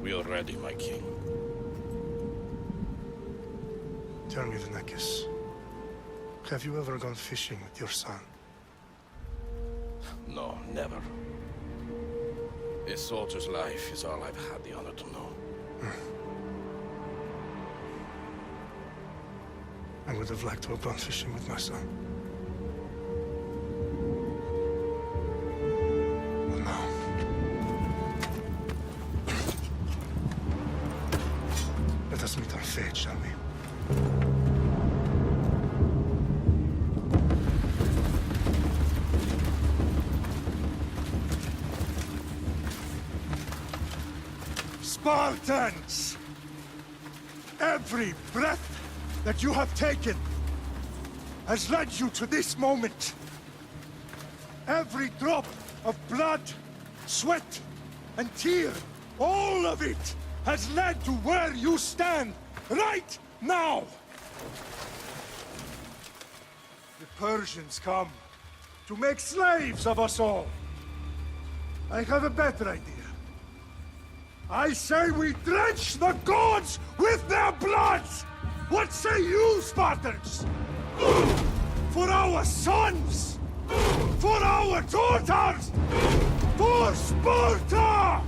We are ready, my king. Tell me, Vinekis, have you ever gone fishing with your son? No, never. A soldier's life is all I've had the honor to know. I would have liked to have gone fishing with my son. But no. Let us meet our fate, shall we? Spartans! Every breath that you have taken has led you to this moment. Every drop of blood, sweat, and tear, all of it has led to where you stand right now. The Persians come to make slaves of us all. I have a better idea. I say we drench the gods with their blood! What say you, Spartans? For our sons! For our daughters! For Sparta!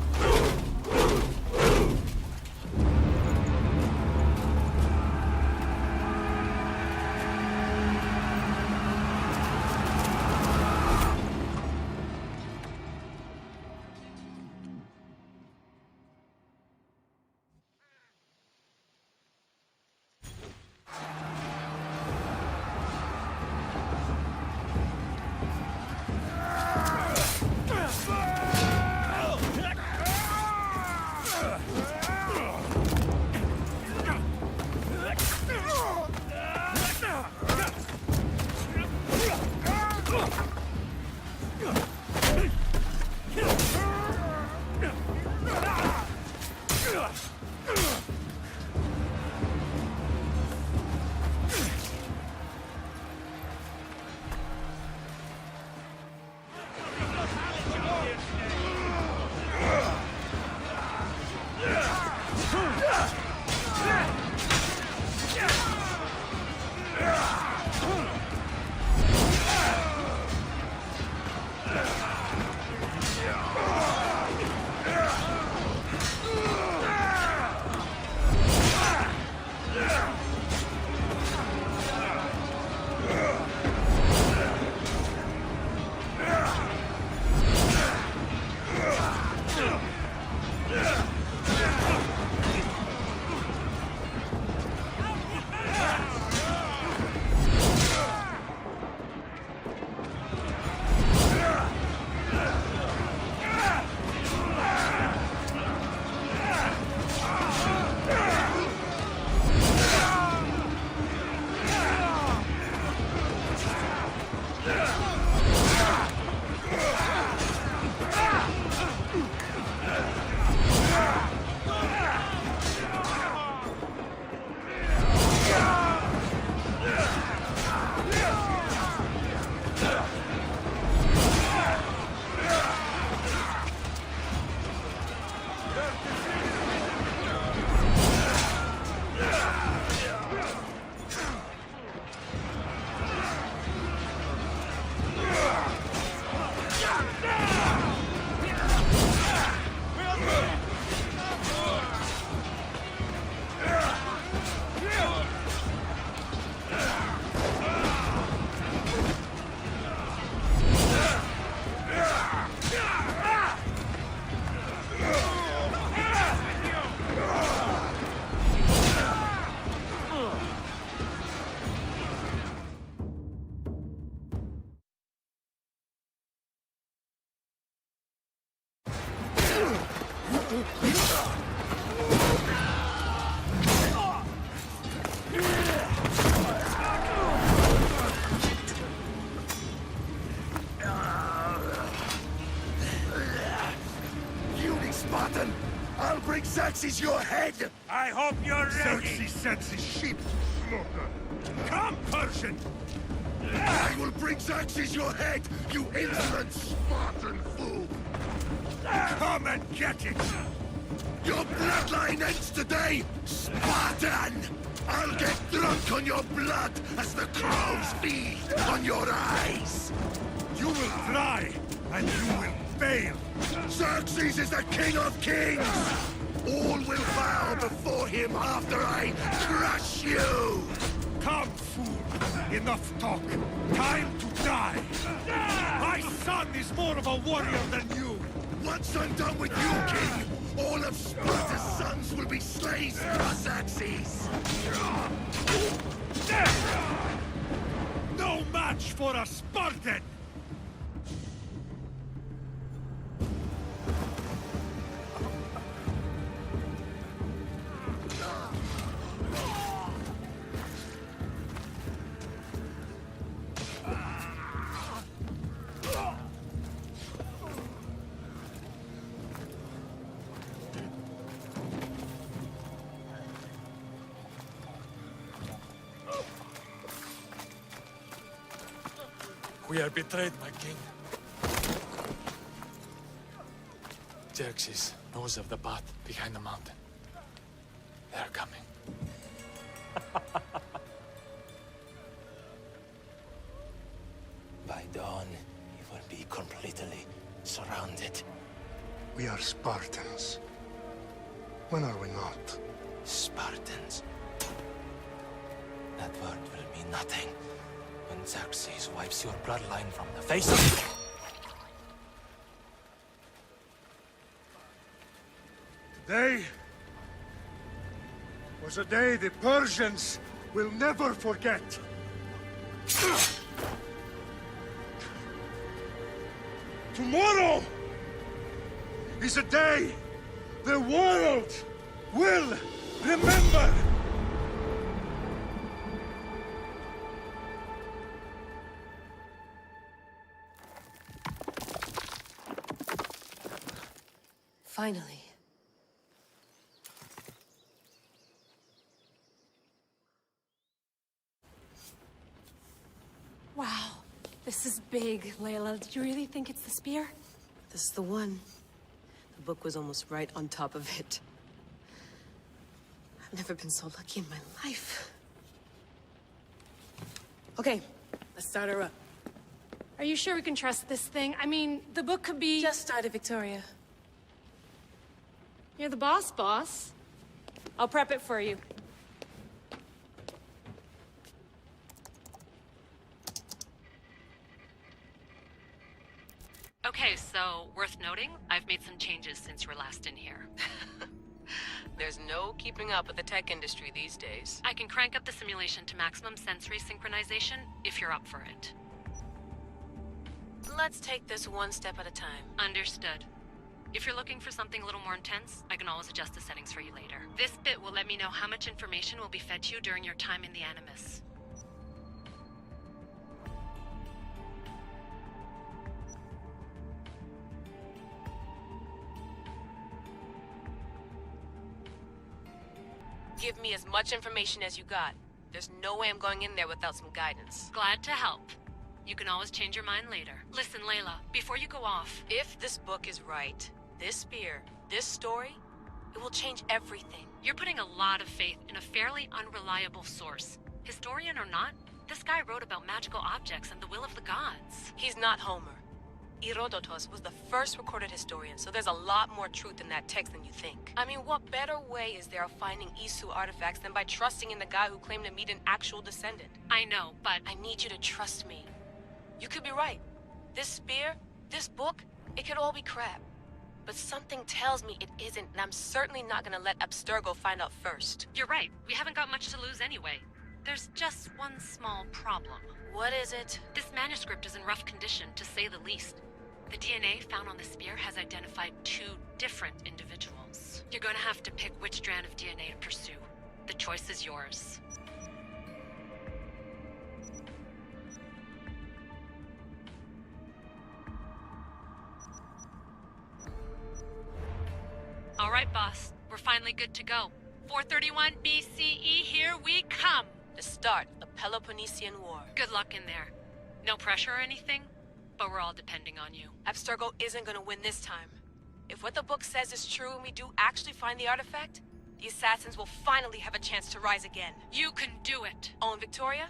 Spartan! I'll bring Xerxes your head! I hope you're ready! Xerxes sets his sheep slaughter! Come, Persian! I will bring Xerxes your head, you insolent Spartan fool! Come and get it! Your bloodline ends today, Spartan! I'll get drunk on your blood as the crows feed on your eyes! You will try, and you will fail. Xerxes is the king of kings! All will bow before him after I crush you! Come, fool. Enough talk. Time to die. My son is more of a warrior than you. Once I'm done with you, king, all of Sparta's sons will be slaves for Xerxes! No match for a Spartan! We are betrayed, my king. Xerxes knows of the path behind the mountain. They are coming. By dawn, you will be completely surrounded. We are Spartans. When are we not? Spartans. That word will mean nothing when Xerxes wipes your bloodline from the face of... Today was a day the Persians will never forget. Tomorrow is a day the world will remember. Finally. Wow, this is big, Layla. Did you really think it's the spear? This is the one. The book was almost right on top of it. I've never been so lucky in my life. Okay, let's start her up. Are you sure we can trust this thing? I mean, the book could be... Just started, Victoria. You're the boss. I'll prep it for you. Okay, so worth noting, I've made some changes since you were last in here. There's no keeping up with the tech industry these days. I can crank up the simulation to maximum sensory synchronization if you're up for it. Let's take this one step at a time. Understood. If you're looking for something a little more intense, I can always adjust the settings for you later. This bit will let me know how much information will be fed to you during your time in the Animus. Give me as much information as you got. There's no way I'm going in there without some guidance. Glad to help. You can always change your mind later. Listen, Layla, before you go off... If this book is right, this spear, this story, it will change everything. You're putting a lot of faith in a fairly unreliable source. Historian or not, this guy wrote about magical objects and the will of the gods. He's not Homer. Herodotus was the first recorded historian, so there's a lot more truth in that text than you think. I mean, what better way is there of finding Isu artifacts than by trusting in the guy who claimed to meet an actual descendant? I know, but... I need you to trust me. You could be right. This spear, this book, it could all be crap. But something tells me it isn't, and I'm certainly not gonna let Abstergo find out first. You're right. We haven't got much to lose anyway. There's just one small problem. What is it? This manuscript is in rough condition, to say the least. The DNA found on the spear has identified 2 different individuals. You're gonna have to pick which strand of DNA to pursue. The choice is yours. All right, boss. We're finally good to go. 431 BCE, here we come! The start of the Peloponnesian War. Good luck in there. No pressure or anything, but we're all depending on you. Abstergo isn't gonna win this time. If what the book says is true and we do actually find the artifact, the assassins will finally have a chance to rise again. You can do it. Oh, and Victoria?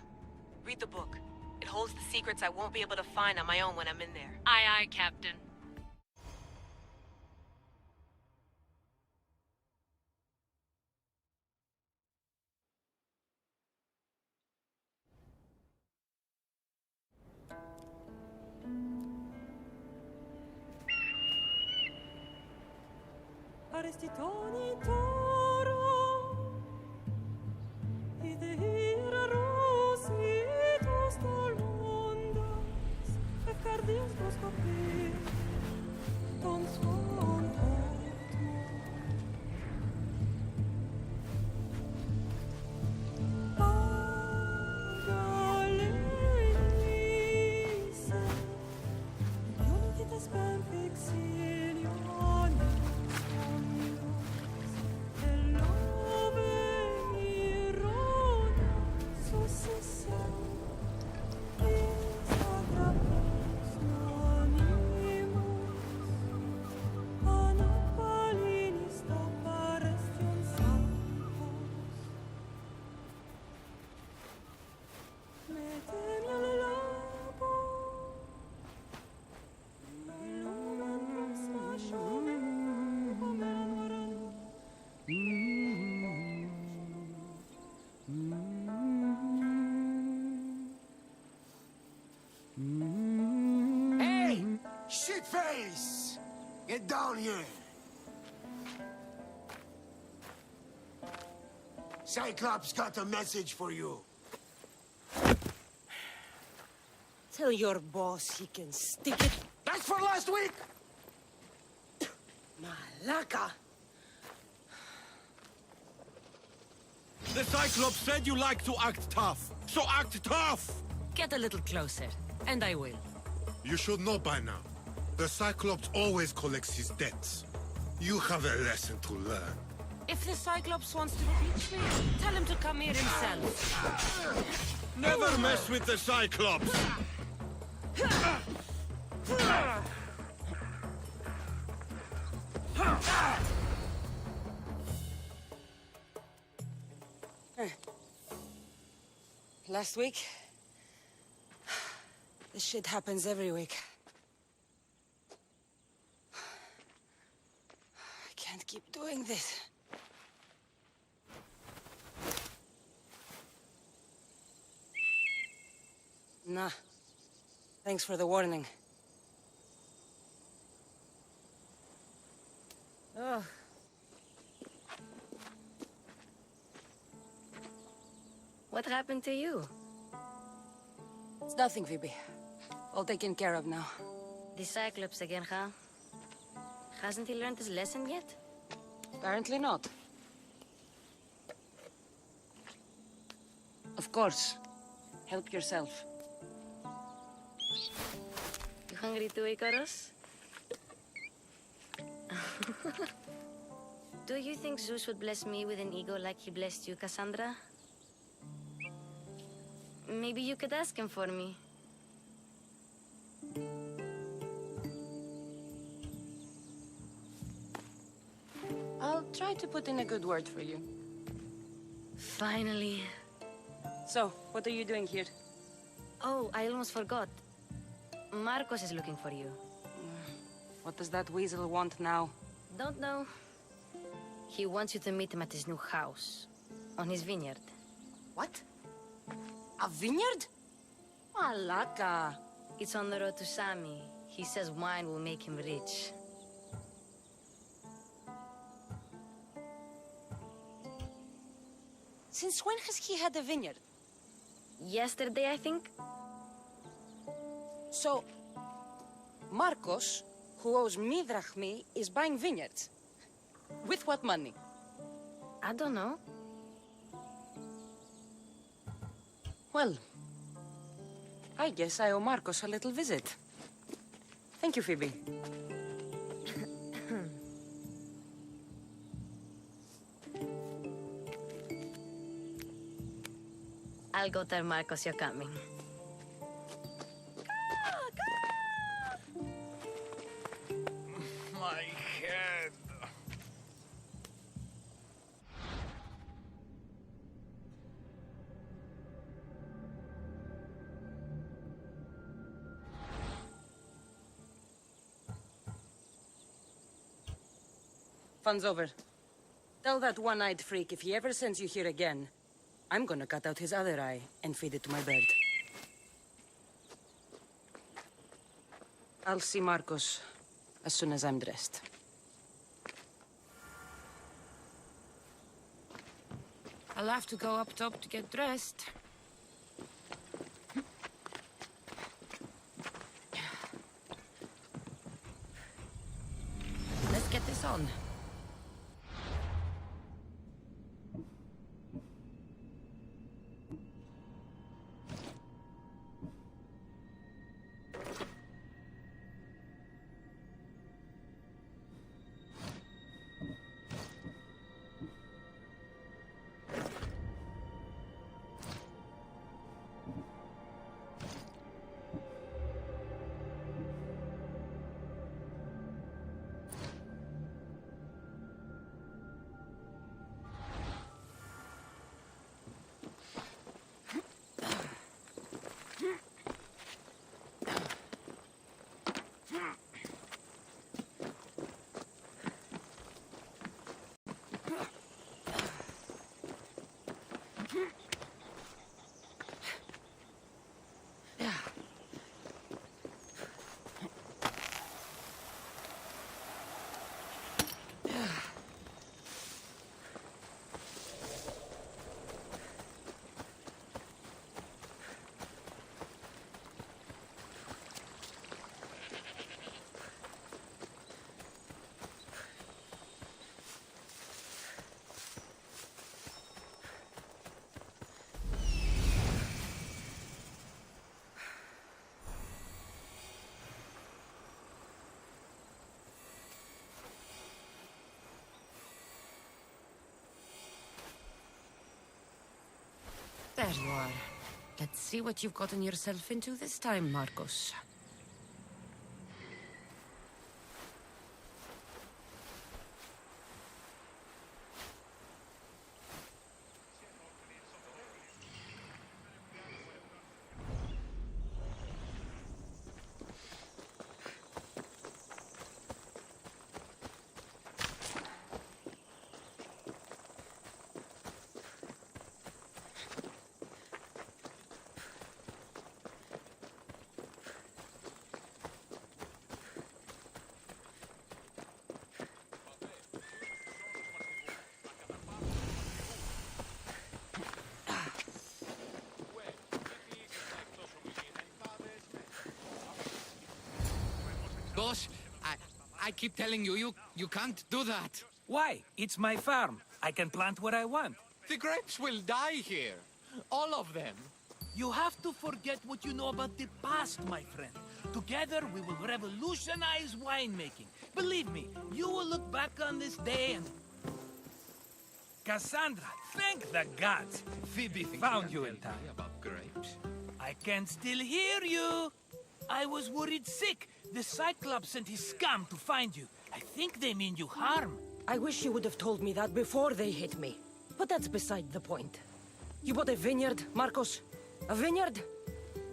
Read the book. It holds the secrets I won't be able to find on my own when I'm in there. Aye, aye, Captain. Arrestitoni toro, idehira rositos tolmondas, efcardios boskopi, ton svon Pagalese, Ionitas ben fixilionis, Hey! Shitface! Get down here! Cyclops got a message for you. Tell your boss he can stick it. That's for last week! Malaka! The Cyclops said you like to act tough, so act tough! Get a little closer, and I will. You should know by now. The Cyclops always collects his debts. You have a lesson to learn. If the Cyclops wants to teach me, tell him to come here himself. Never mess with the Cyclops! Last week? This shit happens every week. I can't keep doing this. Nah. Thanks for the warning. Oh. What happened to you? It's nothing, Phoebe. All taken care of now. The Cyclops again, huh? Hasn't he learned his lesson yet? Apparently not. Of course. Help yourself. You hungry too, Icarus? Do you think Zeus would bless me with an ego like he blessed you, Cassandra? Maybe you could ask him for me. I'll try to put in a good word for you. Finally. So, what are you doing here? Oh, I almost forgot. Marcos is looking for you. What does that weasel want now? Don't know. He wants you to meet him at his new house. On his vineyard. What? A vineyard? Malaka. It's on the road to Sami. He says wine will make him rich. Since when has he had a vineyard? Yesterday, I think. So, Marcos, who owes me drachmi, is buying vineyards. With what money? I don't know. Well, I guess I owe Marcos a little visit. Thank you, Phoebe. I'll go tell Marcos you're coming. My head. Fun's over. Tell that one-eyed freak if he ever sends you here again, I'm gonna cut out his other eye and feed it to my bird. I'll see Marcos as soon as I'm dressed. I'll have to go up top to get dressed. Let's get this on. There you are. Let's see what you've gotten yourself into this time, Marcos. Boss, I keep telling you, you can't do that. Why? It's my farm. I can plant what I want. The grapes will die here. All of them. You have to forget what you know about the past, my friend. Together, we will revolutionize winemaking. Believe me, you will look back on this day and... Cassandra, thank the gods. Phoebe found you in time. About grapes. I can still hear you. I was worried sick. The Cyclops sent his scum to find you. I think they mean you harm. I wish you would have told me that before they hit me. But that's beside the point. You bought a vineyard, Marcos? A vineyard?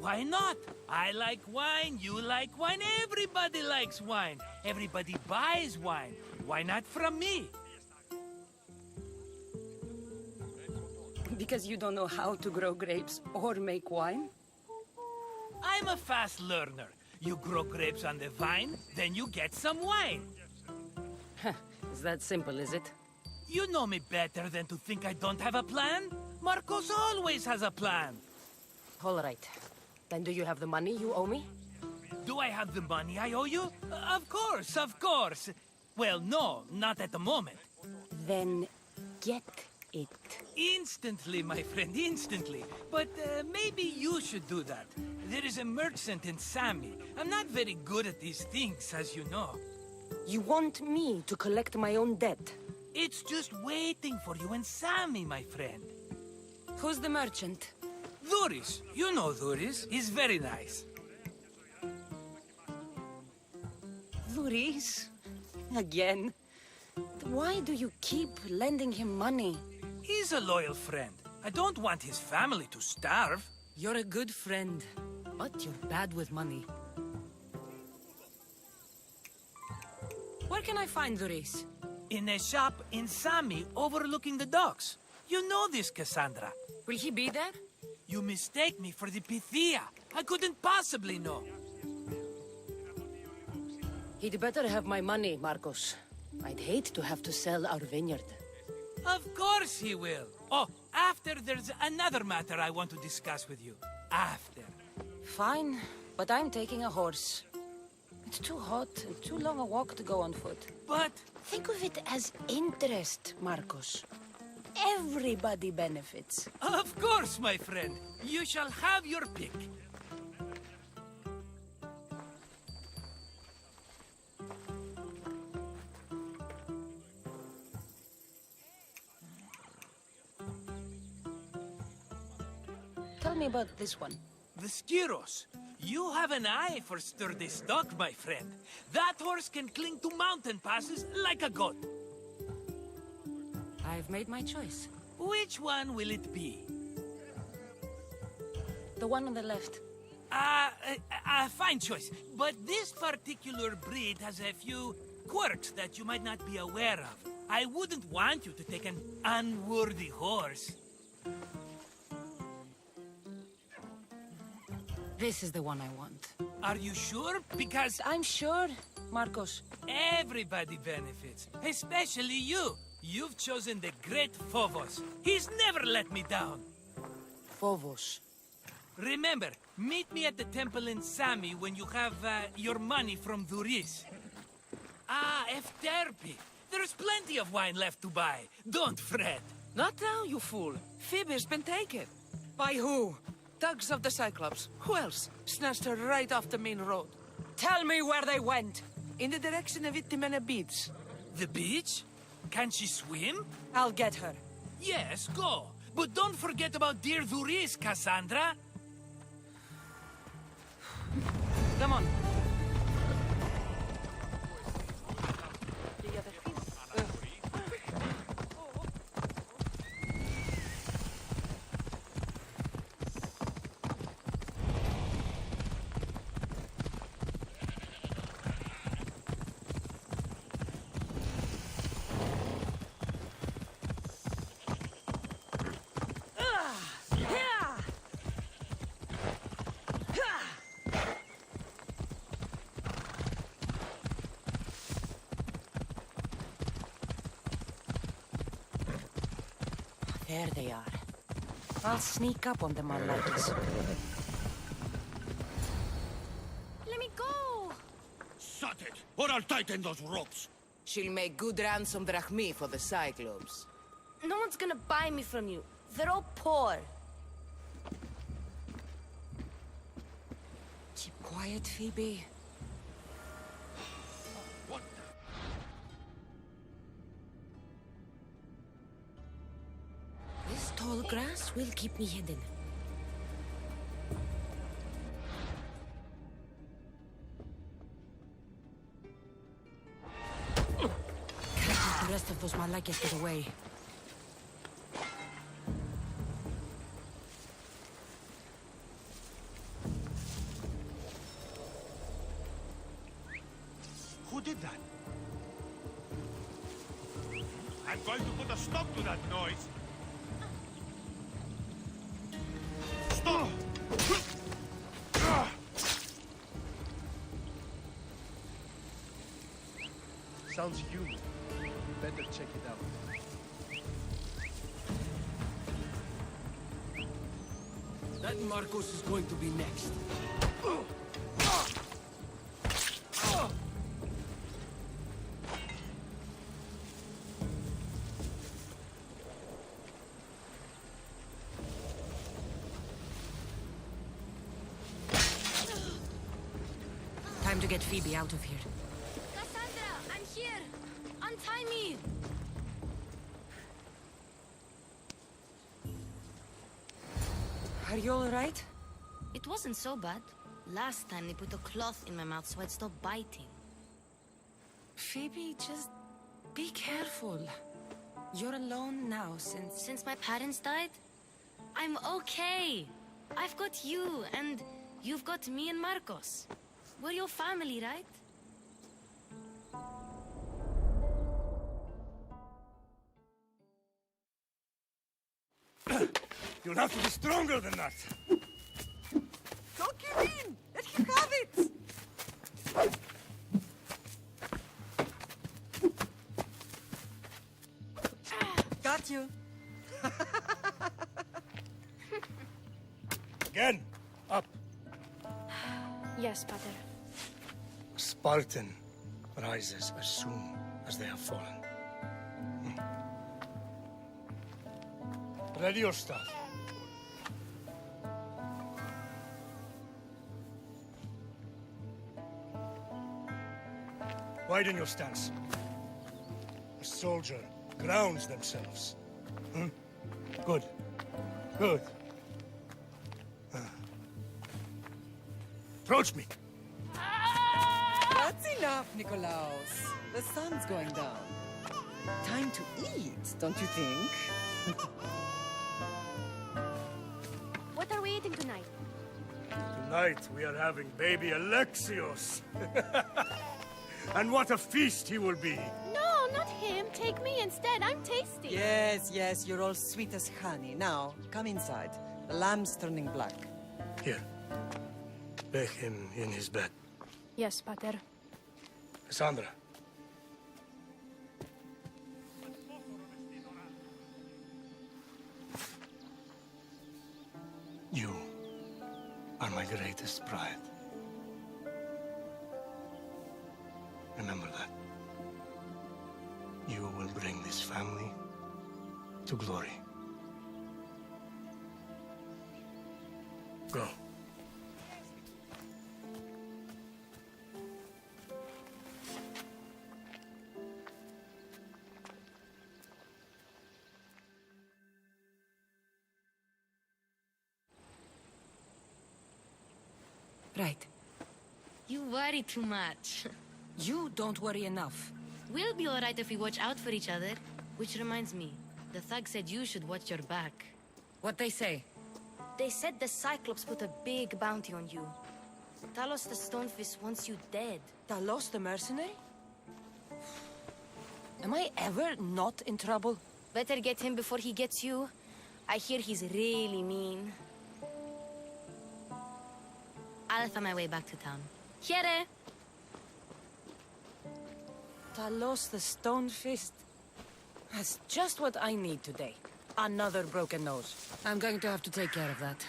Why not? I like wine, you like wine, everybody likes wine. Everybody buys wine. Why not from me? Because you don't know how to grow grapes or make wine? I'm a fast learner. You grow grapes on the vine, then you get some wine. Is that simple, is it? You know me better than to think I don't have a plan. Marcos always has a plan. All right. Then do you have the money you owe me? Do I have the money I owe you? Of course, of course. Well, no, not at the moment. Then get it. Instantly, my friend, instantly. But maybe you should do that. There is a merchant in Sami. I'm not very good at these things, as you know. You want me to collect my own debt? It's just waiting for you in Sami, my friend. Who's the merchant? Duris. You know Duris. He's very nice. Duris? Again? Why do you keep lending him money? He's a loyal friend. I don't want his family to starve. You're a good friend, but you're bad with money. Where can I find Duris? In a shop in Sami overlooking the docks. You know this, Cassandra. Will he be there? You mistake me for the Pythia. I couldn't possibly know. He'd better have my money, Marcos. I'd hate to have to sell our vineyard. Of course he will. Oh, after there's another matter I want to discuss with you. After. Fine, but I'm taking a horse. It's too hot and too long a walk to go on foot. But... Think of it as interest, Marcos. Everybody benefits. Of course, my friend. You shall have your pick. Tell me about this one. The Skiros. You have an eye for sturdy stock, my friend. That horse can cling to mountain passes like a goat. I've made my choice. Which one will it be? The one on the left. Fine choice. But this particular breed has a few quirks that you might not be aware of. I wouldn't want you to take an unworthy horse. This is the one I want. Are you sure? Because... I'm sure, Marcos. Everybody benefits. Especially you. You've chosen the great Phobos. He's never let me down. Phobos. Remember, meet me at the temple in Sami when you have your money from Duris. Ah, Efterpi. There's plenty of wine left to buy. Don't fret. Not now, you fool. Phoebe's been taken. By who? Thugs of the Cyclops. Who else? Snatched her right off the main road. Tell me where they went. In the direction of Itimena Beach. The beach? Can she swim? I'll get her. Yes, go. But don't forget about dear Duris, Cassandra. Come on. There they are. I'll sneak up on them like this. Let me go! Shut it, or I'll tighten those ropes. She'll make good ransom drachmi for the Cyclops. No one's gonna buy me from you. They're all poor. Keep quiet, Phoebe. What? This tall grass will keep me hidden. Can't let the rest of those Malakas get away. Who did that? I'm going to put a stop to that noise. Stop! Sounds human. Better check it out. That Marcos is going to be next. Time to get Phoebe out of here. Cassandra, I'm here! Untie me! Are you alright? It wasn't so bad. Last time they put a cloth in my mouth so I'd stop biting. Phoebe, just be careful. You're alone now since... Since my parents died? I'm okay. I've got you, and you've got me and Marcos. We're your family, right? You'll have to be stronger than that. Don't give in! Let him have it! Got you. Again, up. Yes, Pater. A Spartan rises as soon as they have fallen. Ready your stuff. Widen your stance. A soldier grounds themselves. Good. Good. Approach me. That's enough, Nikolaos. The sun's going down. Time to eat, don't you think? What are we eating tonight? Tonight we are having baby Alexios. And what a feast he will be. No, not him. Take me instead. I'm tasty. Yes, yes, you're all sweet as honey. Now, come inside. The lamb's turning black. Here. Lay him in his bed. Yes, Pater. Cassandra. You are my greatest pride. Remember that. You will bring this family to glory. Go. Right. You worry too much. You don't worry enough. We'll be alright if we watch out for each other. Which reminds me, the thug said you should watch your back. What they say? They said the Cyclops put a big bounty on you. Talos the Stonefist wants you dead. Talos the mercenary? Am I ever not in trouble? Better get him before he gets you. I hear he's really mean. I'll find my way back to town. Here! Talos the Stonefist? That's just what I need today. Another broken nose. I'm going to have to take care of that.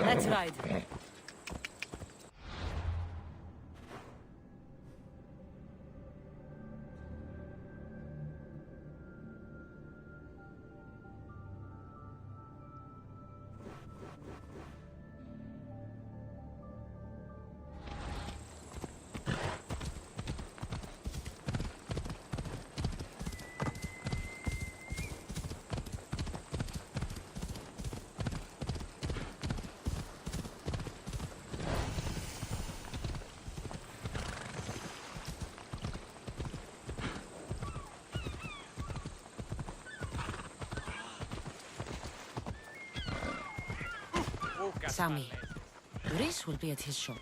Let's ride. Sammy. Reese will be at his shop.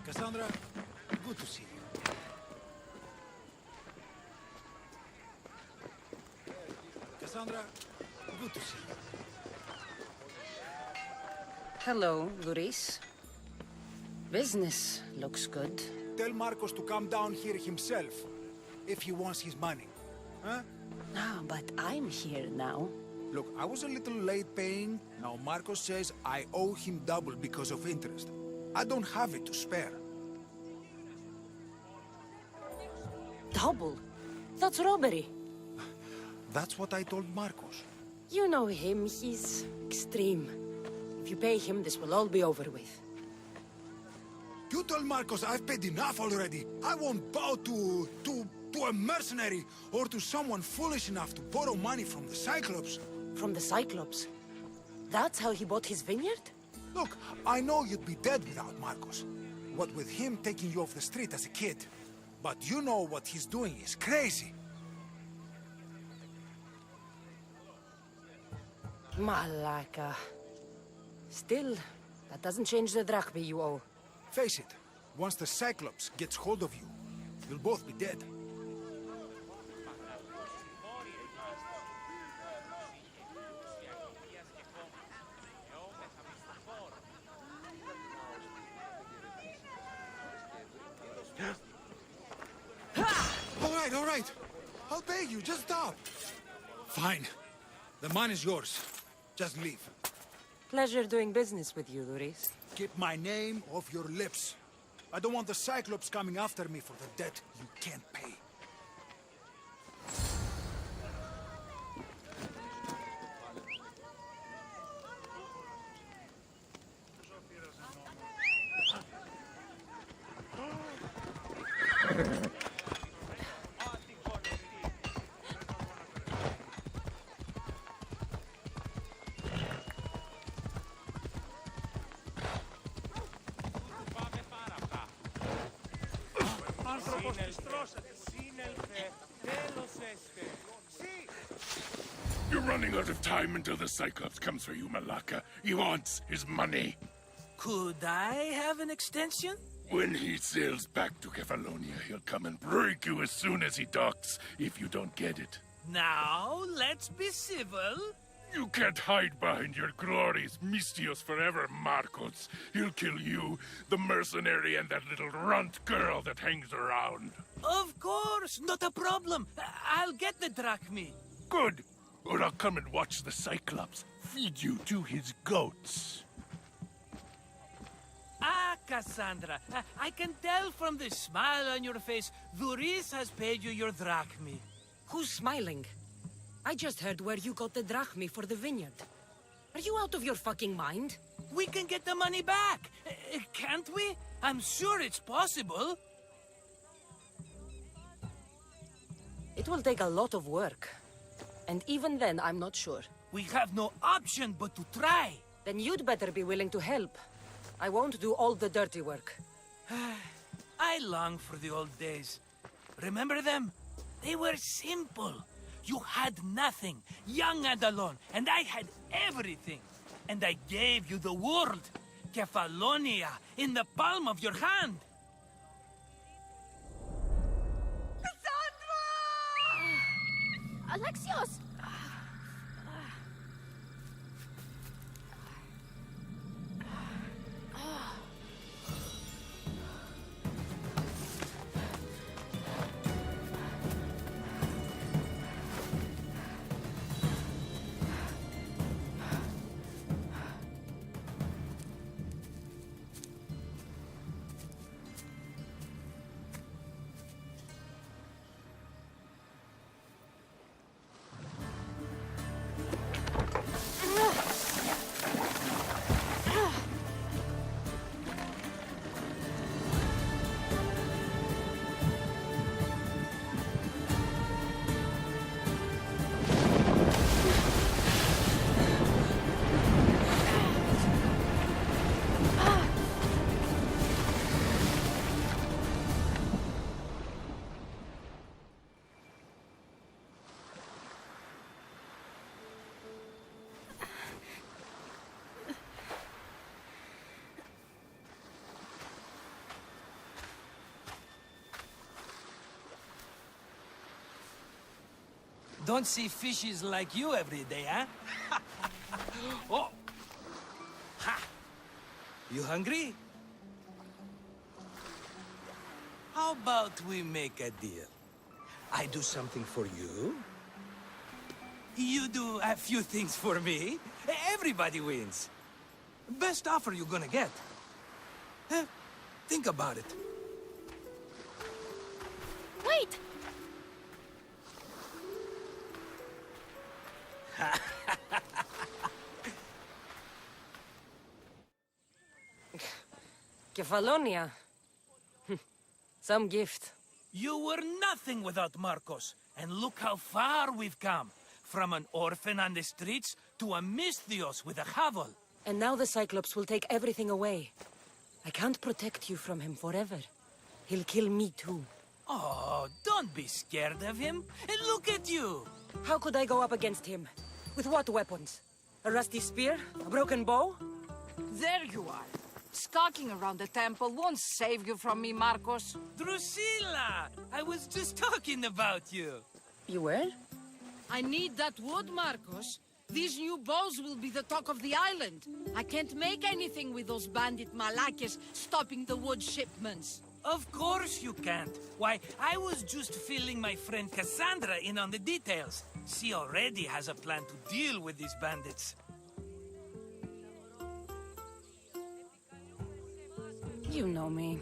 Cassandra, good to see you. Cassandra, good to see you. Hello, Luis. Business looks good. Tell Marcos to come down here himself, if he wants his money. Huh? Ah, but I'm here now. Look, I was a little late paying. Now Marcos says I owe him double because of interest. I don't have it to spare. Double? That's robbery. That's what I told Marcos. You know him, he's extreme. If you pay him, this will all be over with. You told Marcos I've paid enough already. I won't bow to a mercenary or to someone foolish enough to borrow money from the Cyclops. From the Cyclops? That's how he bought his vineyard? Look, I know you'd be dead without Marcos. What with him taking you off the street as a kid. But you know what he's doing is crazy. Malaka. Still, that doesn't change the drachma you owe. Face it, once the Cyclops gets hold of you, you'll both be dead. All right. I'll pay you, just stop. Fine. The money's yours. Just leave. Pleasure doing business with you, Luis. Keep my name off your lips. I don't want the Cyclops coming after me for the debt you can't pay. You're running out of time until the Cyclops comes for you, Malaka. He wants his money. Could I have an extension? When he sails back to Kefalonia, he'll come and break you as soon as he docks, if you don't get it. Now, let's be civil. You can't hide behind your glories, Mistios forever, Marcos. He'll kill you, the mercenary, and that little runt girl that hangs around. Of course, not a problem. I'll get the drachmi. Good. Or I'll come and watch the Cyclops feed you to his goats. Ah, Cassandra, I can tell from the smile on your face, Luis has paid you your drachmi. Who's smiling? I just heard where you got the drachmi for the vineyard. Are you out of your fucking mind? We can get the money back, can't we? I'm sure it's possible. It will take a lot of work. And even then, I'm not sure. We have no option but to try. Then you'd better be willing to help. I won't do all the dirty work. I long for the old days. Remember them? They were simple. You had nothing, young and alone, and I had everything. And I gave you the world, Kefalonia, in the palm of your hand. Alexios! Don't see fishes like you every day, huh? Oh! Ha! You hungry? How about we make a deal? I do something for you. You do a few things for me. Everybody wins. Best offer you're gonna get. Think about it. Wait! Kefalonia. Some gift. You were nothing without Marcos, and look how far we've come. From an orphan on the streets to a Misthios with a hovel. And now the Cyclops will take everything away. I can't protect you from him forever. He'll kill me too. Oh, don't be scared of him. And look at you. How could I go up against him? With what weapons? A rusty spear? A broken bow? There you are. Skulking around the temple won't save you from me, Marcos. Drusilla! I was just talking about you. You were? I need that wood, Marcos. These new bows will be the talk of the island. I can't make anything with those bandit malakes stopping the wood shipments. Of course you can't. Why, I was just filling my friend Cassandra in on the details. She already has a plan to deal with these bandits. You know me.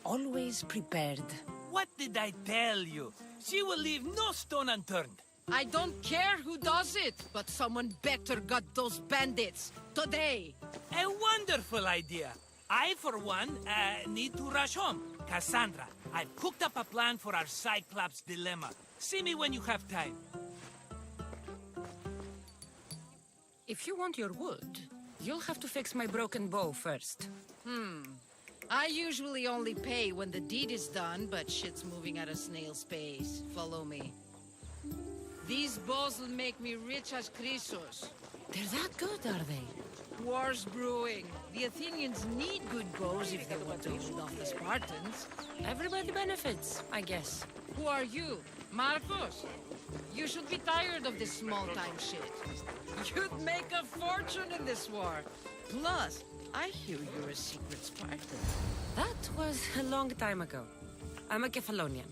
Always prepared. What did I tell you? She will leave no stone unturned. I don't care who does it, but someone better got those bandits. Today. A wonderful idea. I, for one, need to rush home. Cassandra, I've cooked up a plan for our Cyclops dilemma. See me when you have time. If you want your wood, you'll have to fix my broken bow first. I usually only pay when the deed is done, but shit's moving at a snail's pace. Follow me. These bows will make me rich as Chrysos. They're that good, are they? War's brewing. The Athenians need good bows if they want to hold off the Spartans. Everybody benefits, I guess. Who are you? Marcos? You should be tired of this small-time shit. You'd make a fortune in this war. Plus, I hear you're a secret Spartan. That was a long time ago. I'm a Kefalonian.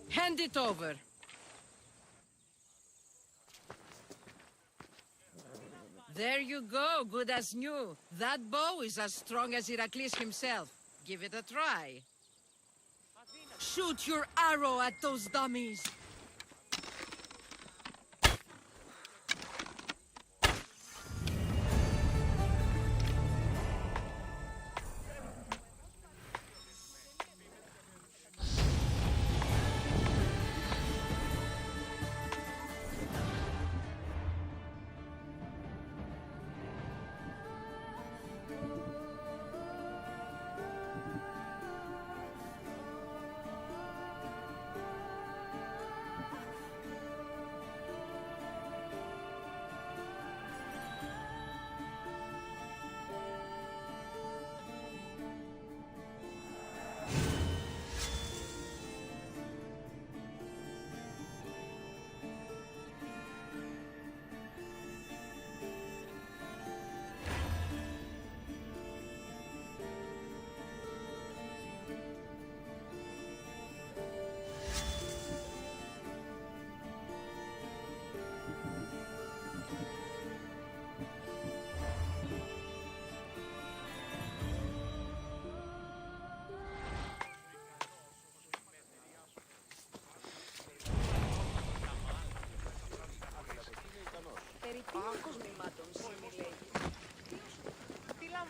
Hand it over. There you go, good as new. That bow is as strong as Heracles himself. Give it a try. Shoot your arrow at those dummies.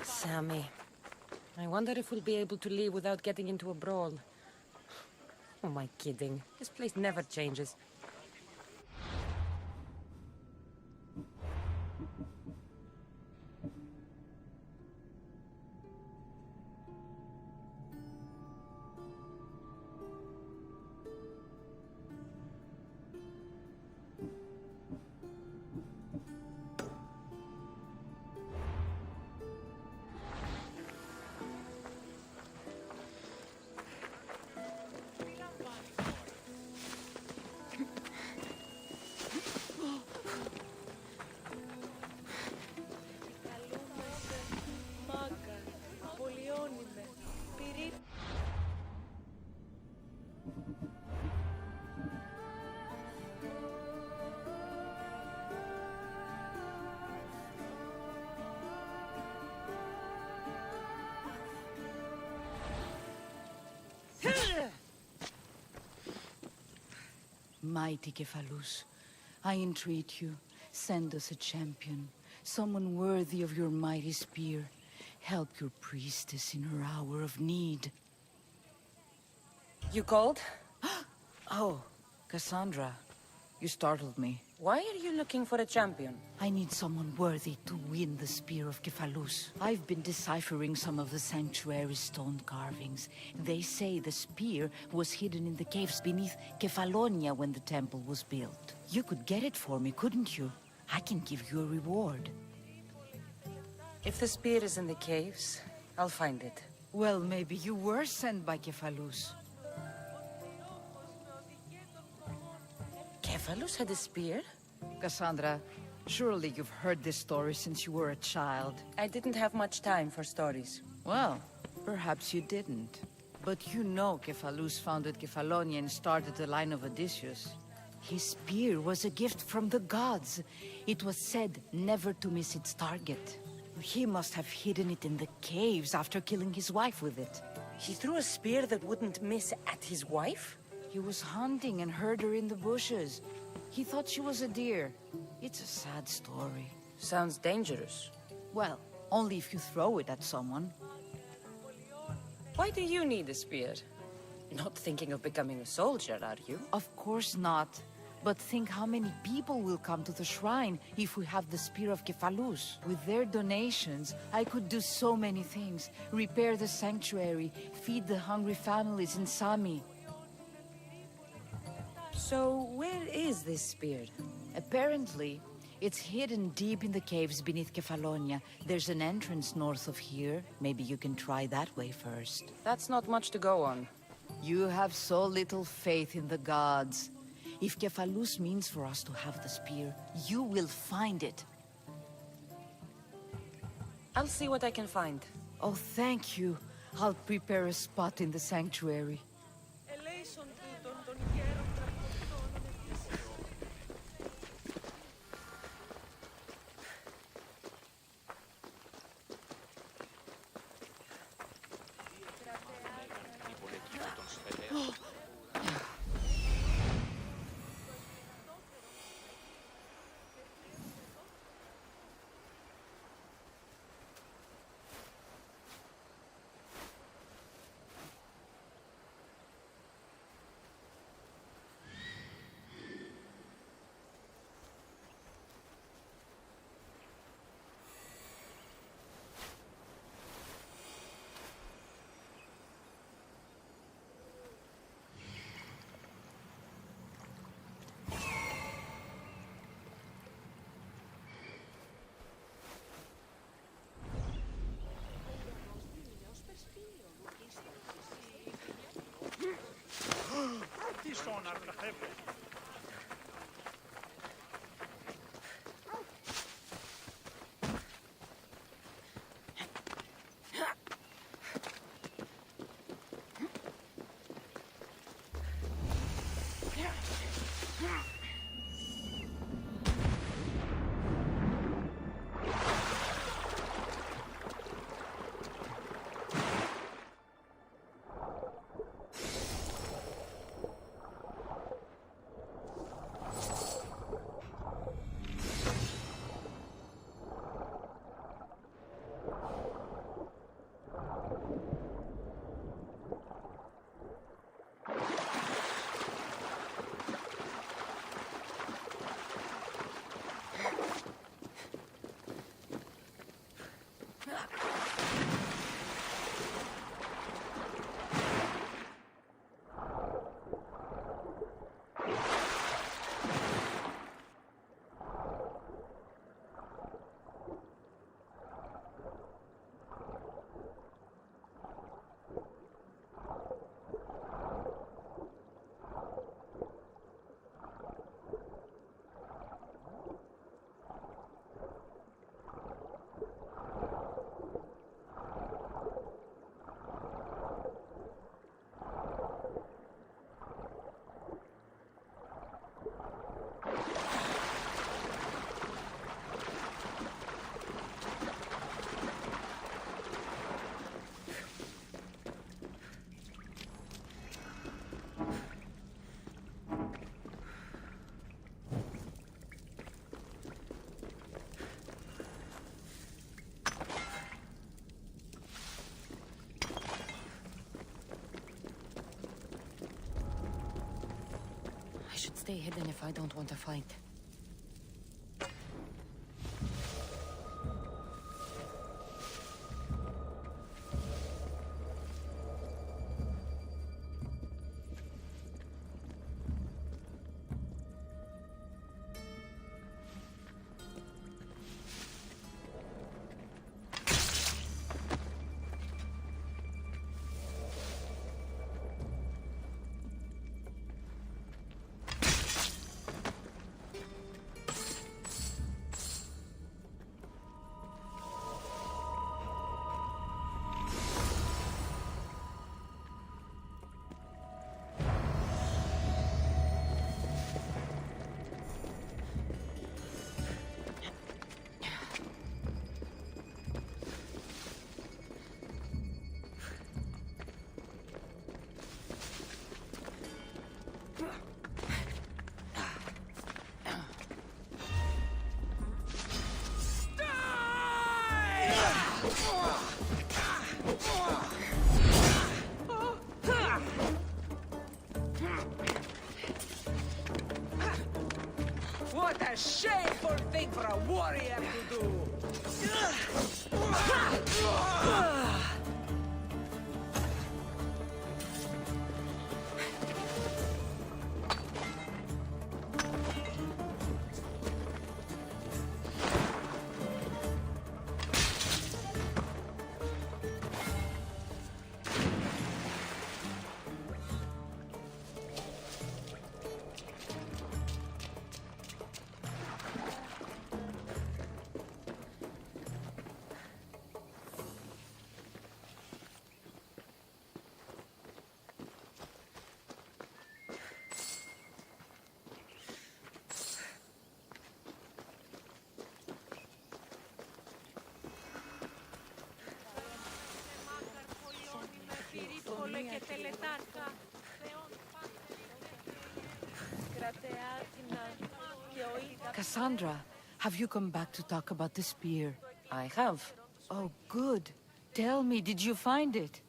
Sammy. I wonder if we'll be able to leave without getting into a brawl. Oh, am I kidding? This place never changes. Mighty Kephalus, I entreat you, send us a champion, someone worthy of your mighty spear. Help your priestess in her hour of need. You called? Oh, Cassandra. You startled me. Why are you looking for a champion? I need someone worthy to win the Spear of Kephalus. I've been deciphering some of the sanctuary's stone carvings. They say the spear was hidden in the caves beneath Kefalonia when the temple was built. You could get it for me, couldn't you? I can give you a reward. If the spear is in the caves, I'll find it. Well, maybe you were sent by Kephalus. Kephalus had a spear? Cassandra, surely you've heard this story since you were a child. I didn't have much time for stories. Well, perhaps you didn't. But you know Kephalus founded Kefalonia and started the line of Odysseus. His spear was a gift from the gods. It was said never to miss its target. He must have hidden it in the caves after killing his wife with it. He threw a spear that wouldn't miss at his wife? He was hunting and heard her in the bushes. He thought she was a deer. It's a sad story. Sounds dangerous. Well, only if you throw it at someone. Why do you need a spear? Not thinking of becoming a soldier, are you? Of course not. But think how many people will come to the shrine if we have the Spear of Kephalus. With their donations, I could do so many things. Repair the sanctuary, feed the hungry families in Sami. So, where is this spear? Apparently, it's hidden deep in the caves beneath Kefalonia. There's an entrance north of here. Maybe you can try that way first. That's not much to go on. You have so little faith in the gods. If Kephalus means for us to have the spear, you will find it. I'll see what I can find. Oh, thank you. I'll prepare a spot in the sanctuary. should stay hidden if I don't want to fight. What a shameful thing for a warrior to do! Cassandra, have you come back to talk about the spear? I have. Oh, good. Tell me, did you find it?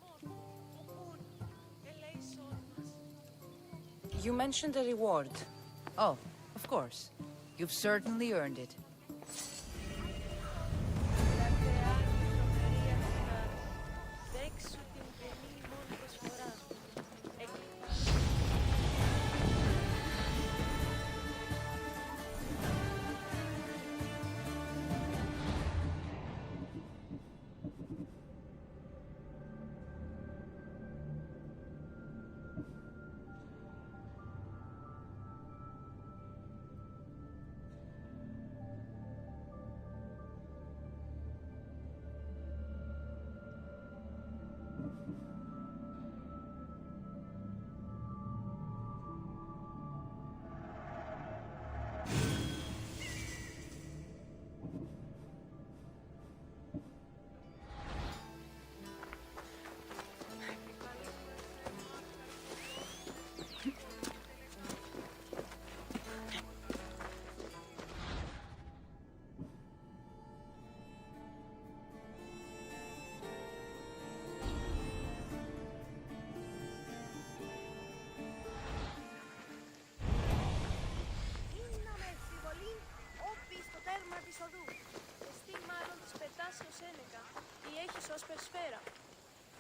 You mentioned a reward. Oh, of course. You've certainly earned it.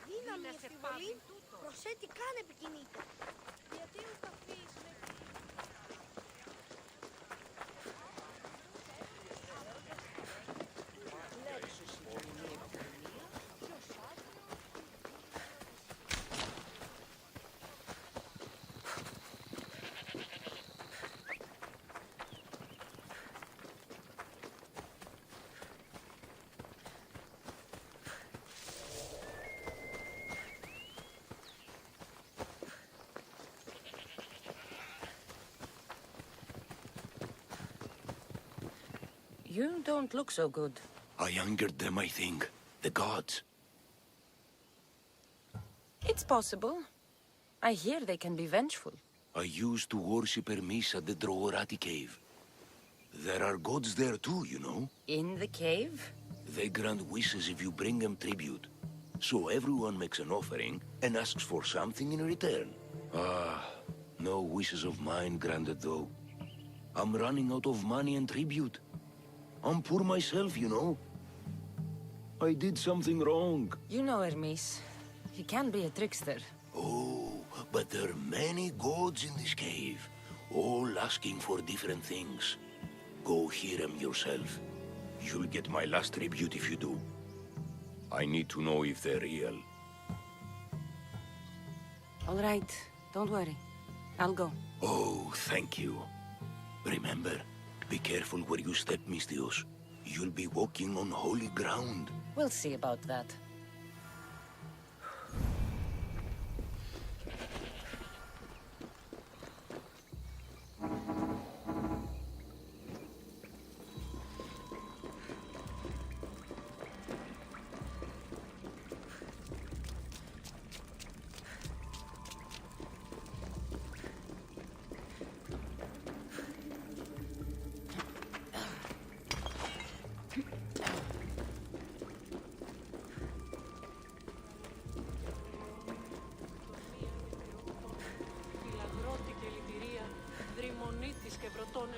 Δύναμη ευθυβολή, προσέτη καν επικινείται. Γιατί ο καφής με... You don't look so good. I angered them, I think. The gods. It's possible. I hear they can be vengeful. I used to worship Hermes at the Droorati cave. There are gods there too, you know. In the cave? They grant wishes if you bring them tribute. So everyone makes an offering and asks for something in return. Ah, no wishes of mine granted, though. I'm running out of money and tribute. I'm poor myself, you know. I did something wrong. You know Hermes. He can be a trickster. Oh, but there are many gods in this cave, all asking for different things. Go hear them yourself. You'll get my last tribute if you do. I need to know if they're real. All right, don't worry. I'll go. Oh, thank you. Remember, be careful where you step, Mistios. You'll be walking on holy ground. We'll see about that.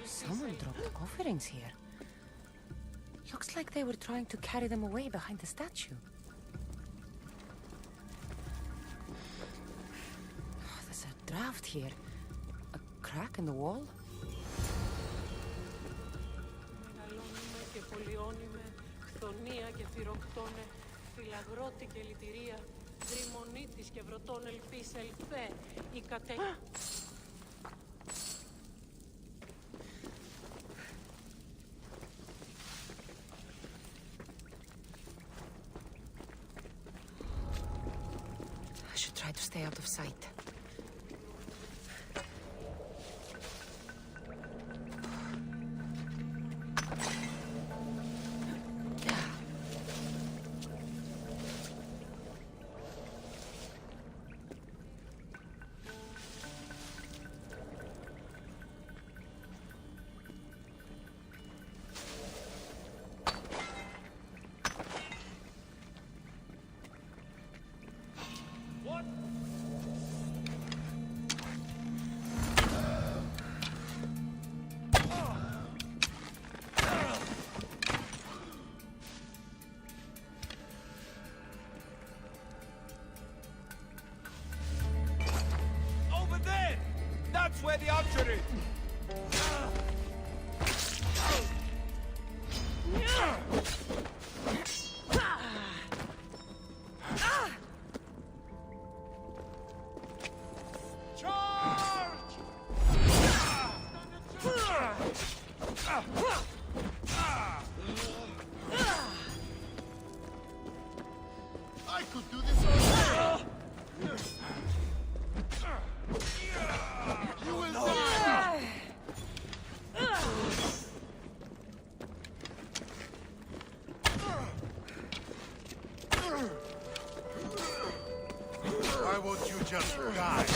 Someone dropped offerings here. Looks like they were trying to carry them away behind the statue. Oh, there's a draft here. A crack in the wall? I should try to stay out of sight. That's where the archer is! I could do this all day! You will die! Why won't you just die?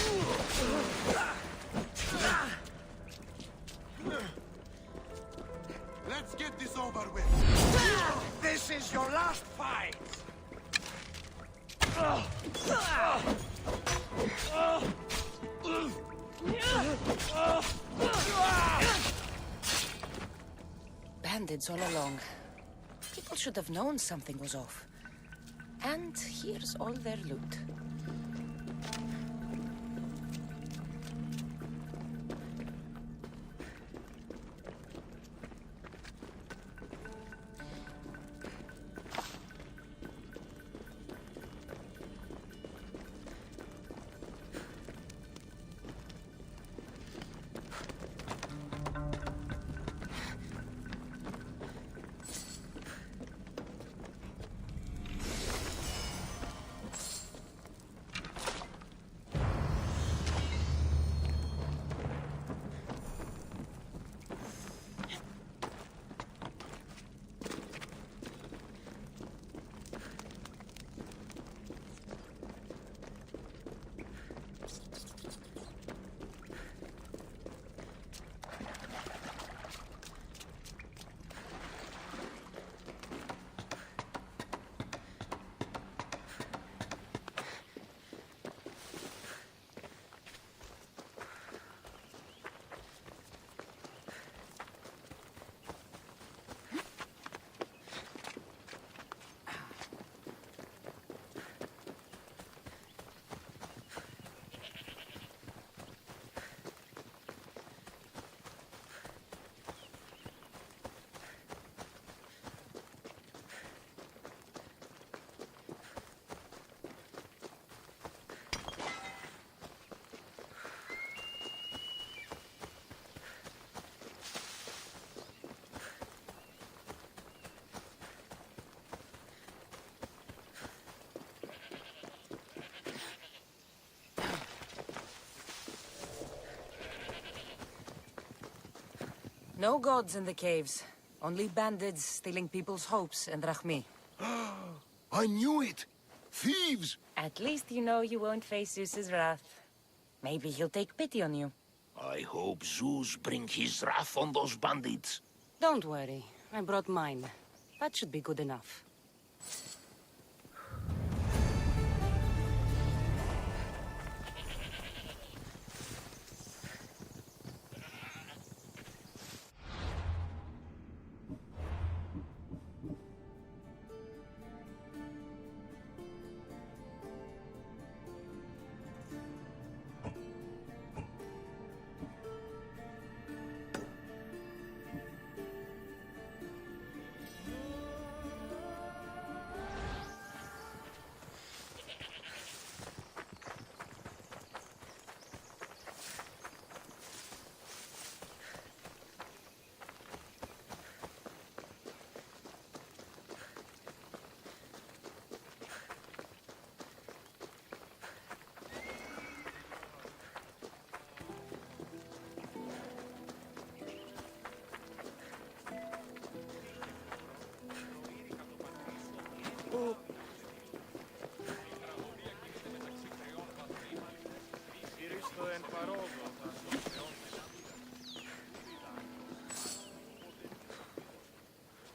Let's get this over with. This is your last fight! Bandits all along. People should have known something was off. And here's all their loot. No gods in the caves. Only bandits stealing people's hopes and Rahmi. I knew it! Thieves! At least you know you won't face Zeus's wrath. Maybe he'll take pity on you. I hope Zeus bring his wrath on those bandits. Don't worry. I brought mine. That should be good enough.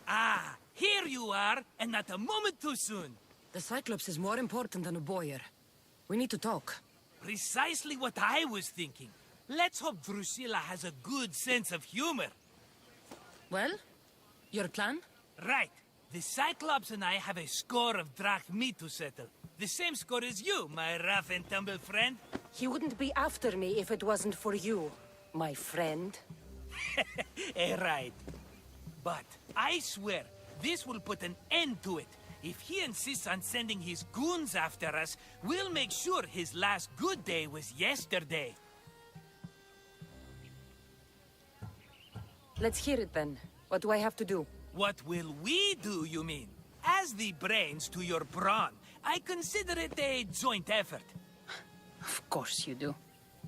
Ah, here you are, and not a moment too soon. The Cyclops is more important than a boyar. We need to talk. Precisely what I was thinking. Let's hope Drusilla has a good sense of humor. Well, your plan? Right. The Cyclops and I have a score of drachmi to settle. The same score as you, my rough and tumble friend. He wouldn't be after me if it wasn't for you, my friend. Right. But I swear, this will put an end to it. If he insists on sending his goons after us, we'll make sure his last good day was yesterday. Let's hear it then. What do I have to do? What will we do, you mean? As the brains to your brawn, I consider it a joint effort. Of course you do.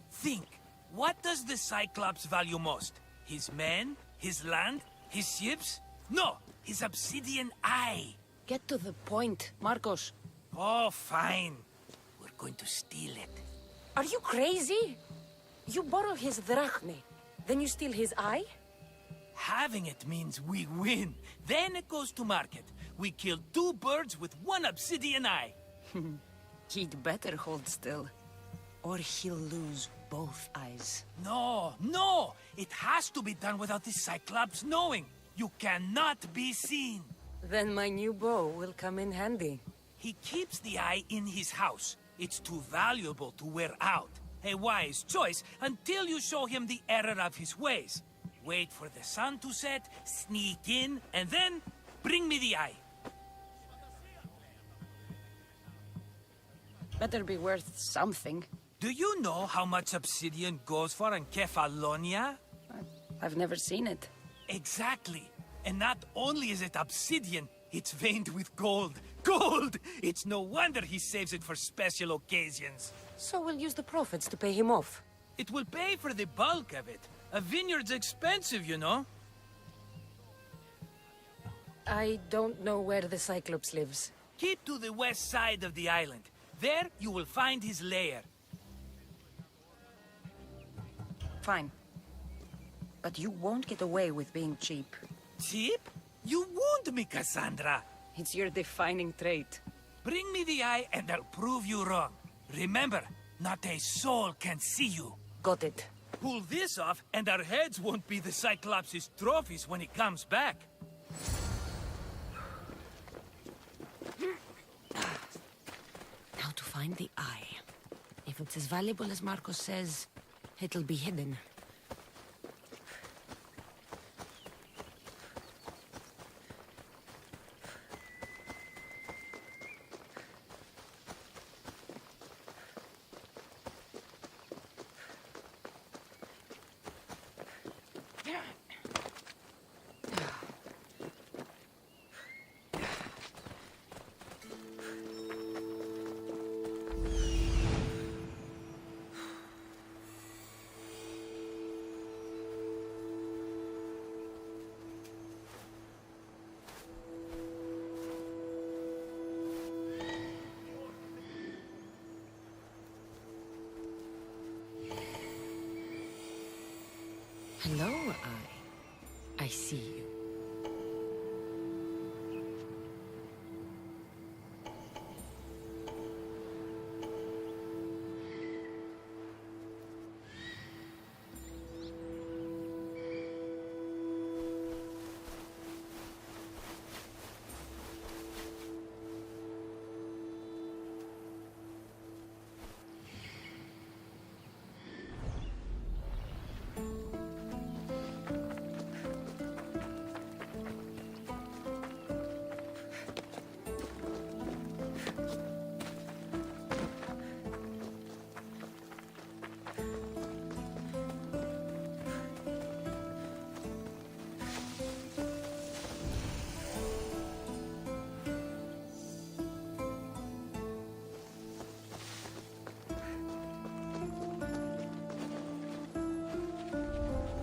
Think, what does the Cyclops value most? His men? His land? His ships? No, his obsidian eye. Get to the point, Marcos. Oh, fine. We're going to steal it. Are you crazy? You borrow his drachmi, then you steal his eye? Having it means we win. Then it goes to market. We kill 2 birds with 1 obsidian eye. He'd better hold still. Or he'll lose both eyes. No, no! It has to be done without the Cyclops knowing. You cannot be seen. Then my new bow will come in handy. He keeps the eye in his house. It's too valuable to wear out. A wise choice until you show him the error of his ways. Wait for the sun to set, sneak in, and then bring me the eye. Better be worth something. Do you know how much obsidian goes for in Kefalonia? I've never seen it. Exactly. And not only is it obsidian, it's veined with gold. Gold! It's no wonder he saves it for special occasions. So we'll use the profits to pay him off. It will pay for the bulk of it. A vineyard's expensive, you know. I don't know where the Cyclops lives. Keep to the west side of the island. There you will find his lair. Fine. But you won't get away with being cheap. Cheap? You wound me, Cassandra. It's your defining trait. Bring me the eye and I'll prove you wrong. Remember, not a soul can see you. Got it. Pull this off and our heads won't be the Cyclops' trophies when he comes back. Now to find the eye. If it's as valuable as Marcos says, it'll be hidden. Hello, I see you.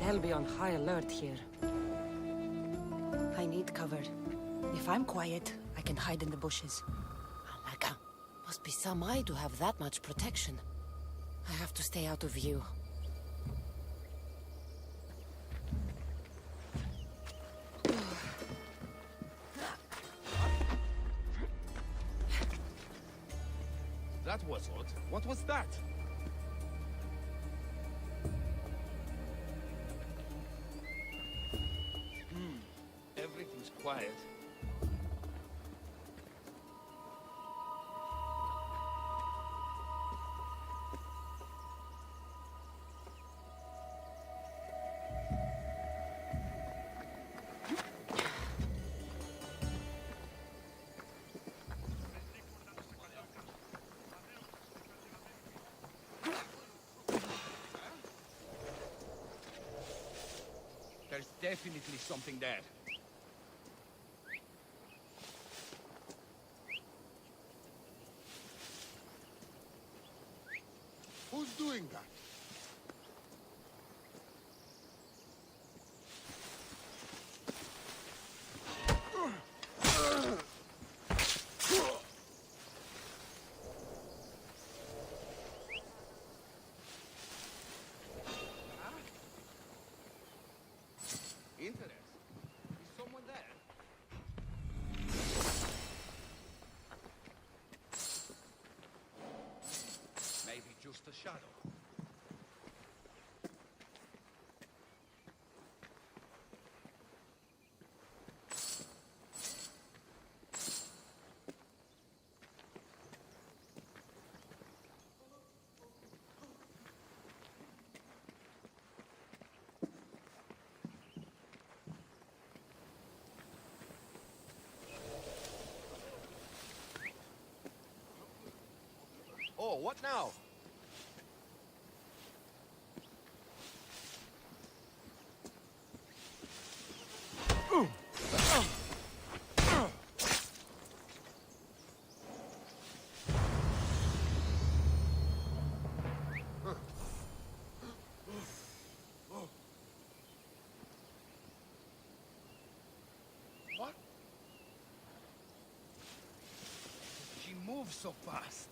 They'll be on high alert here. I need cover. If I'm quiet, I can hide in the bushes. Alaka, must be some eye to have that much protection. I have to stay out of view. That was odd. What was that? Everything's quiet. There's definitely something there. Who's doing that? Interest. Is someone there? Maybe just a shadow. Oh, what now? What? She moves so fast.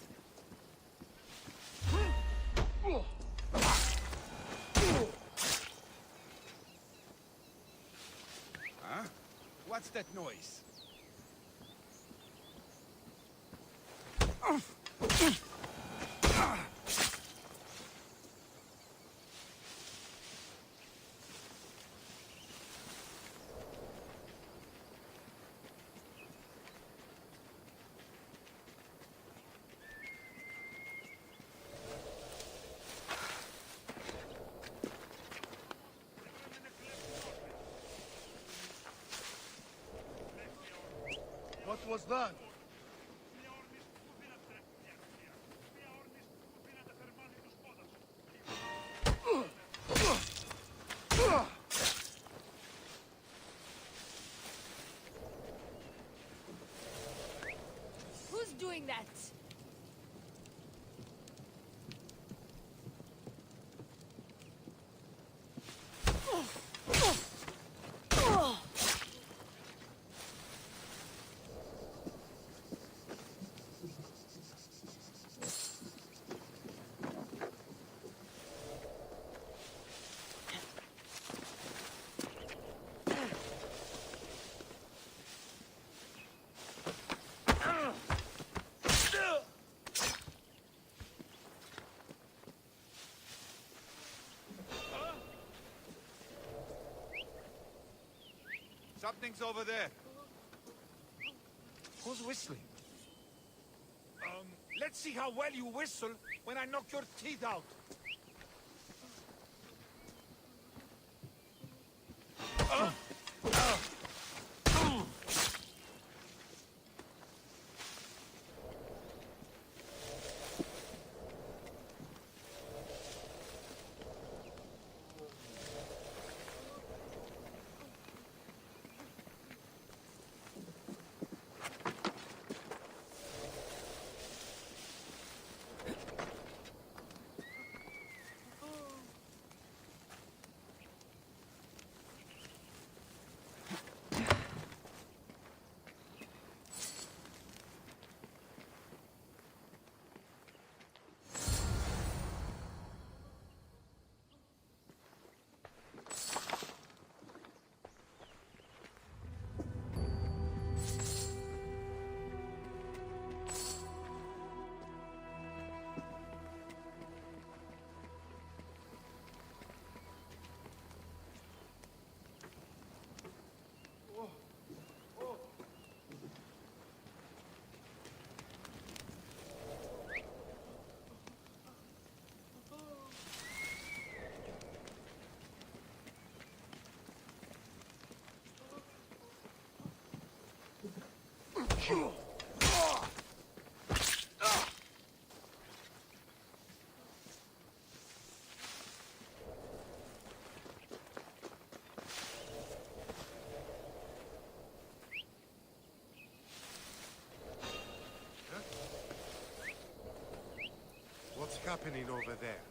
Huh? What's that noise? What was that? Who's doing that? Something's over there. Who's whistling? Let's see how well you whistle when I knock your teeth out. What's happening over there?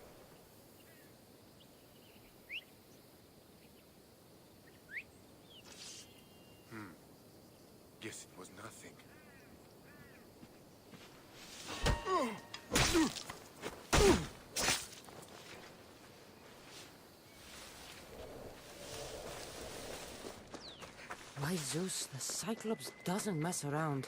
Guess it was nothing. By Zeus, the Cyclops doesn't mess around.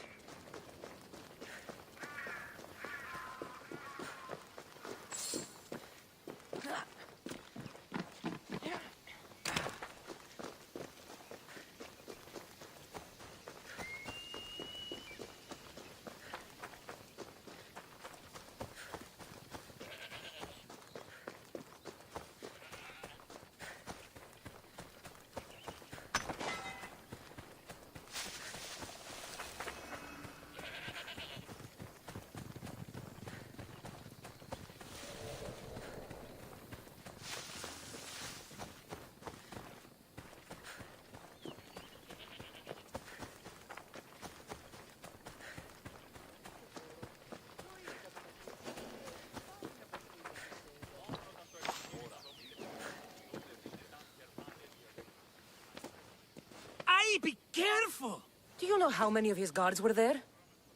Be careful! Do you know how many of his guards were there?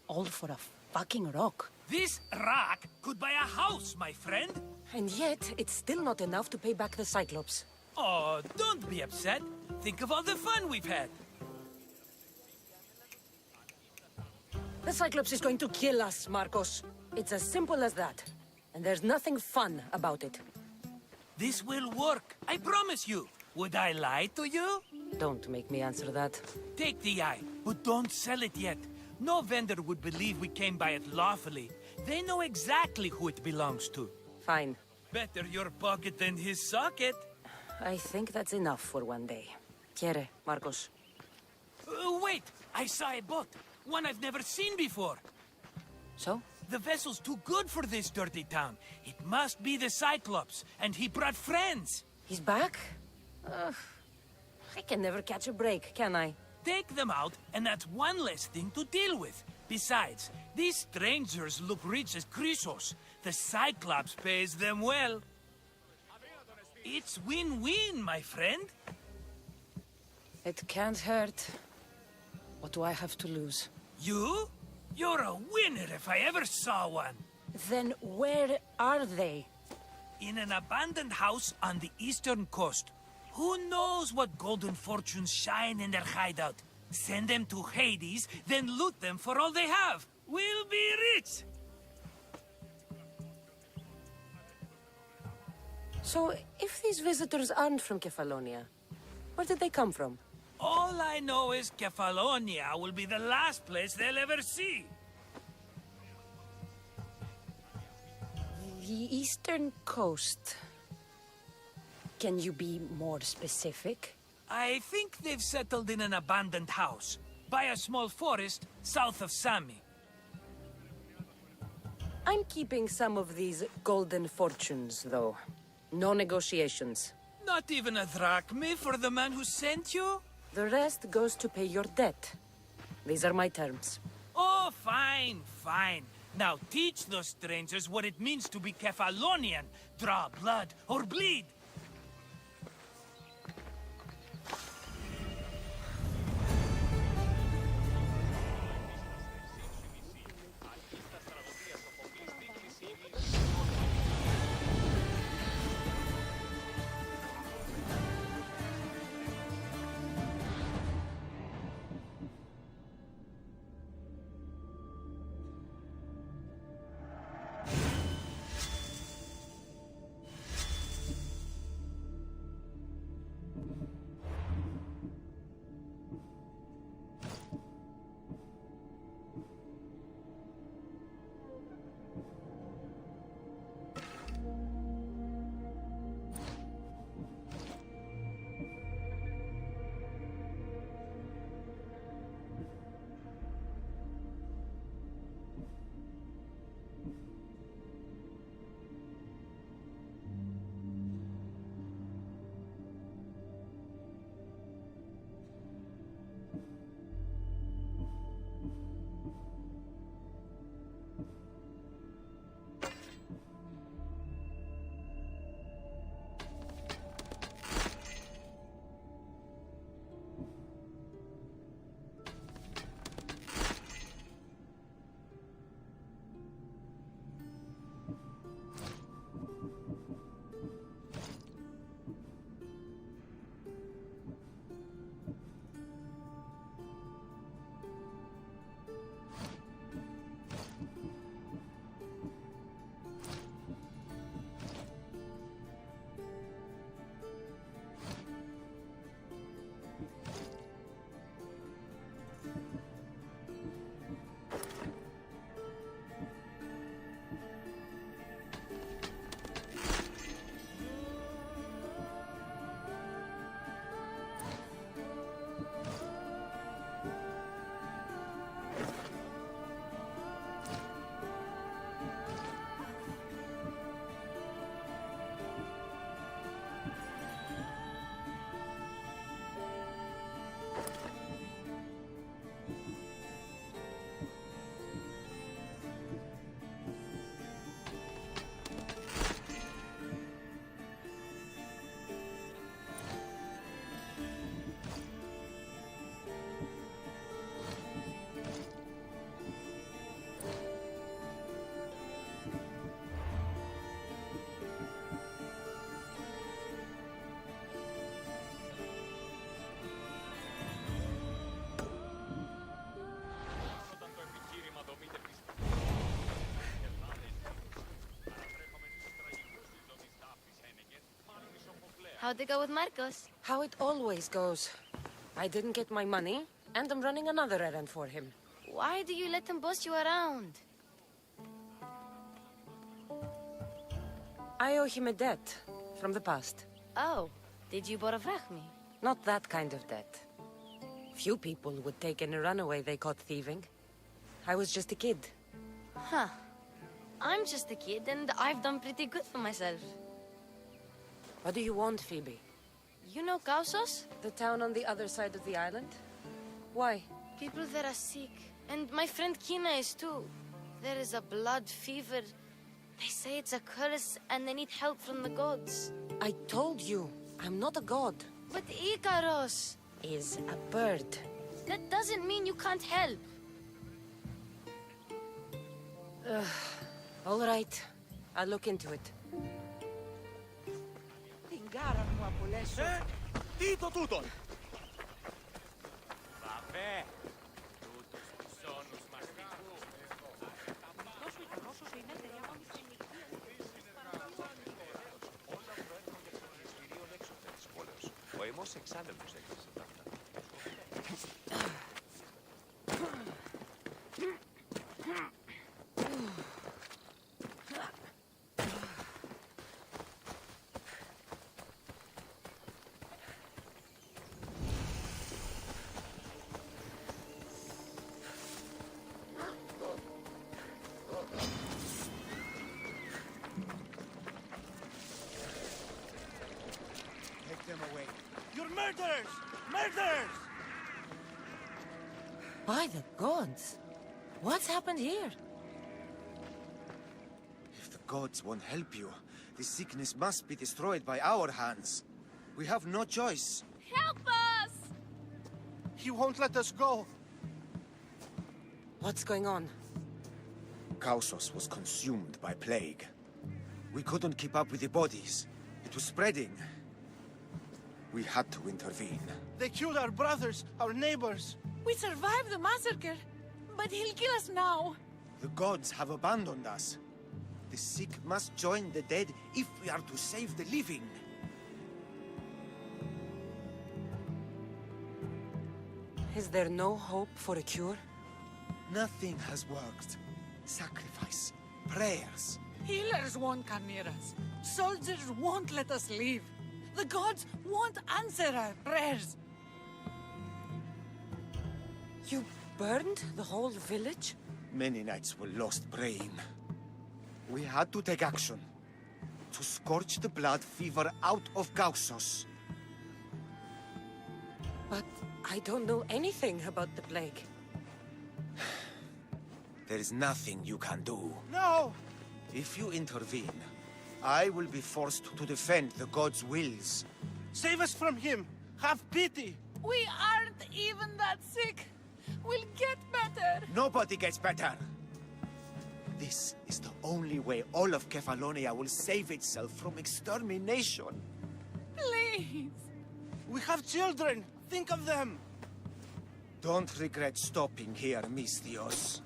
All for a fucking rock. This rock could buy a house, my friend. And yet, it's still not enough to pay back the Cyclops. Oh, don't be upset. Think of all the fun we've had. The Cyclops is going to kill us, Marcos. It's as simple as that. And there's nothing fun about it. This will work, I promise you. Would I lie to you? Don't make me answer that. Take the eye, but don't sell it yet. No vendor would believe we came by it lawfully. They know exactly who it belongs to. Fine. Better your pocket than his socket. I think that's enough for one day. Quiere, Marcos. Wait! I saw a boat. One I've never seen before. So? The vessel's too good for this dirty town. It must be the Cyclops, and he brought friends. He's back? I can never catch a break, can I? Take them out, and that's one less thing to deal with. Besides, these strangers look rich as Chrysos. The Cyclops pays them well. It's win-win, my friend. It can't hurt. What do I have to lose? You? You're a winner if I ever saw one. Then where are they? In an abandoned house on the eastern coast. Who knows what golden fortunes shine in their hideout? Send them to Hades, then loot them for all they have. We'll be rich! So, if these visitors aren't from Kefalonia, where did they come from? All I know is Kefalonia will be the last place they'll ever see. The eastern coast. Can you be more specific? I think they've settled in an abandoned house, by a small forest south of Sami. I'm keeping some of these golden fortunes, though. No negotiations. Not even a drachme for the man who sent you? The rest goes to pay your debt. These are my terms. Oh, fine, fine. Now teach those strangers what it means to be Kefalonian. Draw blood or bleed. How'd it go with Marcos? How it always goes. I didn't get my money, and I'm running another errand for him. Why do you let him boss you around? I owe him a debt from the past. Oh, did you borrow me? Not that kind of debt. Few people would take in a runaway they caught thieving. I was just a kid. Huh. I'm just a kid, and I've done pretty good for myself. What do you want, Phoebe? You know Kausos? The town on the other side of the island? Why? People there are sick, and my friend Kina is too. There is a blood fever. They say it's a curse, and they need help from the gods. I told you, I'm not a god. But Ikaros is a bird. That doesn't mean you can't help. All right, I'll look into it. Τι το τούτον! Βαβέ! Τούτους τους σώνους μαστικού. Τόσο ικανός όσο είναι εταιρεία Όλα προέρχονται από τον εισπυρίων έξωθεν της πόλεως. Ο αιμός εξάνελμος έκλεισε τα αυτά. Take them away. You're murderers! Murderers! By the gods! What's happened here? If the gods won't help you, this sickness must be destroyed by our hands. We have no choice. Help us! He won't let us go. What's going on? Kausos was consumed by plague. We couldn't keep up with the bodies. It was spreading. We had to intervene. They killed our brothers, our neighbors. We survived the massacre, but he'll kill us now. The gods have abandoned us. The sick must join the dead if we are to save the living. Is there no hope for a cure? Nothing has worked. Sacrifice, prayers. Healers won't come near us. Soldiers won't let us leave. The gods won't answer our prayers. You burned the whole village? Many nights were lost praying. We had to take action. To scorch the blood fever out of Kausos. But I don't know anything about the plague. There is nothing you can do. No! If you intervene, I will be forced to defend the gods' wills. Save us from him! Have pity! We aren't even that sick. We'll get better. Nobody gets better. This is the only way all of Kefalonia will save itself from extermination. Please. We have children! Think of them! Don't regret stopping here, Mistios.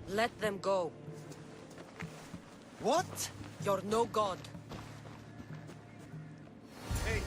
Let them go. What? You're no god. Hey!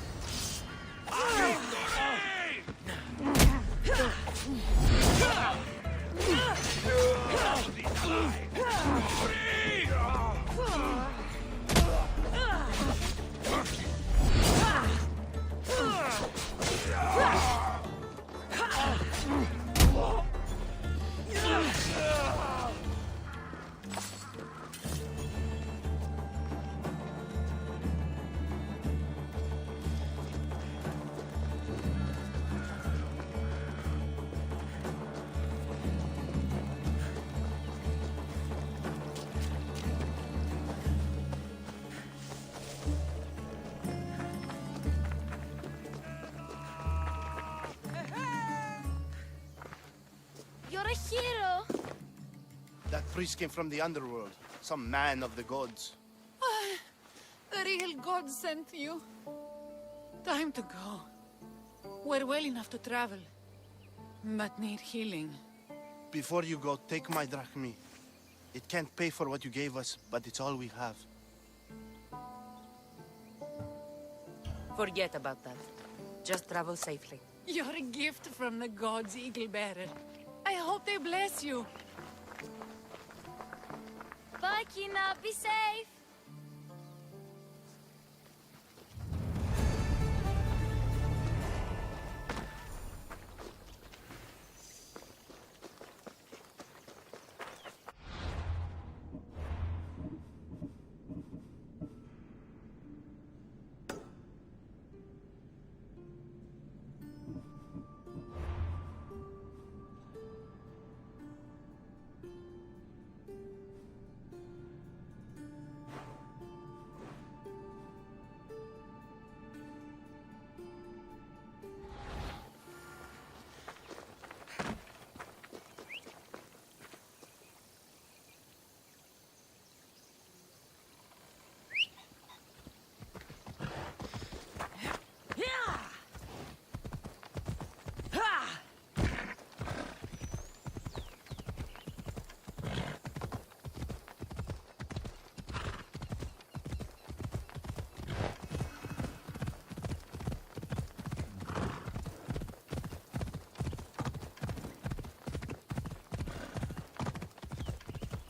You're a hero! That priest came from the underworld. Some man of the gods. The real god sent you. Time to go. We're well enough to travel, but need healing. Before you go, take my drachmi. It can't pay for what you gave us, but it's all we have. Forget about that. Just travel safely. You're a gift from the gods, Eagle Bearer. I hope they bless you. Bye, Kina. Be safe!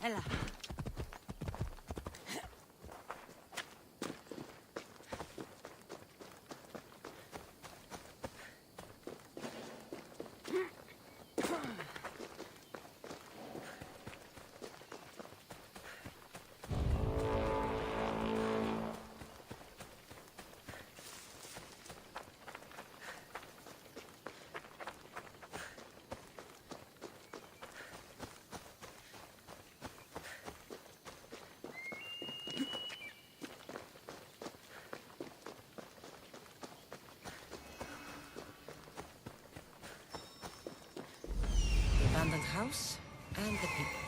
Ella. Abandoned house and the people.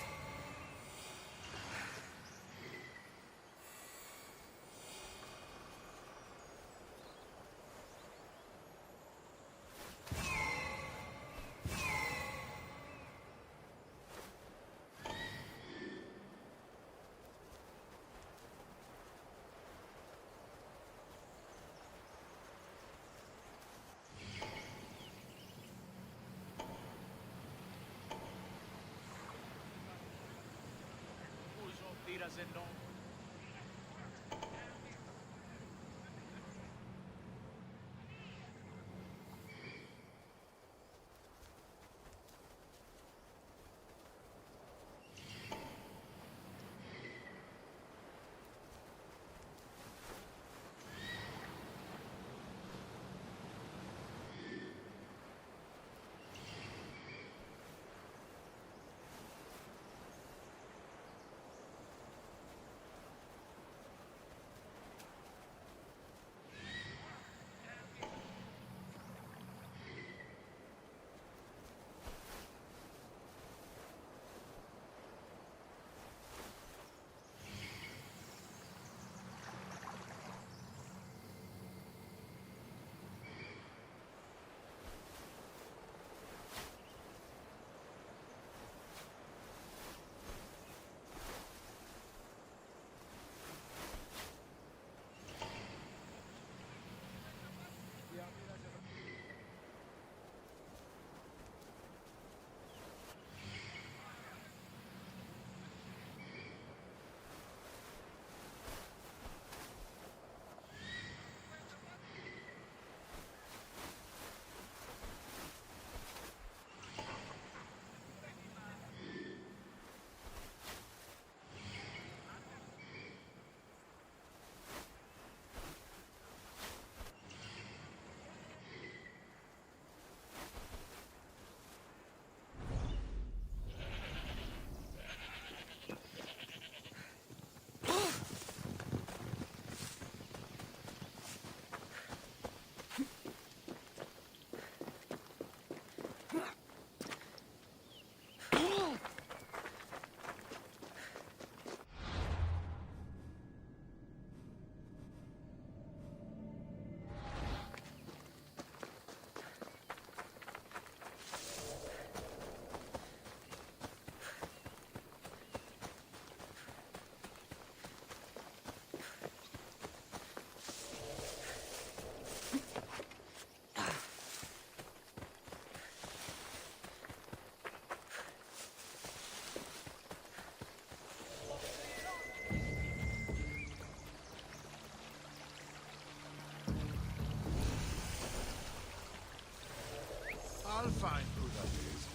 I'll find who that is.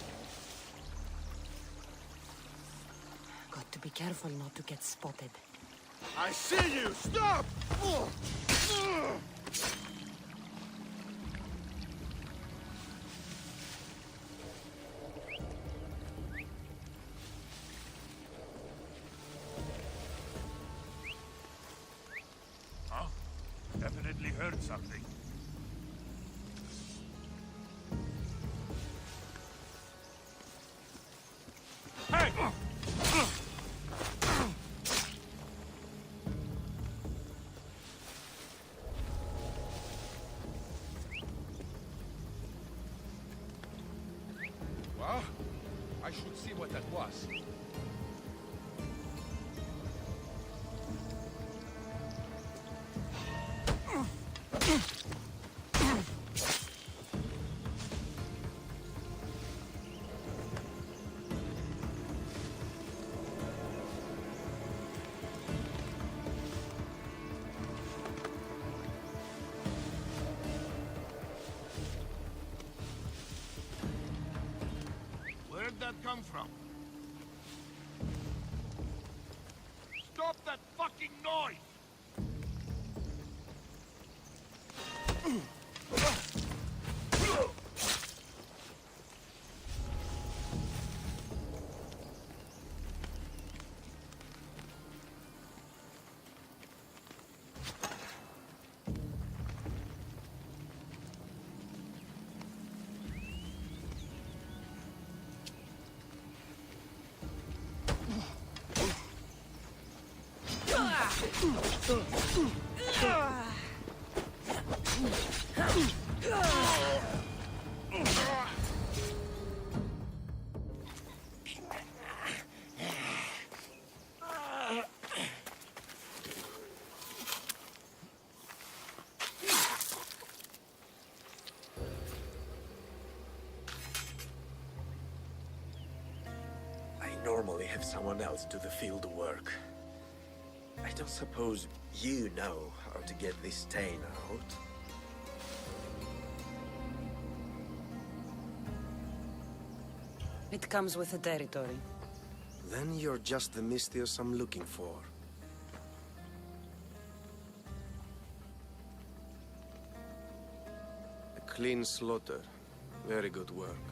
Got to be careful not to get spotted. I see you! Stop! Ugh. Ugh. Huh? Definitely heard something. Hey! Well, I should see what that was. come from? Stop that fucking noise! I normally have someone else do the field work. I don't suppose you know how to get this stain out. It comes with the territory. Then you're just the Mystios I'm looking for. A clean slaughter. Very good work.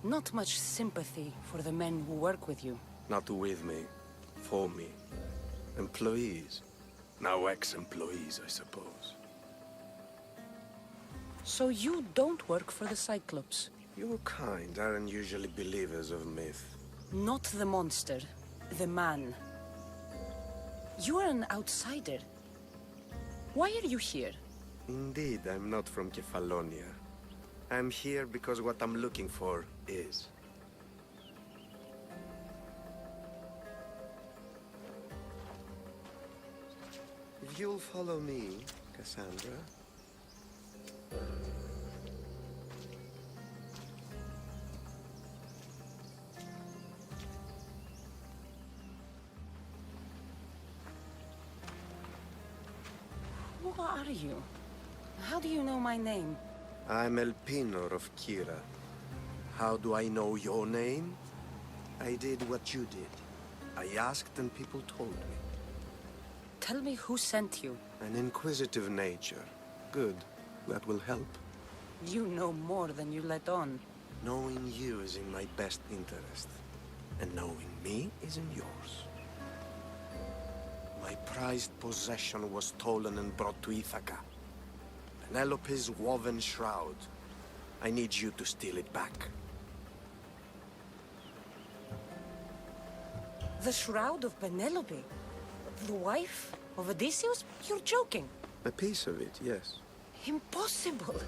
Not much sympathy for the men who work with you. Not with me. For me. Employees. Now ex-employees, I suppose. So you don't work for the Cyclops? Your kind aren't usually believers of myth. Not the monster. The man. You are an outsider. Why are you here? Indeed, I'm not from Kefalonia. I'm here because what I'm looking for is. If you'll follow me, Cassandra. Who are you? How do you know my name? I'm El Pinor of Kira. How do I know your name? I did what you did. I asked and people told me. Tell me who sent you. An inquisitive nature. Good. That will help. You know more than you let on. Knowing you is in my best interest. And knowing me is in yours. My prized possession was stolen and brought to Ithaca. Penelope's woven shroud. I need you to steal it back. The shroud of Penelope? The wife of Odysseus? You're joking. A piece of it, yes. Impossible.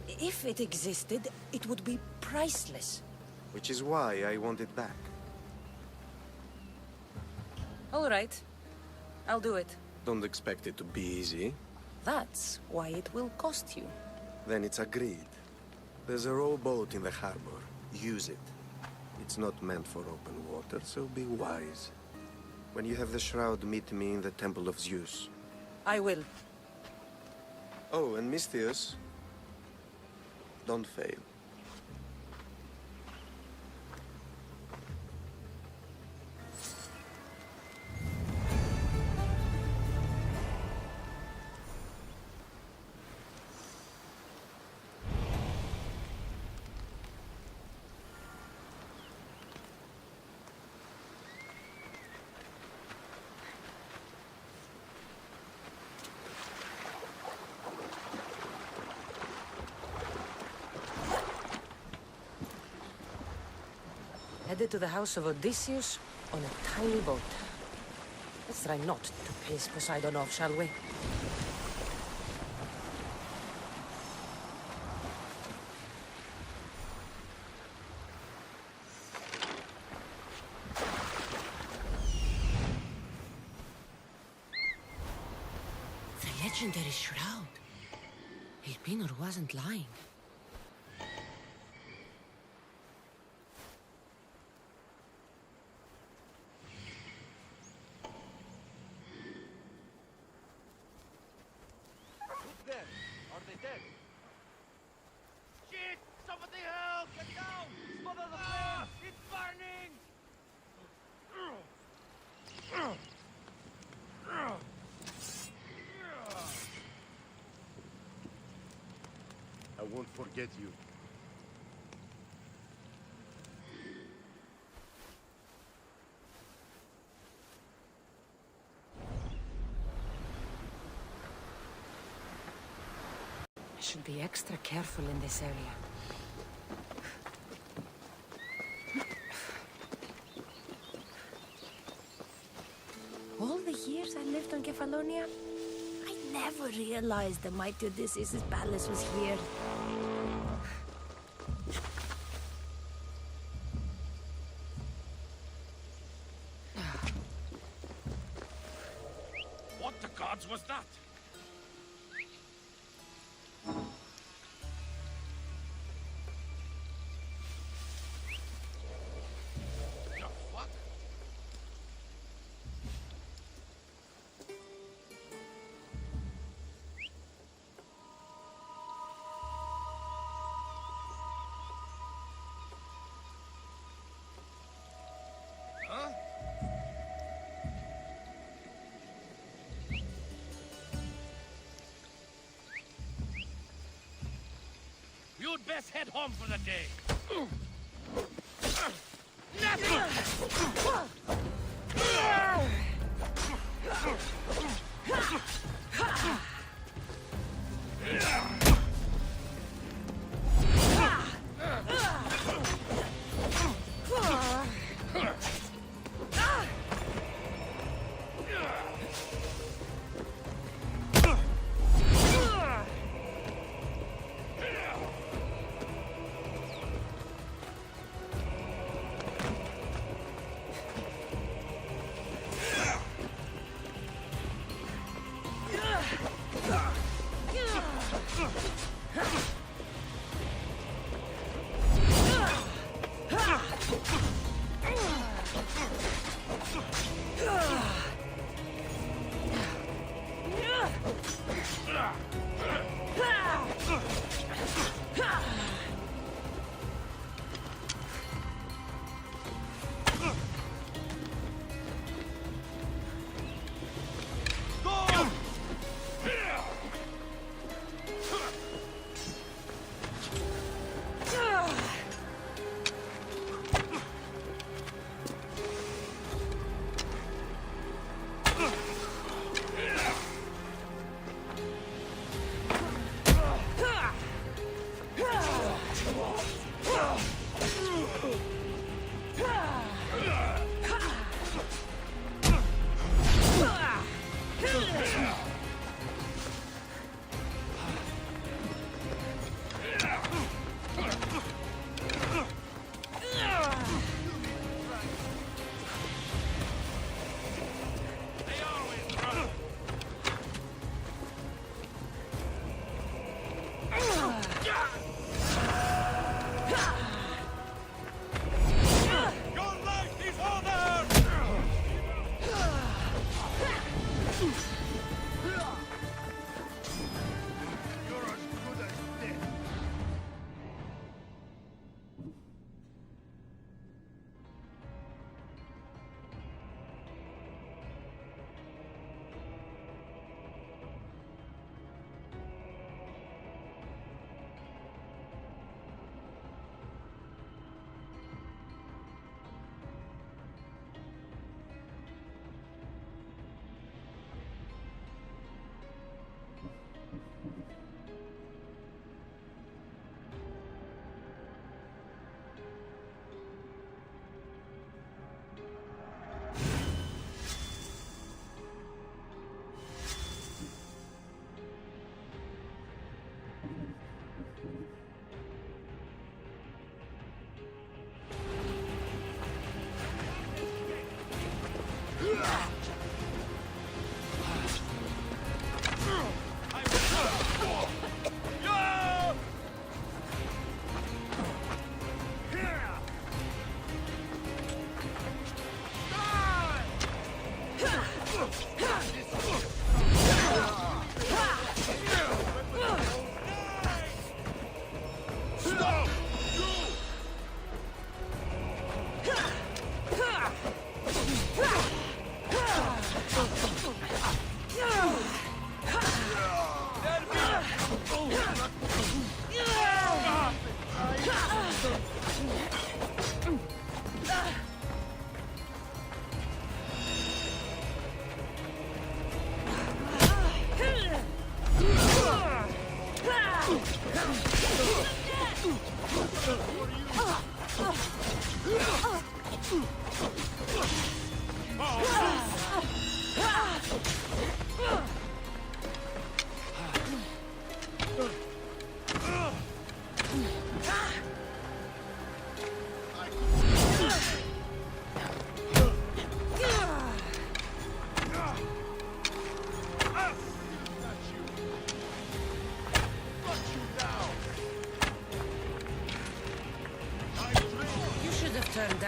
If it existed, it would be priceless. Which is why I want it back. All right. I'll do it. Don't expect it to be easy. That's why it will cost you. Then it's agreed. There's a rowboat in the harbor. Use it. It's not meant for open water, so be wise. When you have the shroud, meet me in the Temple of Zeus. I will. Oh, and Mystios, don't fail. Headed to the house of Odysseus on a tiny boat. Let's try not to piss Poseidon off, shall we? The legendary shroud. El Pinor wasn't lying. Are they dead? Shit! Somebody help! Get down! Smother the flames! It's won't forget you. I should be extra careful in this area. All the years I lived on Kefalonia, I never realized the mighty Odysseus' palace was here. What the gods was that? The fuck? Huh? You'd best head home for the day.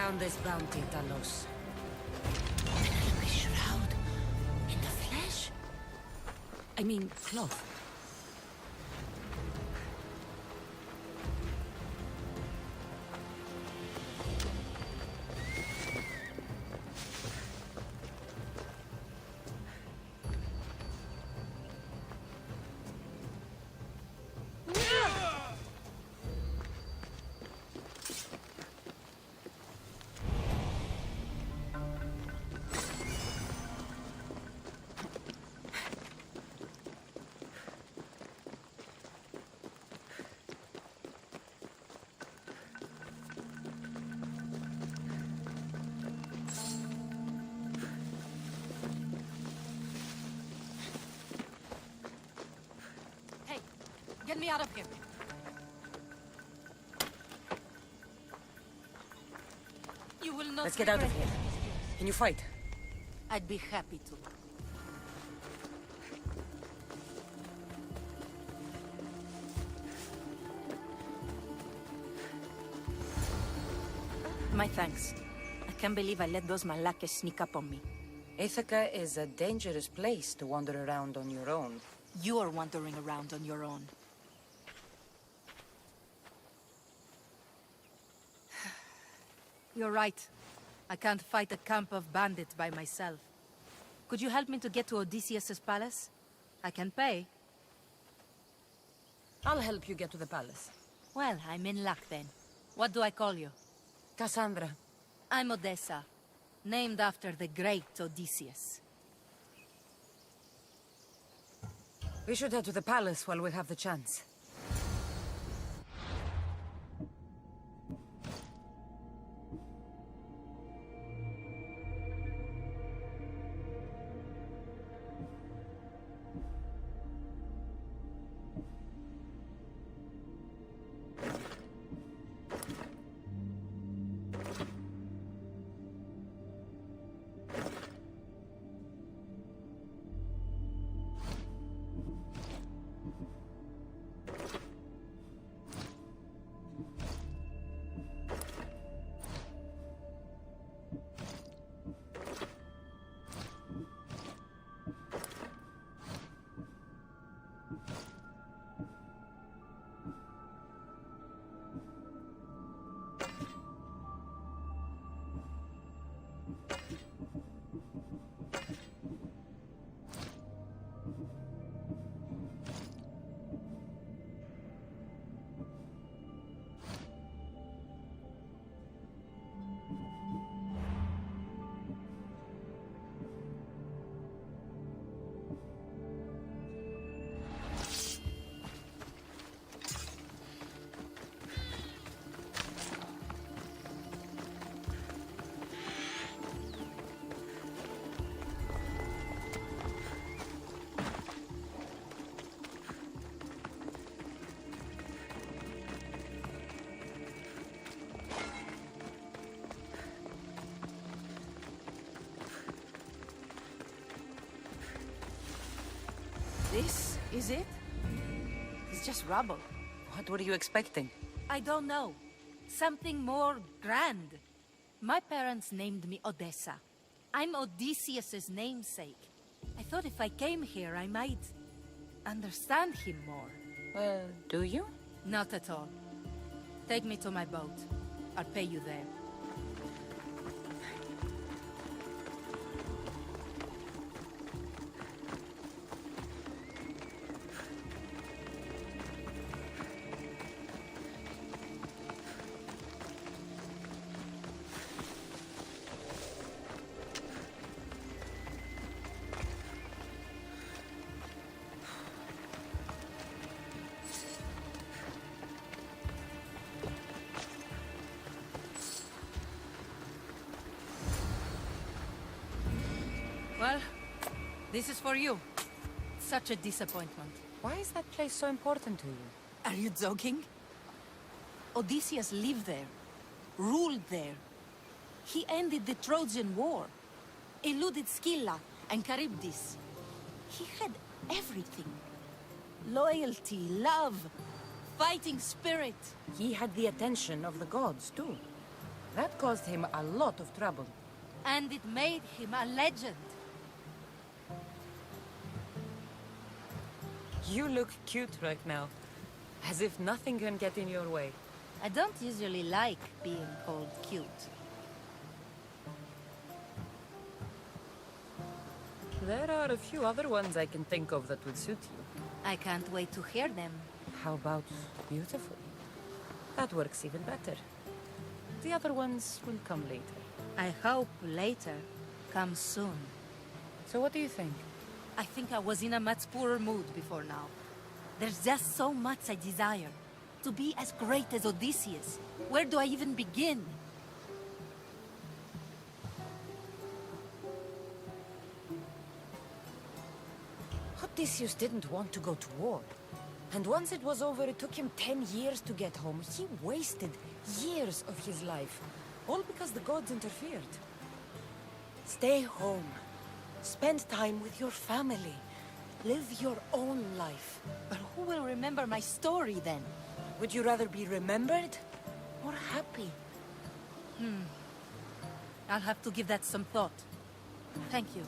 down this bounty, Talos. Penelope Shroud. In the flesh? I mean, cloth. Get me out of here. You will not. Let's get out of here. Can you fight? I'd be happy to. My thanks. I can't believe I let those Malakas sneak up on me. Ithaca is a dangerous place to wander around on your own. You're wandering around on your own. You're right. I can't fight a camp of bandits by myself. Could you help me to get to Odysseus's palace? I can pay. I'll help you get to the palace. Well, I'm in luck then. What do I call you? Cassandra. I'm Odessa, named after the great Odysseus. We should head to the palace while we have the chance. This is it? It's just rubble. What were you expecting? I don't know. Something more grand. My parents named me Odessa. I'm Odysseus's namesake. I thought if I came here, I might understand him more. Well, do you? Not at all. Take me to my boat. I'll pay you there. Well, this is for you. Such a disappointment. Why is that place so important to you? Are you joking? Odysseus lived there, ruled there. He ended the Trojan War, eluded Scylla and Charybdis. He had everything. Loyalty, love, fighting spirit. He had the attention of the gods, too. That caused him a lot of trouble. And it made him a legend. You look cute right now. As if nothing can get in your way. I don't usually like being called cute. There are a few other ones I can think of that would suit you. I can't wait to hear them. How about beautiful? That works even better. The other ones will come later. I hope later comes soon. So what do you think? I think I was in a much poorer mood before now. There's just so much I desire. To be as great as Odysseus. Where do I even begin? Odysseus didn't want to go to war. And once it was over, it took him 10 years to get home. He wasted years of his life. All because the gods interfered. Stay home. Spend time with your family. Live your own life. But who will remember my story then? Would you rather be remembered or happy? I'll have to give that some thought. Thank you.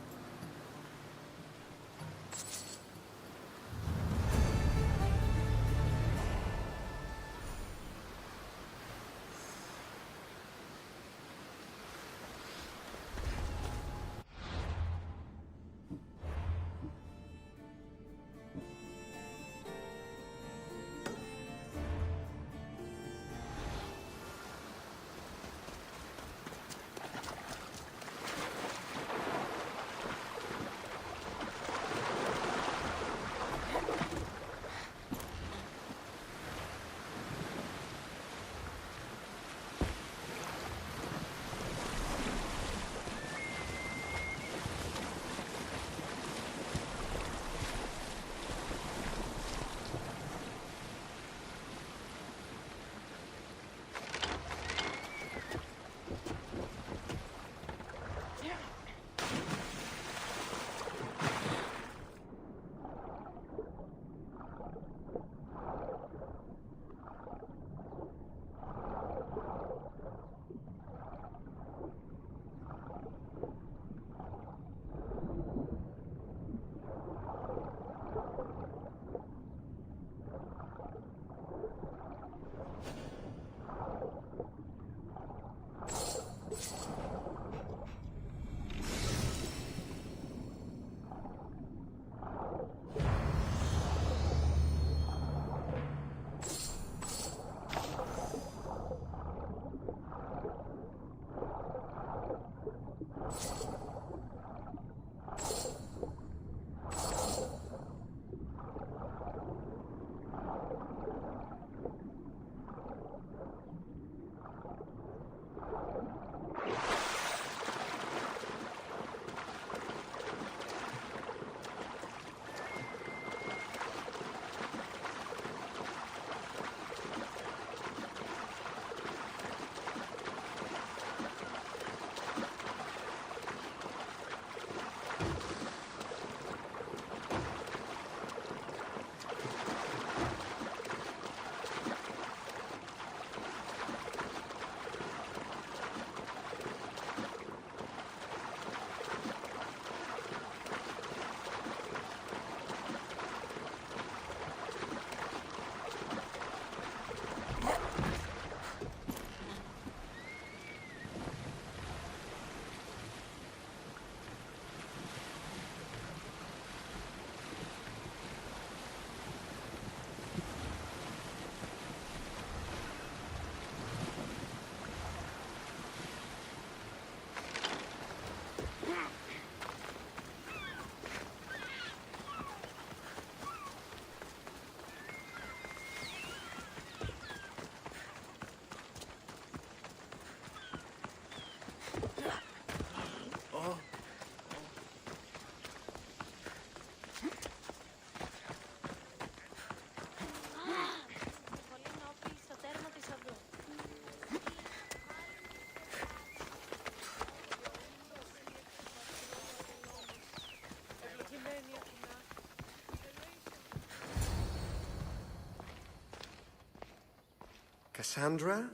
Cassandra?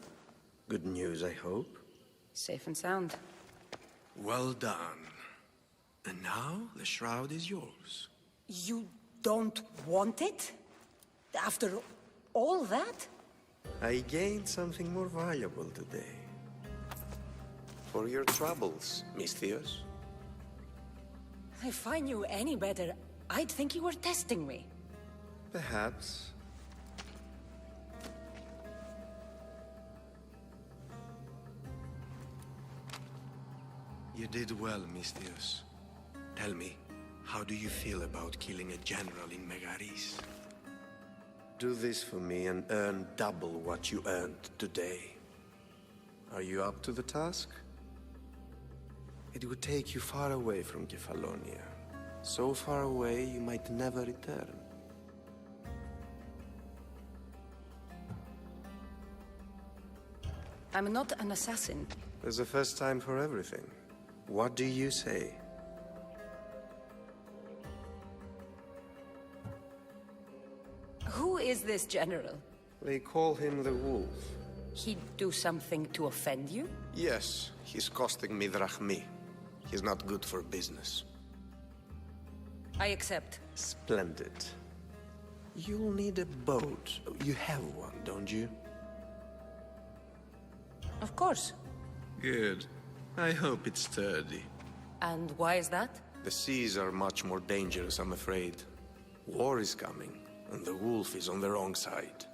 Good news, I hope. Safe and sound. Well done. And now the shroud is yours. You don't want it? After all that? I gained something more valuable today. For your troubles, Misthios. If I knew any better, I'd think you were testing me. Perhaps. You did well, Misthios. Tell me, how do you feel about killing a general in Megaris? Do this for me and earn double what you earned today. Are you up to the task? It would take you far away from Kefalonia. So far away you might never return. I'm not an assassin. There's a first time for everything. What do you say? Who is this general? They call him the Wolf. He'd do something to offend you? Yes, he's costing me drachmi. He's not good for business. I accept. Splendid. You'll need a boat. You have one, don't you? Of course. Good. I hope it's sturdy. And why is that? The seas are much more dangerous, I'm afraid. War is coming, and the wolf is on the wrong side.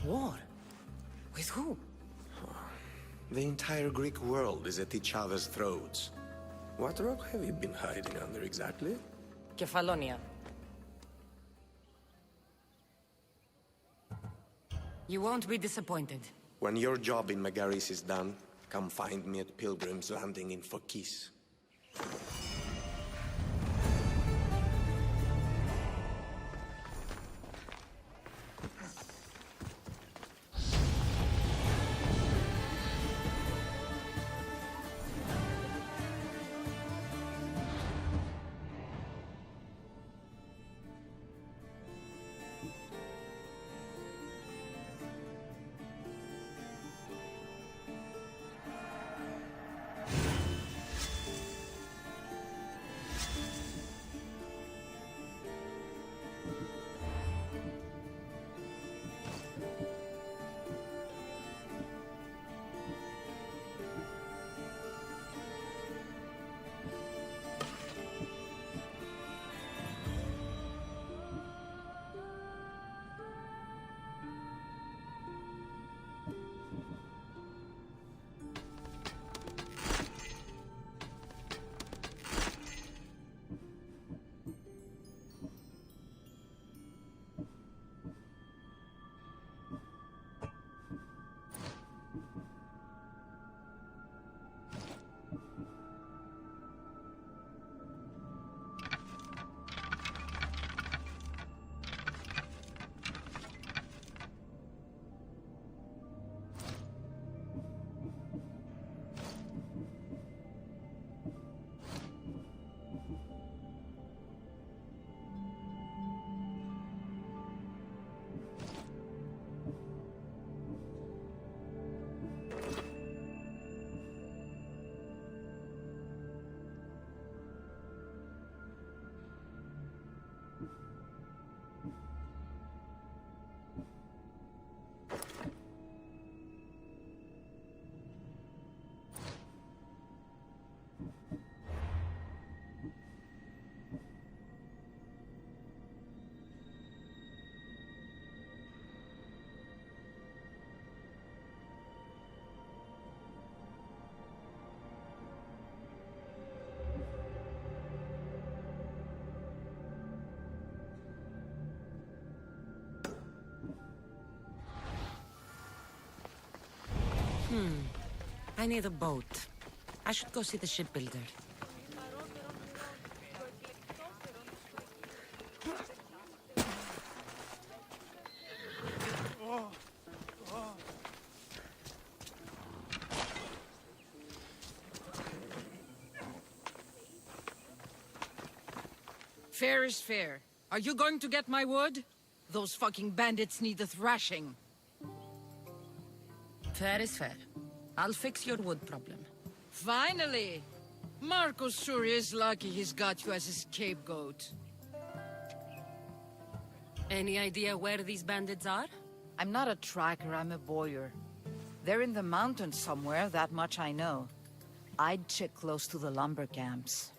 War? With who? The entire Greek world is at each other's throats. What rock have you been hiding under exactly? Kefalonia. You won't be disappointed. When your job in Megaris is done, come find me at Pilgrim's Landing in Phokis. I need a boat. I should go see the shipbuilder. Fair is fair. Are you going to get my wood? Those fucking bandits need a thrashing. Fair is fair. I'll fix your wood problem. Finally! Marcos sure is lucky he's got you as his scapegoat. Any idea where these bandits are? I'm not a tracker, I'm a boyer. They're in the mountains somewhere, that much I know. I'd check close to the lumber camps.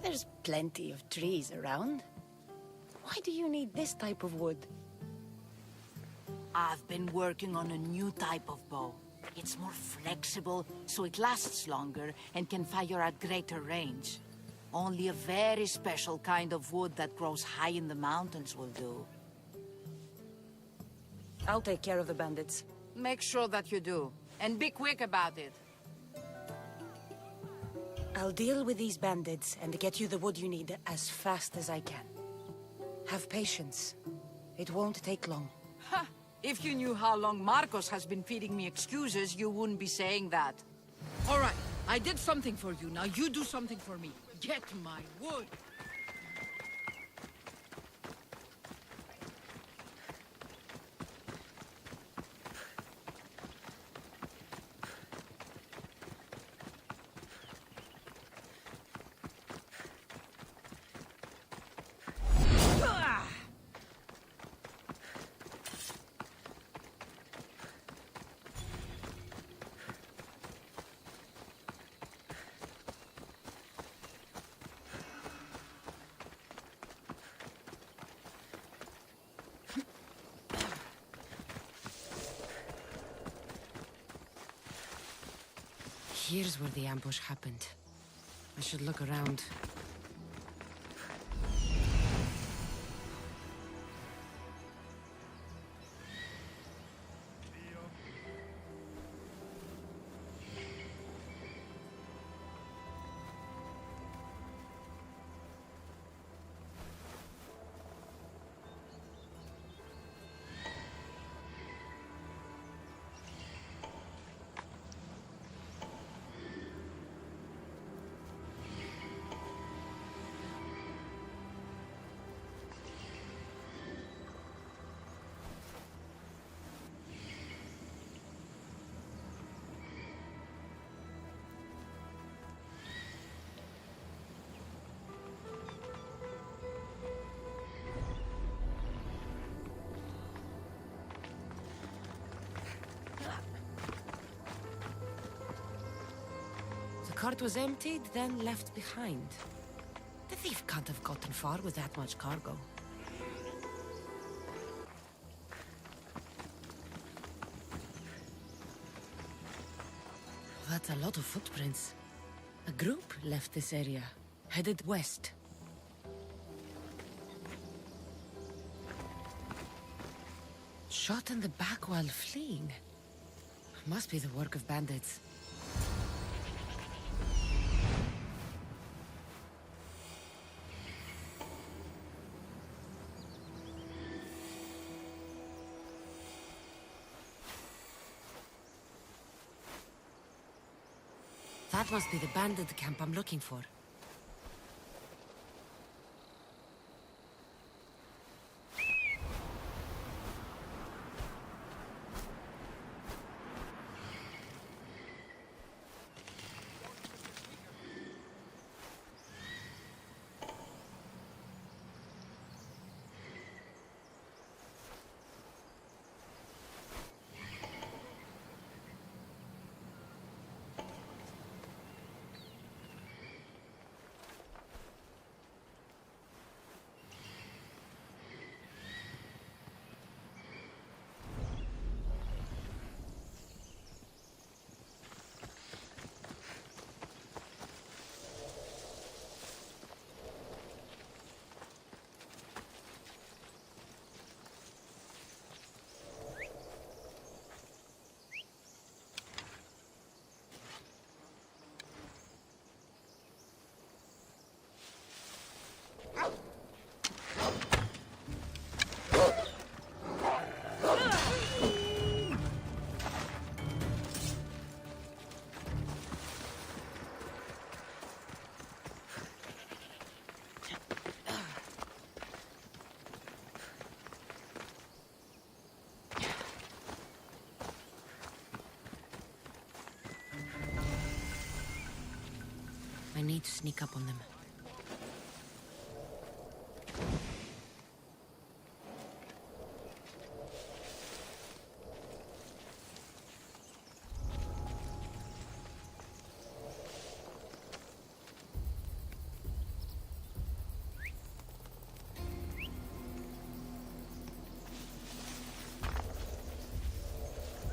There's plenty of trees around. Why do you need this type of wood? I've been working on a new type of bow. It's more flexible, so it lasts longer and can fire at greater range. Only a very special kind of wood that grows high in the mountains will do. I'll take care of the bandits. Make sure that you do. And be quick about it. I'll deal with these bandits and get you the wood you need as fast as I can. Have patience. It won't take long. Ha! If you knew how long Marcos has been feeding me excuses, you wouldn't be saying that. All right, I did something for you. Now you do something for me. Get my wood. Here's where the ambush happened. I should look around. The cart was emptied, then left behind. The thief can't have gotten far with that much cargo. That's a lot of footprints. A group left this area, headed west. Shot in the back while fleeing. Must be the work of bandits. That must be the bandit camp I'm looking for. I need to sneak up on them.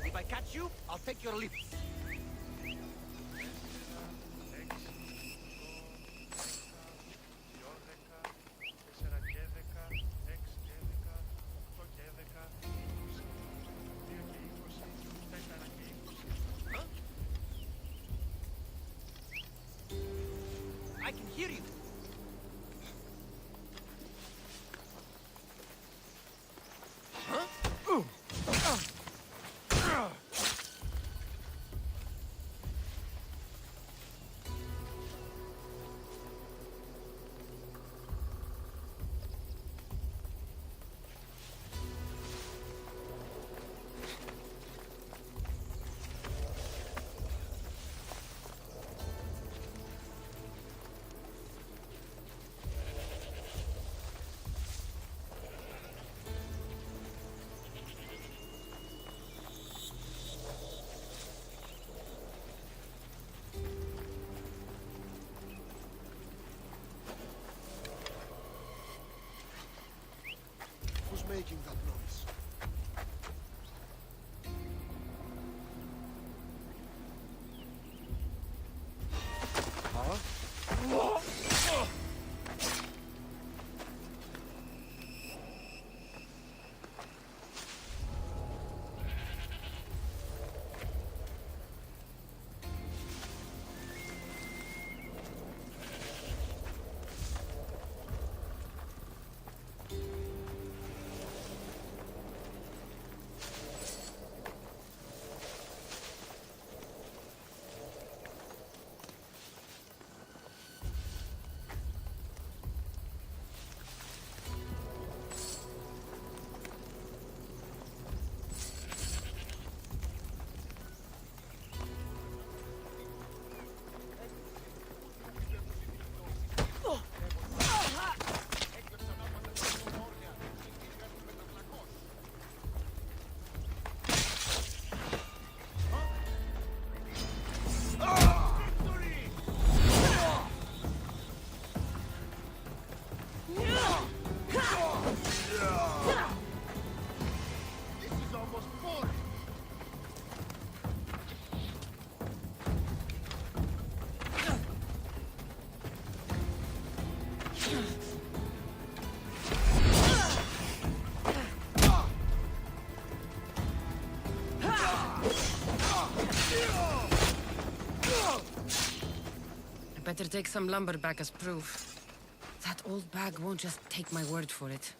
If I catch you, I'll take your lips. I can hear you. Who's making that noise? Huh? Better take some lumber back as proof. That old bag won't just take my word for it.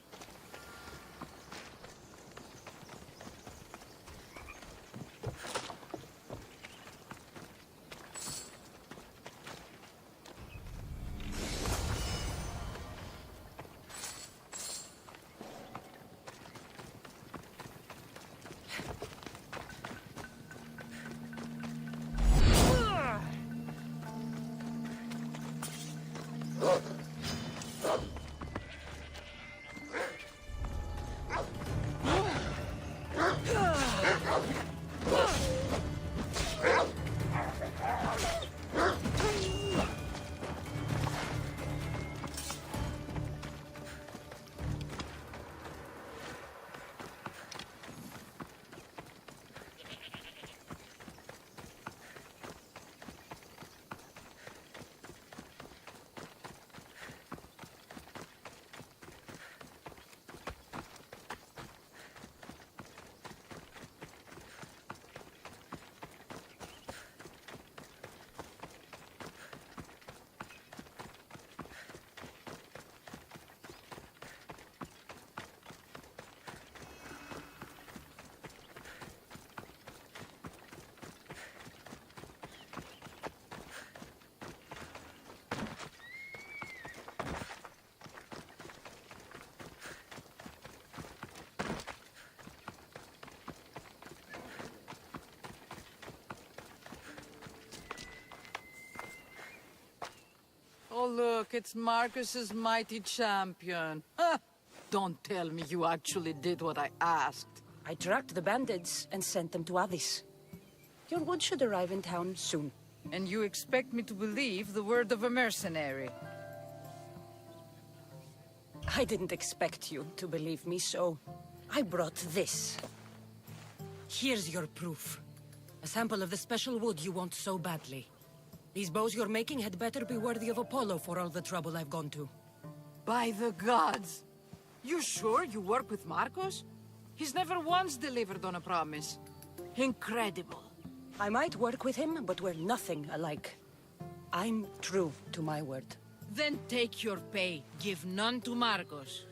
Oh, look, it's Marcus's mighty champion. Ha! Don't tell me you actually did what I asked. I tracked the bandits and sent them to Addis. Your wood should arrive in town soon. And you expect me to believe the word of a mercenary? I didn't expect you to believe me, so I brought this. Here's your proof. A sample of the special wood you want so badly. These bows you're making had better be worthy of Apollo for all the trouble I've gone to. By the gods! You sure you work with Marcos? He's never once delivered on a promise. Incredible. I might work with him, but we're nothing alike. I'm true to my word. Then take your pay. Give none to Marcos.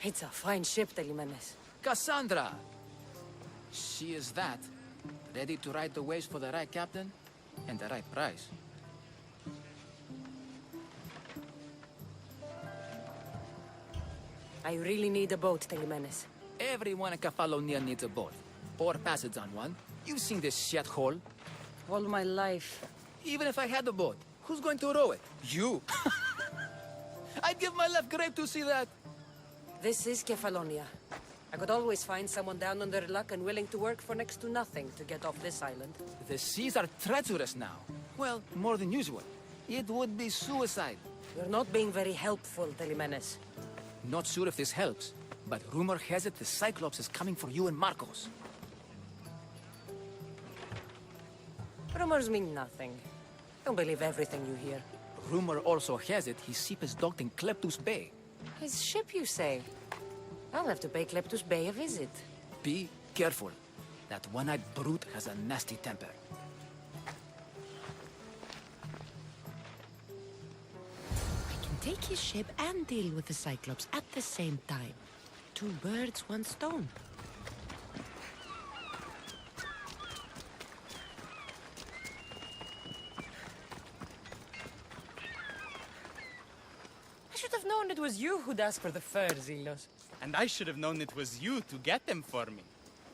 It's a fine ship, Telimenes. Cassandra! She is that. Ready to ride the waves for the right captain and the right price. I really need a boat, Telimenes. Everyone in Kefalonia needs a boat. Or passage on one. You've seen this shithole. All my life. Even if I had a boat, who's going to row it? You! I'd give my left grape to see that. This is Kefalonia. I could always find someone down on their luck and willing to work for next to nothing to get off this island. The seas are treacherous now. Well, more than usual. It would be suicide. You're not being very helpful, Telimenes. Not sure if this helps, but rumor has it the Cyclops is coming for you and Marcos. Rumors mean nothing. Don't believe everything you hear. Rumor also has it his ship is docked in Kleptus Bay. His ship, you say? I'll have to pay Kleptus Bay a visit. Be careful. That one-eyed brute has a nasty temper. I can take his ship and deal with the Cyclops at the same time. Two birds, one stone. I should have known it was you who'd ask for the fur, Zelos. And I should have known it was you to get them for me.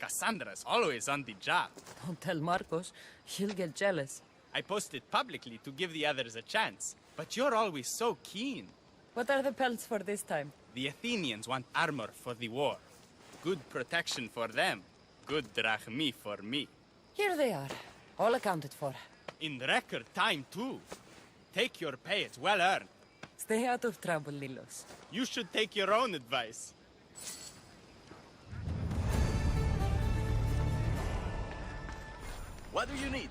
Cassandra's always on the job. Don't tell Marcos. He'll get jealous. I posted publicly to give the others a chance, but you're always so keen. What are the pelts for this time? The Athenians want armor for the war. Good protection for them. Good drachmi for me. Here they are. All accounted for. In record time, too. Take your pay, it's well earned. Stay out of trouble, Lilos. You should take your own advice. What do you need?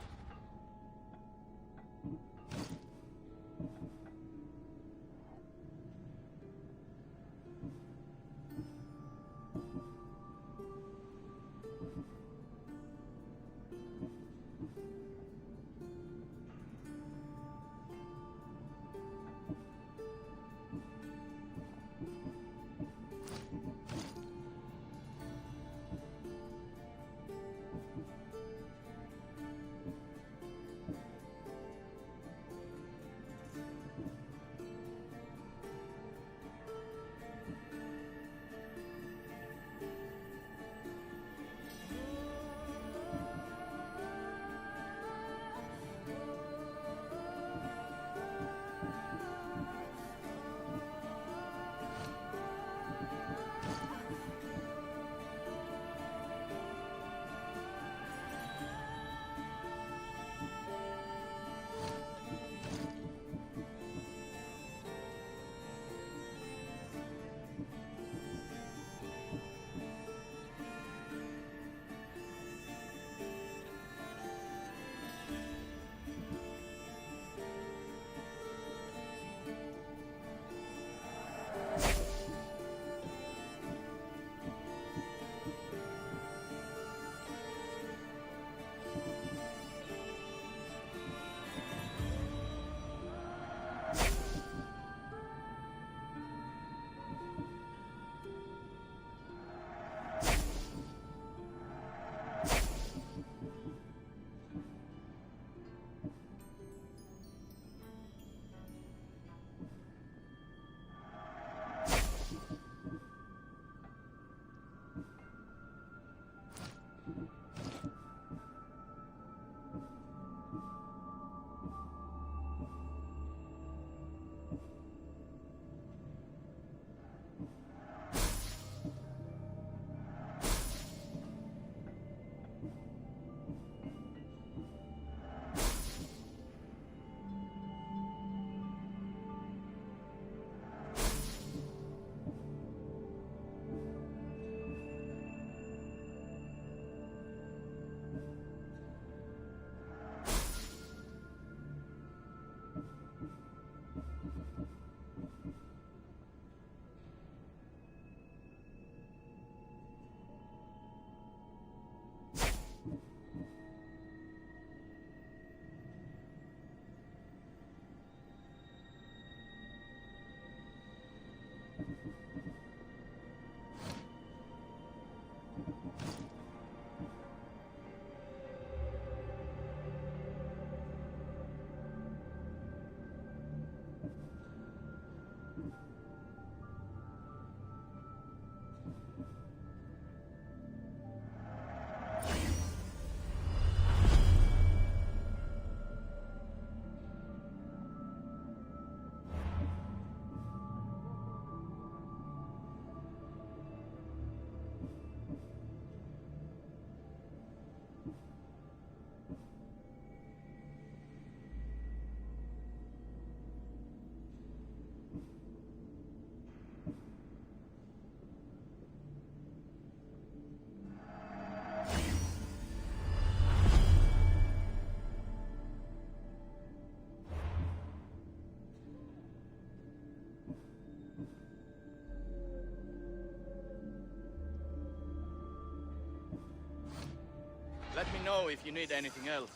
Let me know if you need anything else.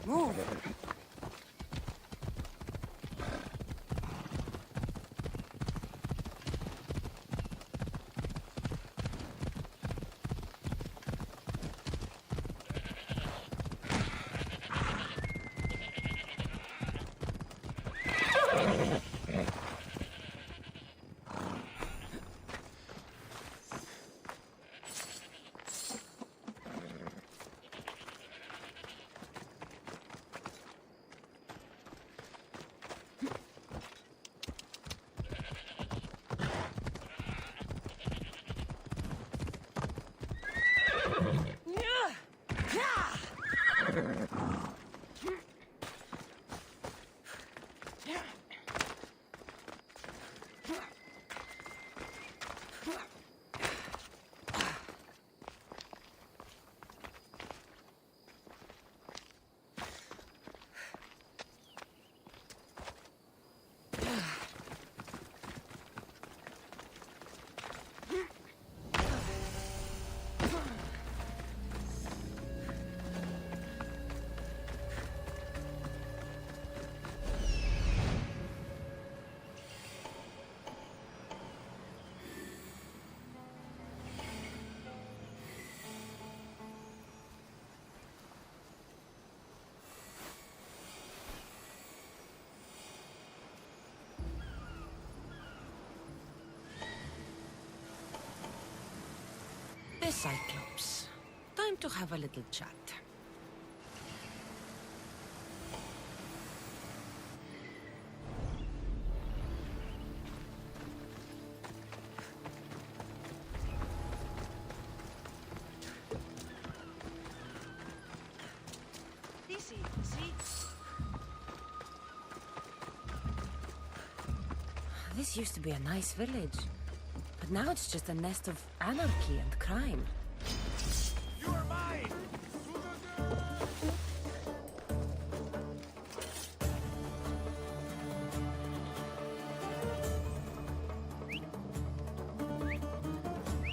Move! The Cyclops. Time to have a little chat. Odyssey, see? This used to be a nice village. But now it's just a nest of anarchy and crime. You are mine!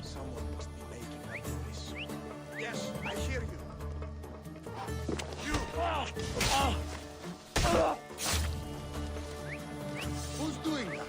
Someone must be making that noise. Yes, I hear you. You! Who's doing that?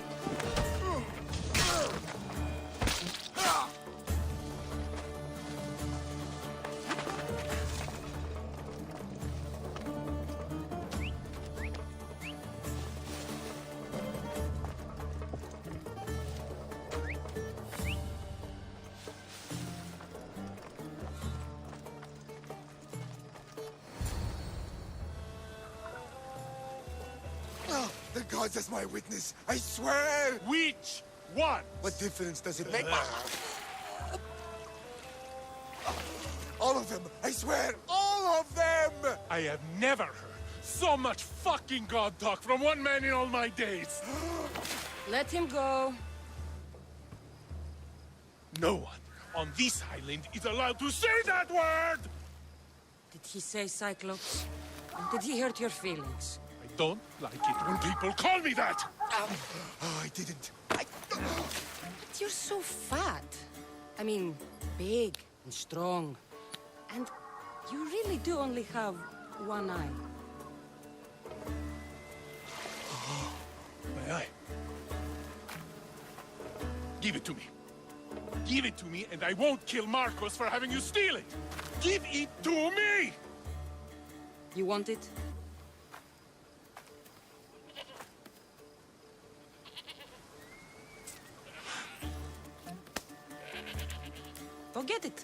gods as my witness, I swear! Which one? What difference does it make? All of them! I swear, all of them! I have never heard so much fucking god talk from one man in all my days. Let him go. No one on this island is allowed to say that word! Did he say Cyclops? And did he hurt your feelings? I don't like it when people call me that! Oh, I didn't. But you're so fat. I mean, big and strong. And you really do only have one eye. My eye. Give it to me. Give it to me, and I won't kill Marcos for having you steal it! Give it to me! You want it? Go get it.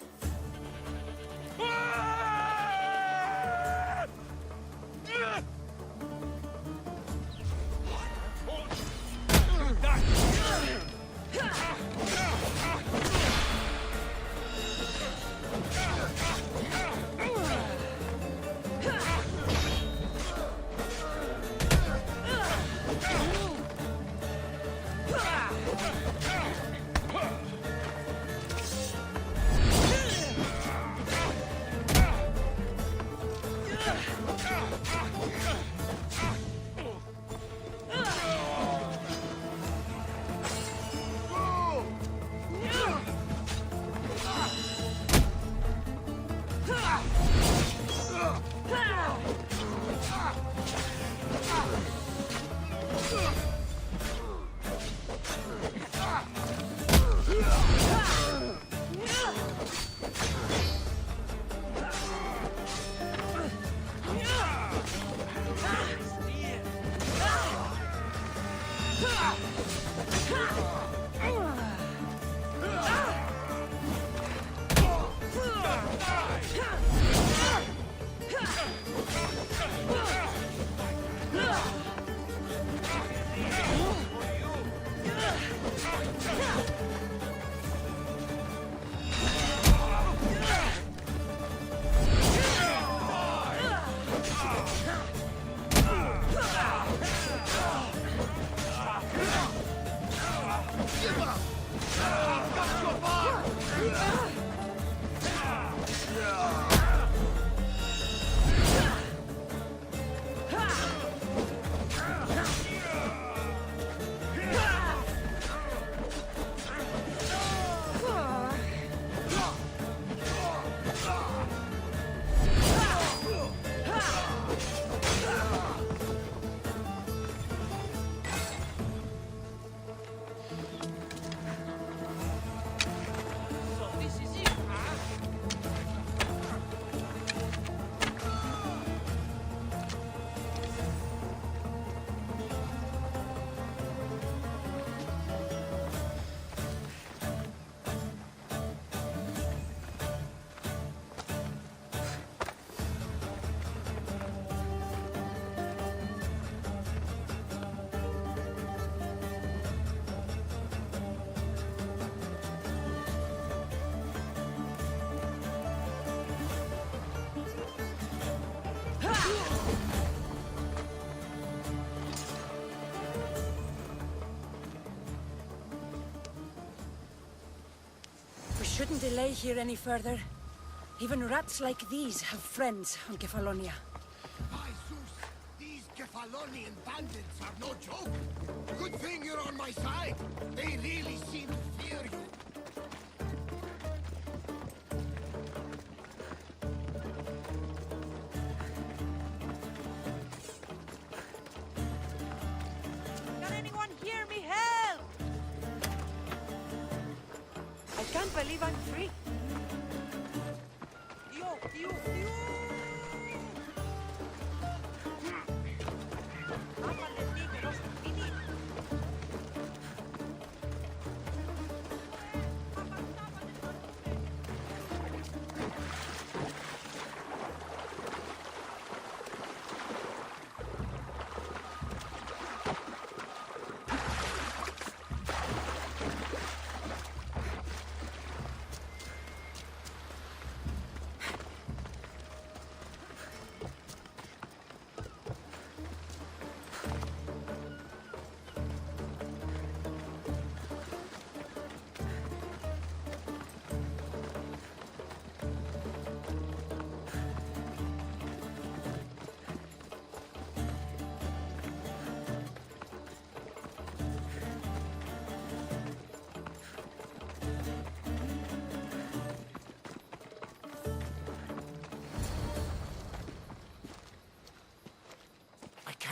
We shouldn't delay here any further. Even rats like these have friends on Kefalonia. By Zeus, these Kefalonian bandits are no joke. Good thing you're on my side. They really seem to fear you. Can anyone hear me? Help! I can't believe I'm free. You.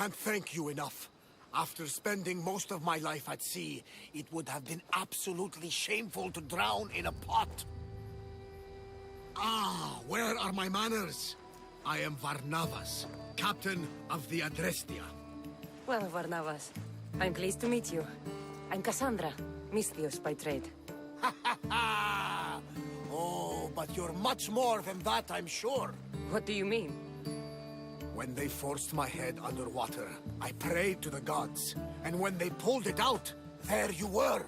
can't thank you enough. After spending most of my life at sea, it would have been absolutely shameful to drown in a pot. Ah, where are my manners? I am Varnavas, captain of the Adrestia. Well, Varnavas, I'm pleased to meet you. I'm Cassandra, Misthios by trade. Oh, but you're much more than that, I'm sure. What do you mean? When they forced my head underwater, I prayed to the gods. And when they pulled it out, there you were.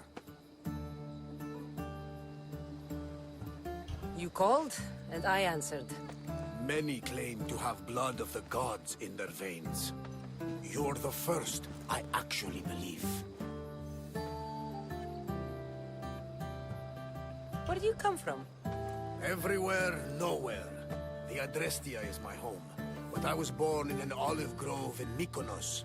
You called, and I answered. Many claim to have blood of the gods in their veins. You're the first I actually believe. Where do you come from? Everywhere, nowhere. The Adrestia is my home. But I was born in an olive grove in Mykonos.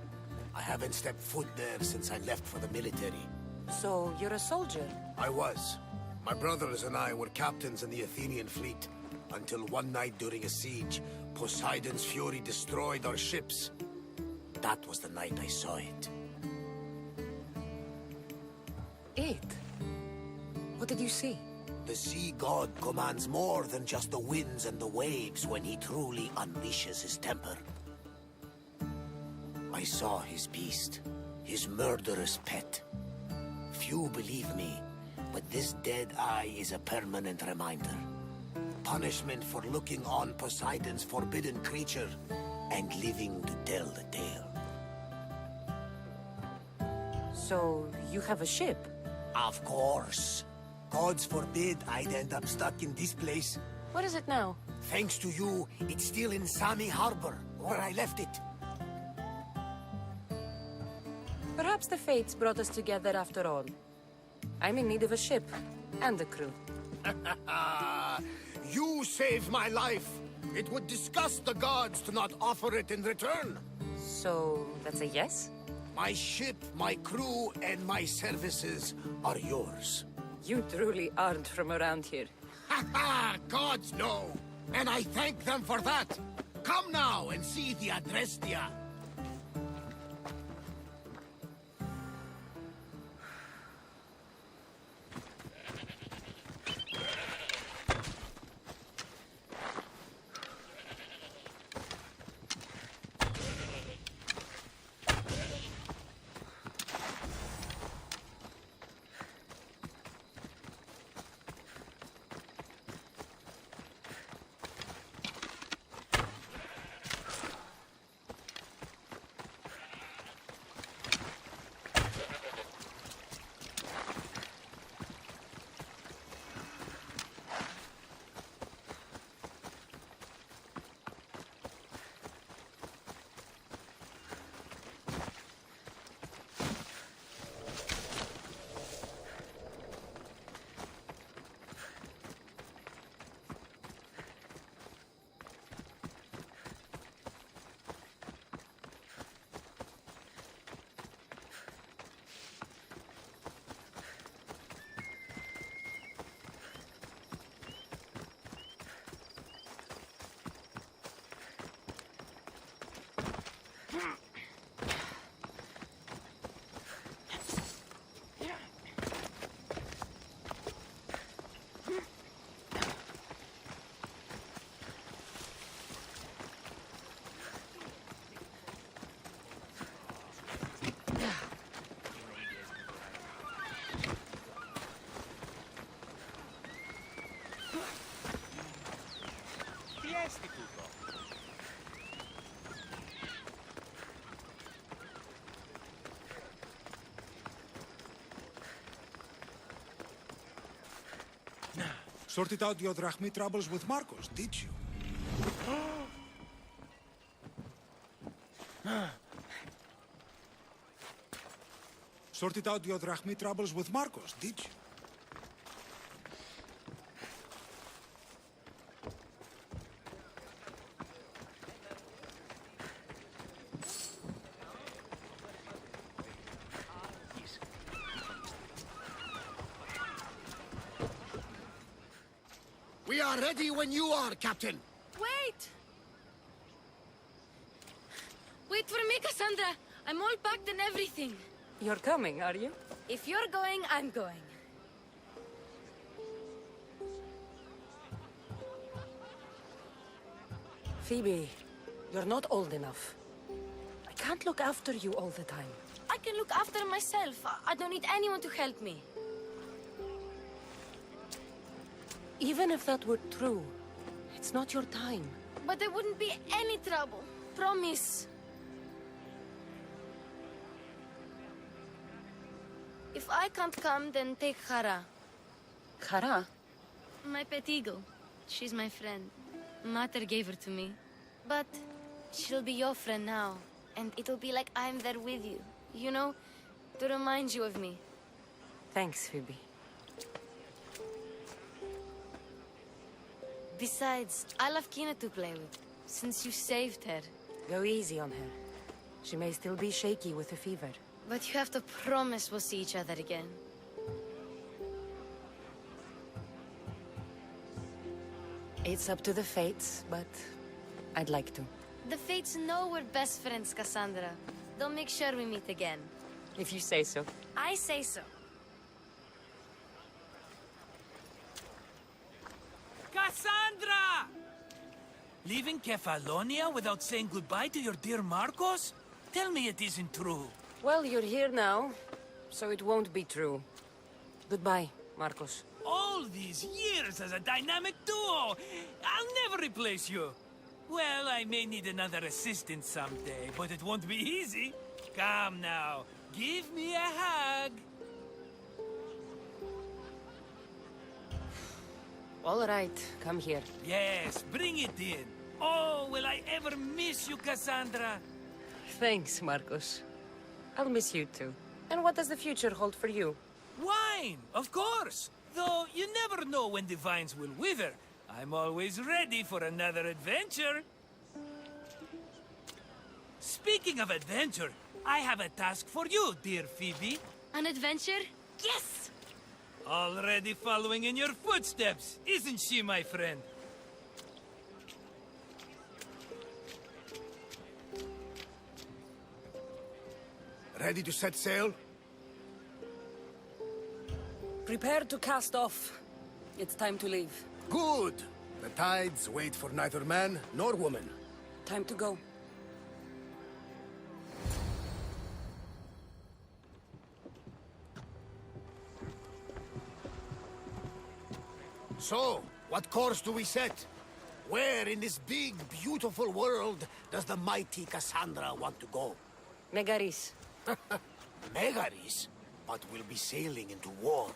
I haven't stepped foot there since I left for the military. So, you're a soldier? I was. My brothers and I were captains in the Athenian fleet. Until one night during a siege, Poseidon's fury destroyed our ships. That was the night I saw it. It? What did you see? The sea god commands more than just the winds and the waves when he truly unleashes his temper. I saw his beast, his murderous pet. Few believe me, but this dead eye is a permanent reminder. Punishment for looking on Poseidon's forbidden creature and living to tell the tale. So, you have a ship? Of course. Gods forbid I'd end up stuck in this place. What is it now? Thanks to you, it's still in Sami Harbor, where I left it. Perhaps the fates brought us together after all. I'm in need of a ship, and a crew. You saved my life. It would disgust the gods to not offer it in return. So, that's a yes? My ship, my crew, and my services are yours. You truly aren't from around here. Ha ha! Gods know! And I thank them for that! Come now and see the Adrestia! Sorted out your drachmi troubles with Marcos, did you? Sorted out your drachmi troubles with Marcos, did you? We are ready when you are, Captain. Wait! Wait, Wait for me, Cassandra. I'm all packed and everything. You're coming, are you? If you're going, I'm going. Phoebe, you're not old enough. I can't look after you all the time. I can look after myself. I don't need anyone to help me. Even if that were true, it's not your time. But there wouldn't be any trouble. Promise. If I can't come, then take Hara. Hara? My pet eagle. She's my friend. Mater gave her to me. But she'll be your friend now. And it'll be like I'm there with you. You know? To remind you of me. Thanks, Phoebe. Besides, I love Kina to play with. Since you saved her. Go easy on her. She may still be shaky with the fever. But you have to promise we'll see each other again. It's up to the fates, but I'd like to. The fates know we're best friends, Cassandra. They'll make sure we meet again. If you say so. I say so. Cassandra! Leaving Kefalonia without saying goodbye to your dear Marcos? Tell me it isn't true. Well, you're here now, so it won't be true. Goodbye, Marcos. All these years as a dynamic duo! I'll never replace you! Well, I may need another assistant someday, but it won't be easy. Come now, give me a hug. All right, come here. Yes, bring it in. Oh, will I ever miss you, Cassandra? Thanks, Marcos. I'll miss you too. And what does the future hold for you? Wine, of course. Though you never know when the vines will wither. I'm always ready for another adventure. Speaking of adventure, I have a task for you, dear Phoebe. An adventure? Yes! Already following in your footsteps, isn't she, my friend? Ready to set sail? Prepare to cast off. It's time to leave. Good! The tides wait for neither man nor woman. Time to go. So, what course do we set? Where in this big, beautiful world does the mighty Cassandra want to go? Megaris. Megaris? But we'll be sailing into war.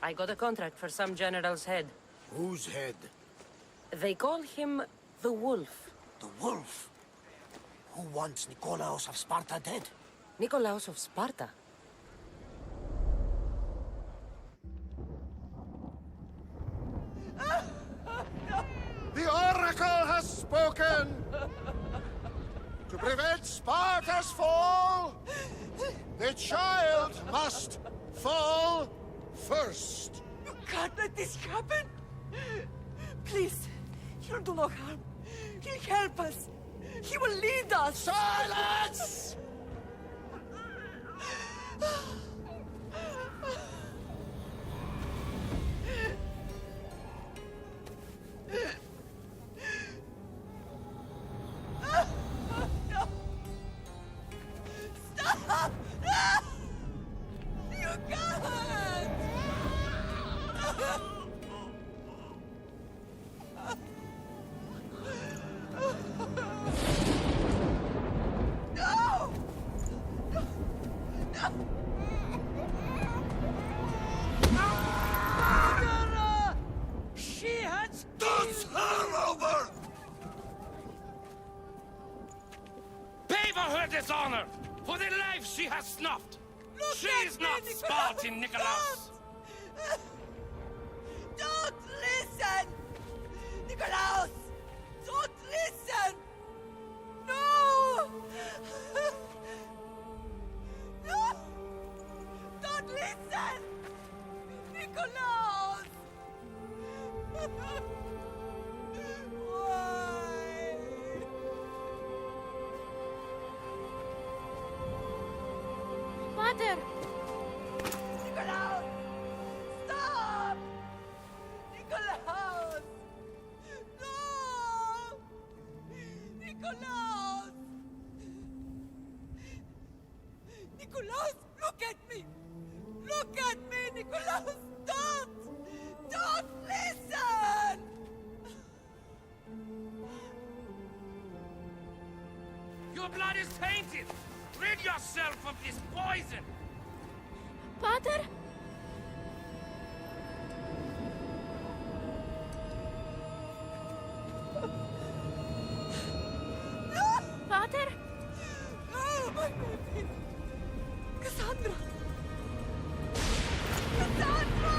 I got a contract for some general's head. Whose head? They call him the Wolf. The Wolf? Who wants Nikolaos of Sparta dead? Nikolaos of Sparta? The Oracle has spoken! To prevent Sparta's fall, the child must fall first. You can't let this happen! Please, he'll do no harm. He'll help us. He will lead us. Silence! Stop! You can't! No! No! No! She has... Does her over! Pay for her dishonor! For the life she has snuffed! She's not Spartan, Nikolaos! Don't listen! Nikolaos! Don't listen! No! No! Don't listen! Nikolaos! Why? Pater! Nicolaus! Stop! Nicolaus! No! Nicolaus! Nicolaus, look at me! Look at me, Nicolaus! Don't! Don't listen! Your blood is tainted! Rid yourself of this poison! Pater? Pater? Oh, my baby! Cassandra! Cassandra!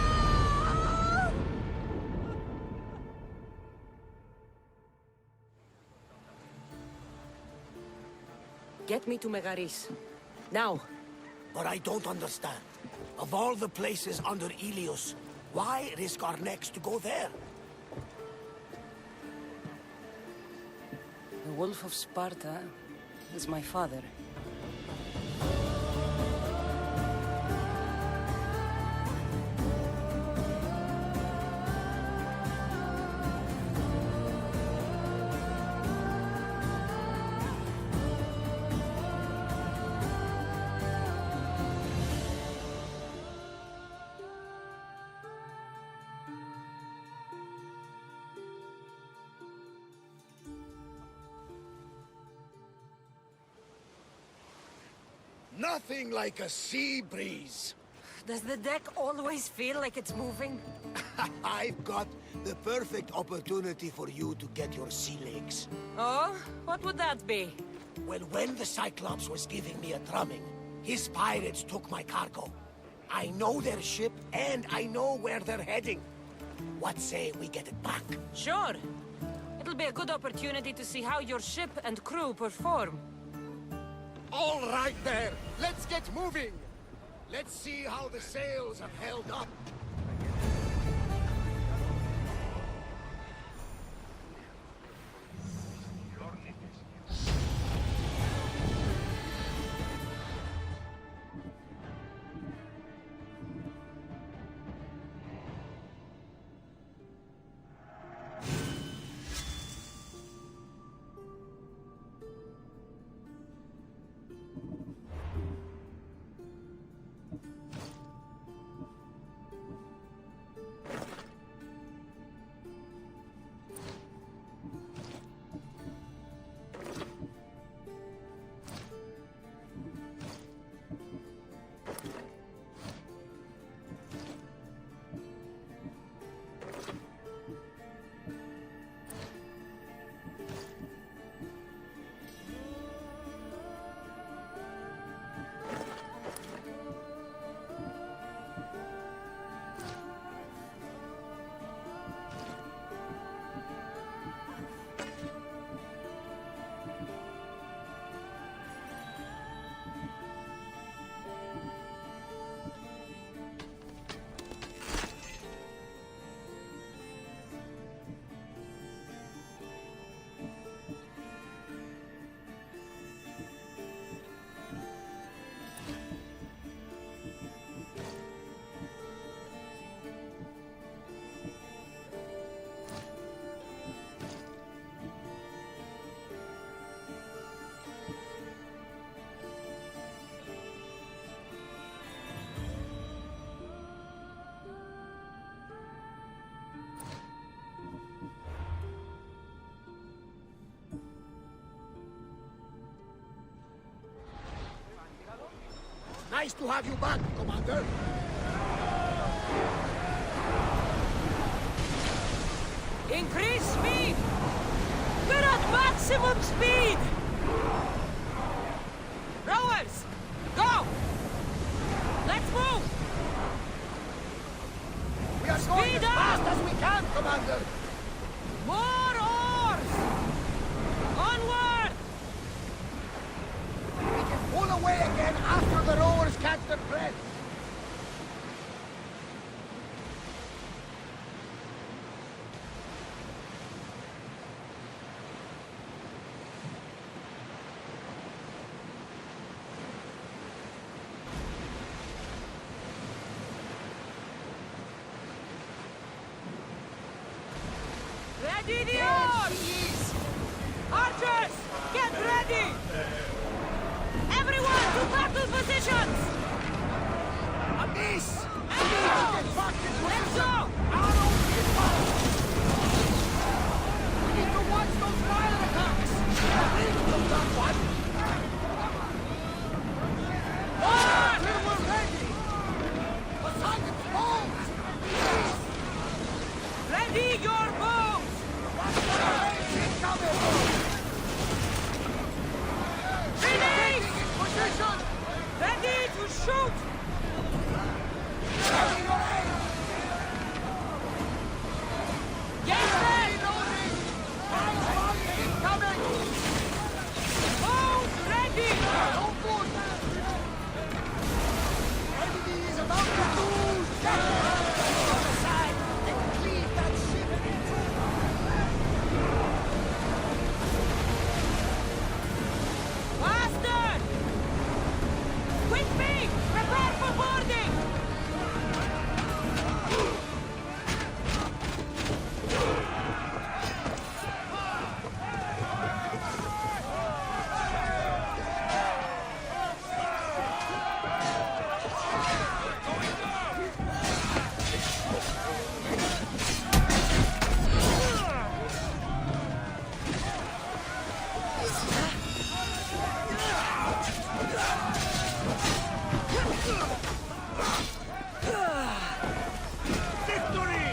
Get me to Megaris. Now. But I don't understand. Of all the places under Ilios, why risk our necks to go there? The Wolf of Sparta is my father. Nothing like a sea breeze. Does the deck always feel like it's moving? I've got the perfect opportunity for you to get your sea legs. Oh? What would that be? Well, when the Cyclops was giving me a drumming, his pirates took my cargo. I know their ship, and I know where they're heading. What say we get it back? Sure. It'll be a good opportunity to see how your ship and crew perform. All right there, let's get moving. Let's see how the sails have held up. Nice to have you back, Commander. Increase speed! We're at maximum speed! Rowers, go! Let's move! We are going Speed as up! fast as we can, Commander. More oars! Onward! We can pull away again after the rowers catch their breath. Ready the oars! Archers, get ready! Everyone to battle positions! A miss! Let's go! We need to watch those fire attacks! We're ready! Poseidon's bones! Ready your bows! Release! Position! Ready to shoot! Get ready! Incoming! Bows ready! No good! Enemy is about to lose! On the side! And cleave that ship in two! Faster! Quick speed! Prepare for boarding! Victory!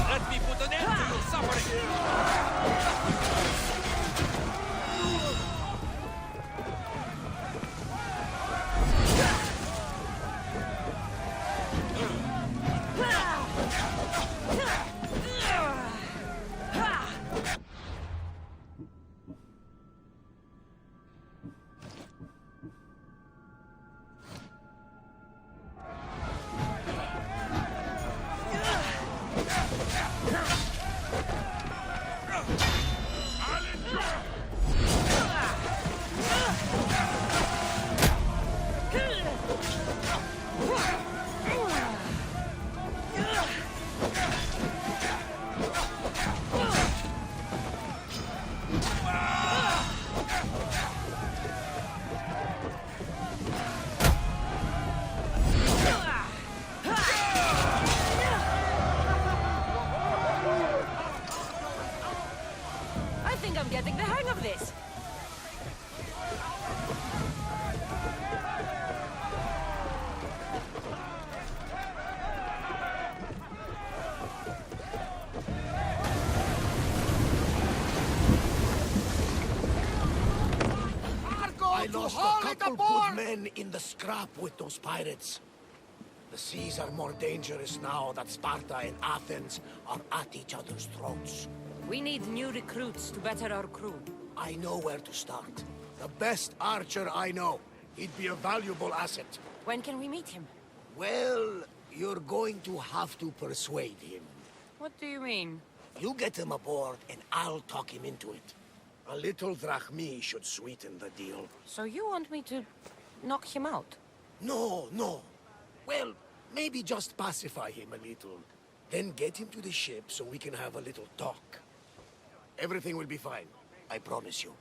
Let me put an end to your suffering! I think I'm getting the hang of this. I lost a couple good men in the scrap with those pirates. The seas are more dangerous now that Sparta and Athens are at each other's throats. We need new recruits to better our crew. I know where to start. The best archer I know. He'd be a valuable asset. When can we meet him? Well, you're going to have to persuade him. What do you mean? You get him aboard and I'll talk him into it. A little drachmi should sweeten the deal. So you want me to knock him out? No, no. Well, maybe just pacify him a little. Then get him to the ship so we can have a little talk. Everything will be fine. I promise you.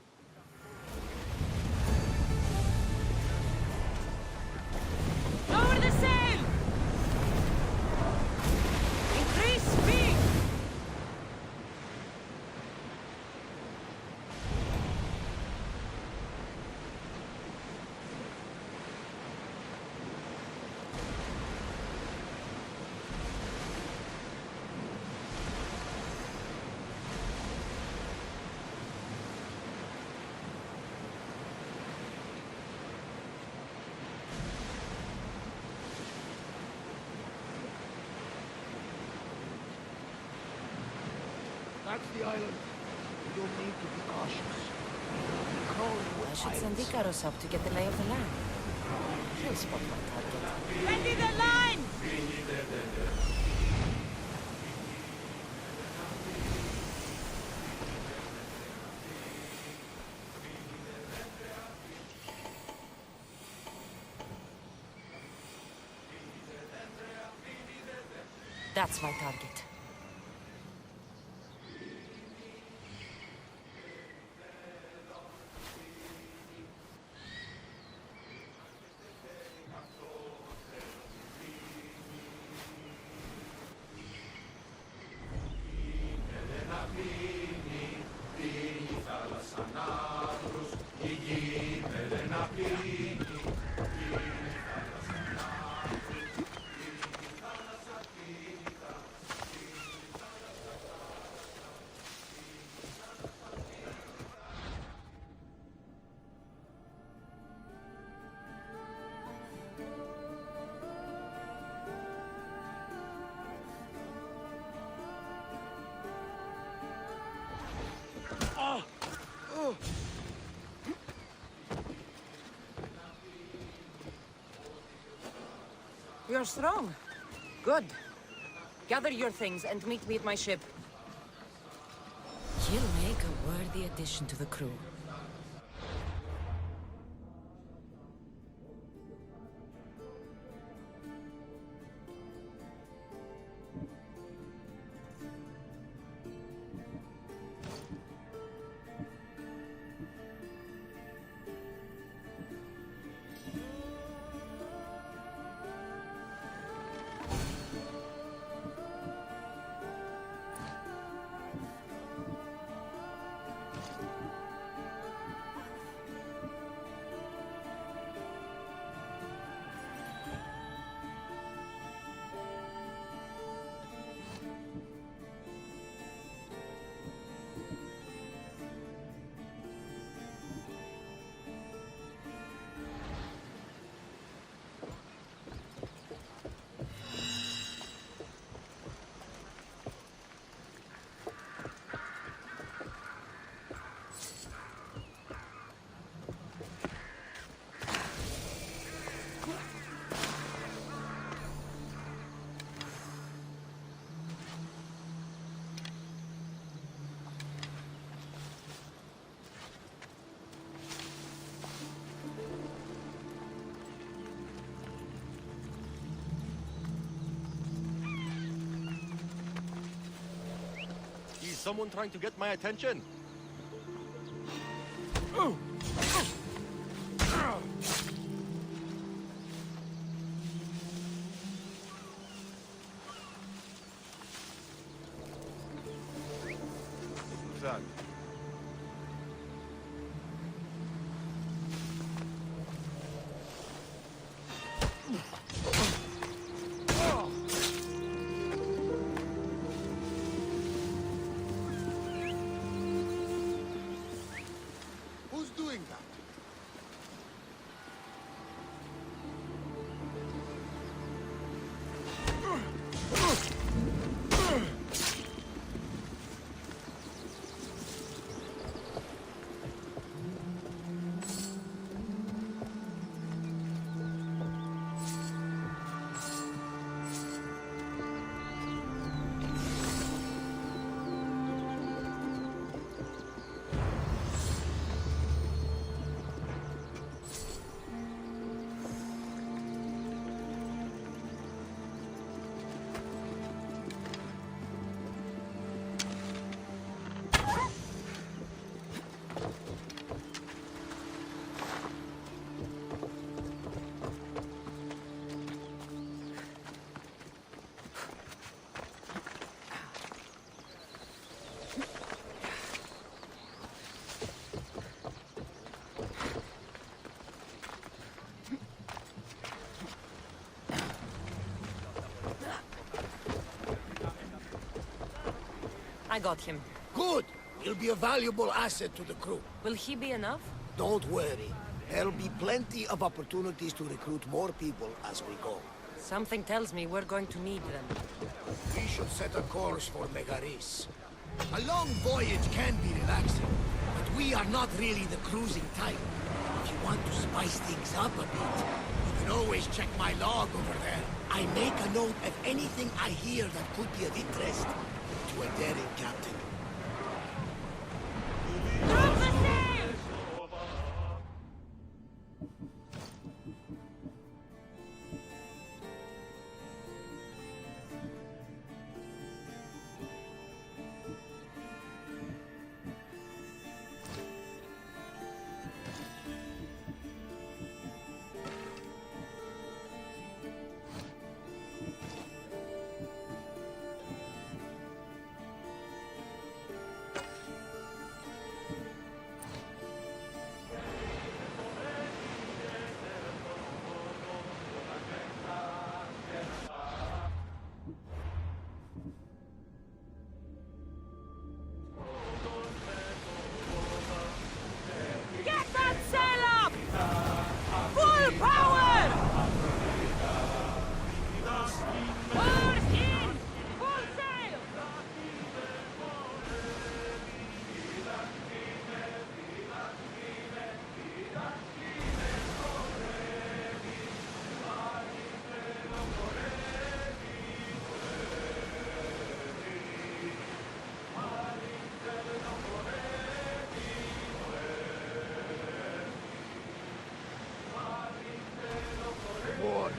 Lower the sail! Increase speed! That's the island. You'll need to be cautious. I should send Icarus up to get the lay of the land. He'll spot my target. Ready the line! That's my target. You're strong. Good. Gather your things and meet me at my ship. He'll make a worthy addition to the crew. Someone trying to get my attention? Who's that? I got him. Good! He'll be a valuable asset to the crew. Will he be enough? Don't worry. There'll be plenty of opportunities to recruit more people as we go. Something tells me we're going to need them. We should set a course for Megaris. A long voyage can be relaxing, but we are not really the cruising type. If you want to spice things up a bit, you can always check my log over there. I make a note of anything I hear that could be of interest to a daring captain.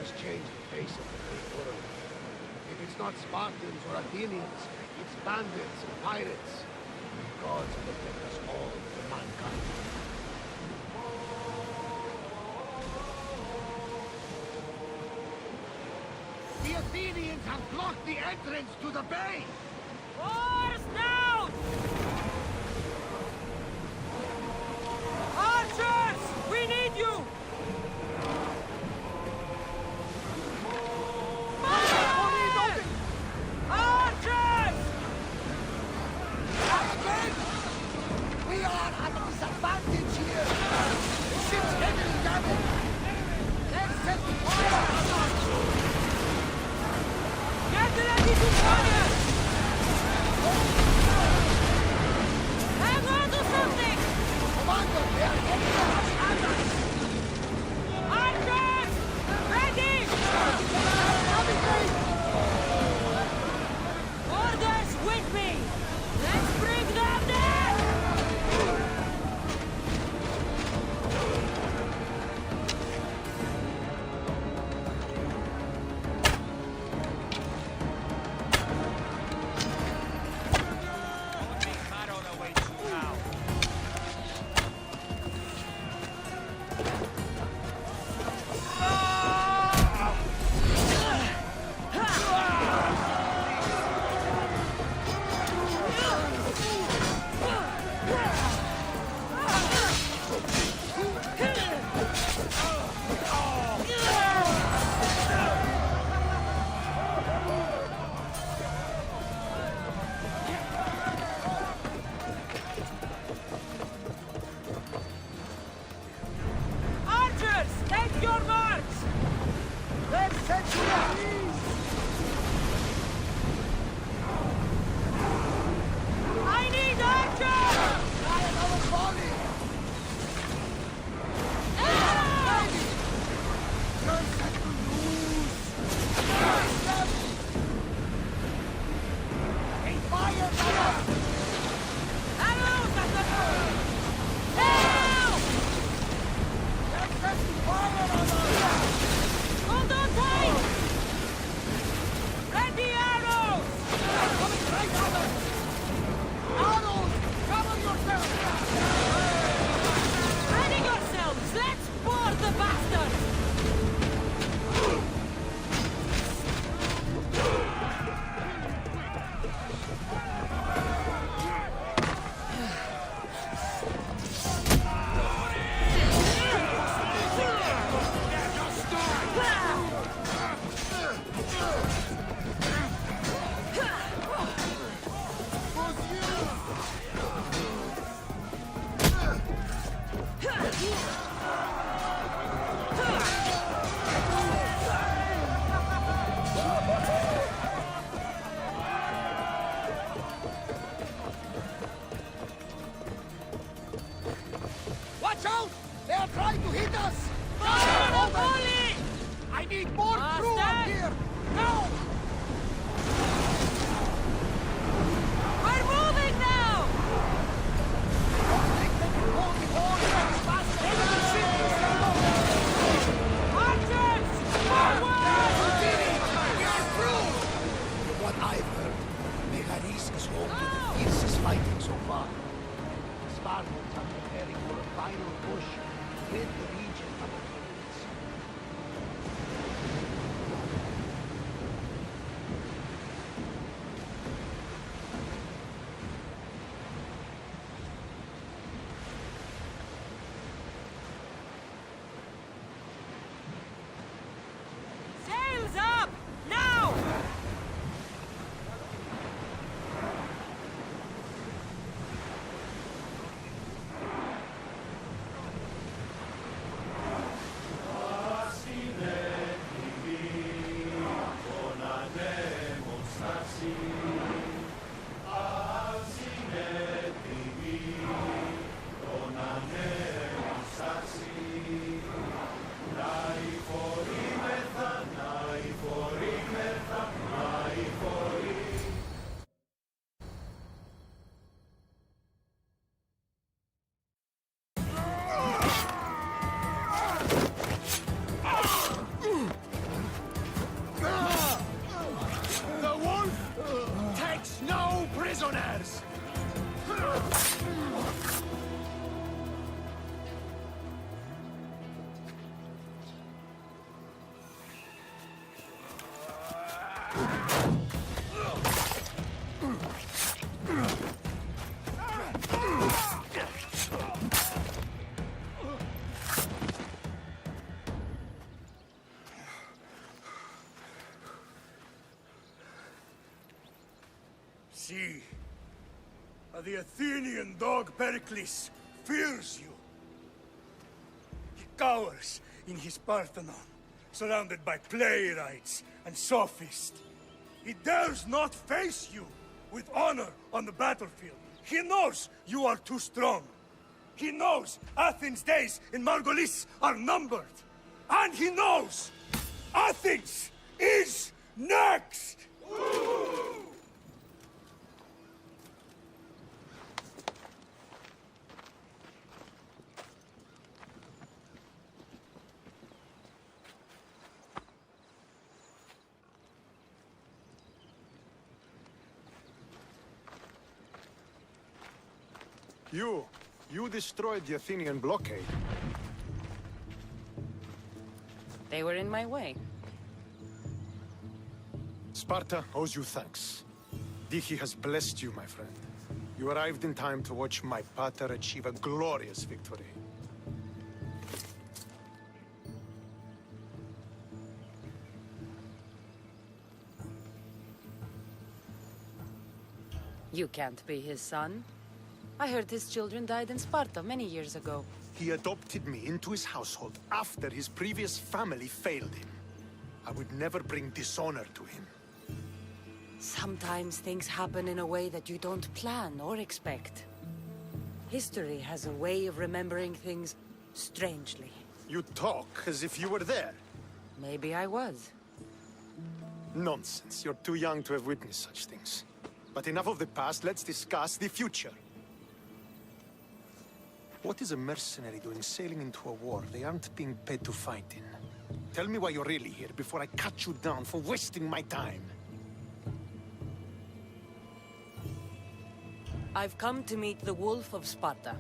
has changed the face of the great world. If it's not Spartans or Athenians, it's bandits and pirates. The gods protect us all from mankind. The Athenians have blocked the entrance to the bay! Oars down! Archers! We need you! Fire! Archers! Again! We are at a disadvantage here! The ship's heavily damaged! Let's set fire! Get ready to fire! Hang on to something! Commander, they are getting us at us! Archers! Ready! Orders with me! Let's bring them down! Archers, take your marks! Let's set to the east! I need archers! Try another volley! You're set to lose! Smash them! Hey, fire, brother! Arrows at the front! Help! They're set to fire on us! Hold on tight! Ready arrows! They're coming right at us! Arrows! Cover yourself! Ready yourselves! Let's board the bastards! Watch out! They are trying to hit us! Fire the volley! I need more crew up here! Now! We're moving now! Don't think they can hold the horse as fast as the ship is Archers! Forward! We are through! From what I've heard, Megaris is home to the fiercest fighting so far. The Spartans are preparing for a final push to rid the region of the Athenians. See, the Athenian dog Pericles fears you. He cowers in his Parthenon, surrounded by playwrights and sophists. He dares not face you with honor on the battlefield. He knows you are too strong. He knows Athens' days in Margolis are numbered. And he knows Athens is next! You destroyed the Athenian blockade. They were in my way. Sparta owes you thanks. Diki has blessed you, my friend. You arrived in time to watch my pater achieve a glorious victory. You can't be his son. I heard his children died in Sparta many years ago. He adopted me into his household after his previous family failed him. I would never bring dishonor to him. Sometimes things happen in a way that you don't plan or expect. History has a way of remembering things strangely. You talk as if you were there. Maybe I was. Nonsense. You're too young to have witnessed such things. But enough of the past, let's discuss the future. What is a mercenary doing sailing into a war they aren't being paid to fight in? Tell me why you're really here before I cut you down for wasting my time. I've come to meet the Wolf of Sparta.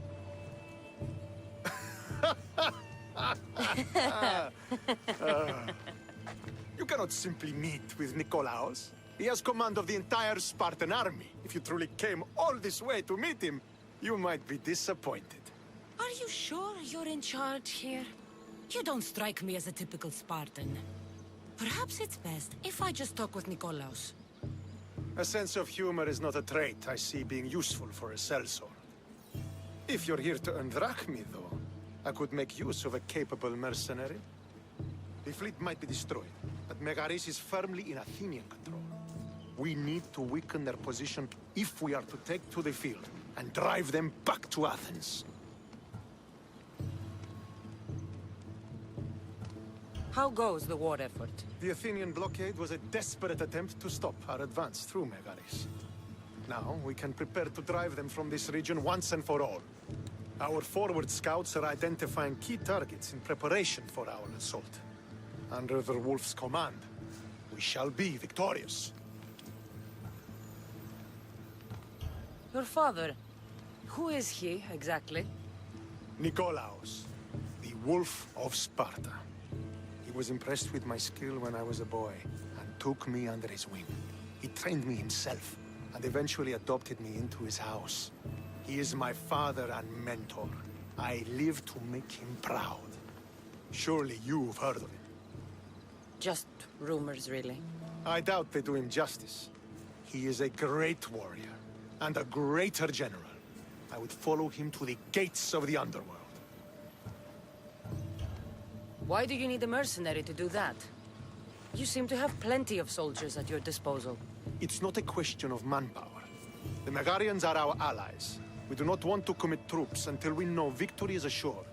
You cannot simply meet with Nikolaos. He has command of the entire Spartan army. If you truly came all this way to meet him, you might be disappointed. Are you sure you're in charge here? You don't strike me as a typical Spartan. Perhaps it's best if I just talk with Nikolaos. A sense of humor is not a trait I see being useful for a sellsword. If you're here to earn drachmi, though, I could make use of a capable mercenary. The fleet might be destroyed, but Megaris is firmly in Athenian control. We need to weaken their position if we are to take to the field and drive them back to Athens. How goes the war effort? The Athenian blockade was a desperate attempt to stop our advance through Megaris. Now, we can prepare to drive them from this region once and for all. Our forward scouts are identifying key targets in preparation for our assault. Under the Wolf's command, we shall be victorious. Your father, who is he, exactly? Nikolaos, the Wolf of Sparta. He was impressed with my skill when I was a boy, and took me under his wing. He trained me himself, and eventually adopted me into his house. He is my father and mentor. I live to make him proud. Surely you've heard of him. Just rumors, really. I doubt they do him justice. He is a great warrior, and a greater general. I would follow him to the gates of the underworld. Why do you need a mercenary to do that? You seem to have plenty of soldiers at your disposal. It's not a question of manpower. The Megarians are our allies. We do not want to commit troops until we know victory is assured.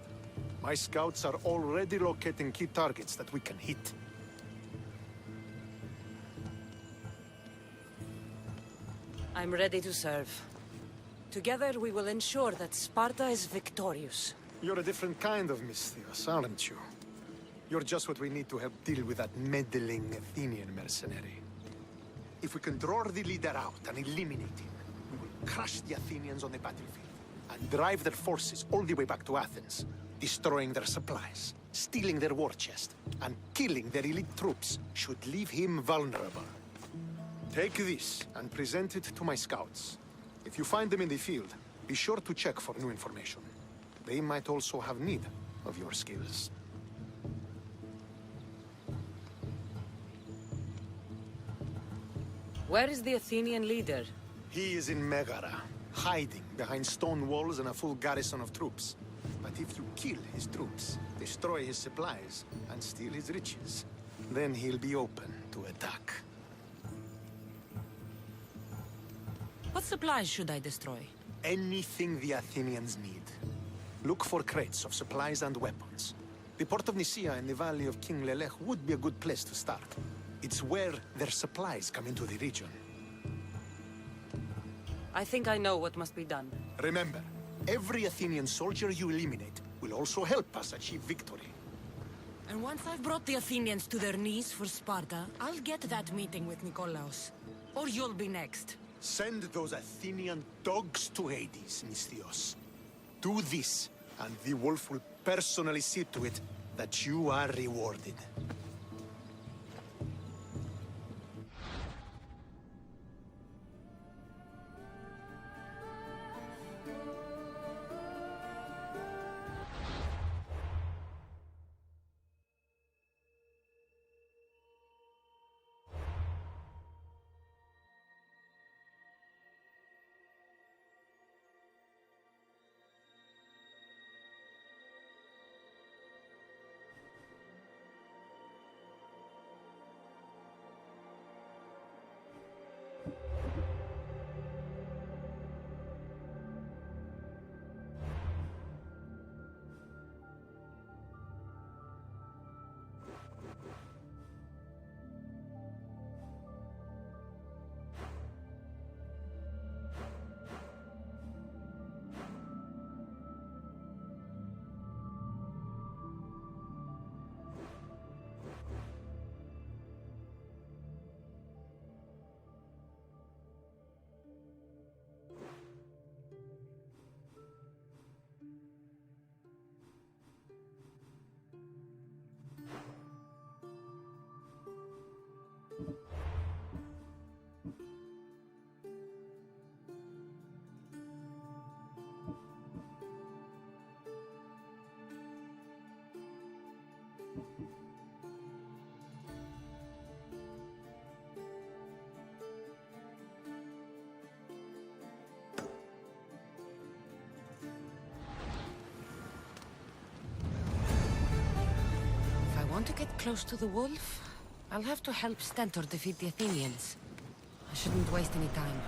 My scouts are already locating key targets that we can hit. I'm ready to serve. Together we will ensure that Sparta is victorious. You're a different kind of Misthios, aren't you? You're just what we need to help deal with that meddling Athenian mercenary. If we can draw the leader out and eliminate him, we will crush the Athenians on the battlefield and drive their forces all the way back to Athens, destroying their supplies, stealing their war chest, and killing their elite troops should leave him vulnerable. Take this and present it to my scouts. If you find them in the field, be sure to check for new information. They might also have need of your skills. Where is the Athenian leader? He is in Megara, hiding behind stone walls and a full garrison of troops. But if you kill his troops, destroy his supplies, and steal his riches, then he'll be open to attack. What supplies should I destroy? Anything the Athenians need. Look for crates of supplies and weapons. The port of Nicaea in the valley of King Lelech would be a good place to start. It's where their supplies come into the region. I think I know what must be done. Remember, every Athenian soldier you eliminate will also help us achieve victory. And once I've brought the Athenians to their knees for Sparta, I'll get that meeting with Nikolaos. Or you'll be next. Send those Athenian dogs to Hades, Misthios. Do this, and the wolf will personally see to it that you are rewarded. Want to get close to the wolf? I'll have to help Stentor defeat the Athenians. I shouldn't waste any time.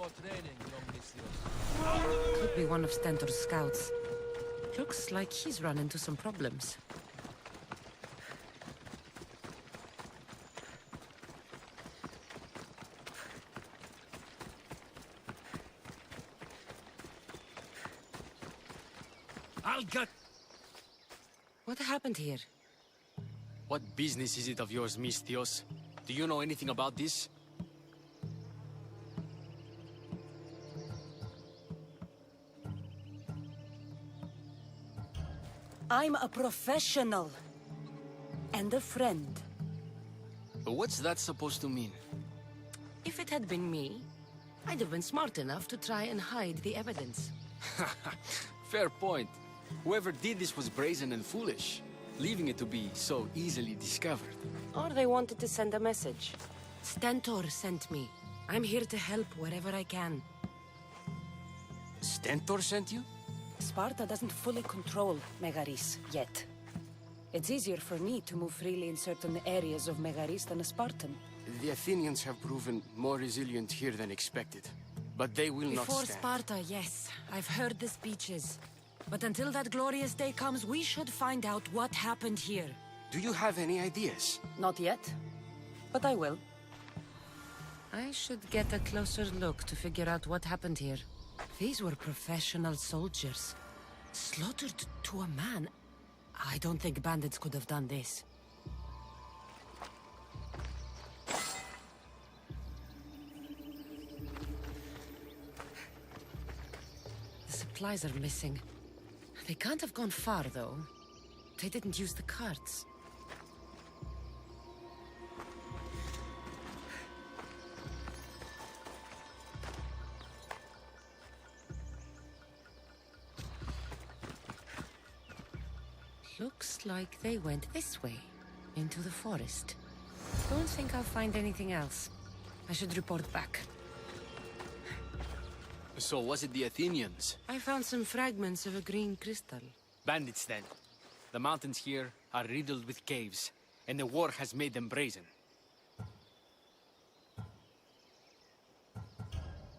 more training, young mistress. Could be one of Stentor's scouts. Looks like he's run into some problems. I'll get... What happened here? What business is it of yours, Mistios? Do you know anything about this? I'm a professional. And a friend. What's that supposed to mean? If it had been me, I'd have been smart enough to try and hide the evidence. Fair point. Whoever did this was brazen and foolish, leaving it to be so easily discovered. Or they wanted to send a message. Stentor sent me. I'm here to help wherever I can. Stentor sent you? Sparta doesn't fully control Megaris yet. It's easier for me to move freely in certain areas of Megaris than a Spartan. The Athenians have proven more resilient here than expected. But they will not Before stand. Sparta, yes. I've heard the speeches. But until that glorious day comes, we should find out what happened here. Do you have any ideas? Not yet, but I will. I should get a closer look to figure out what happened here. These were professional soldiers. Slaughtered to a man. I don't think bandits could have done this. The supplies are missing. They can't have gone far, though. They didn't use the carts. Looks like they went this way, into the forest. Don't think I'll find anything else. I should report back. So was it the Athenians? I found some fragments of a green crystal. Bandits, then. The mountains here are riddled with caves, and the war has made them brazen.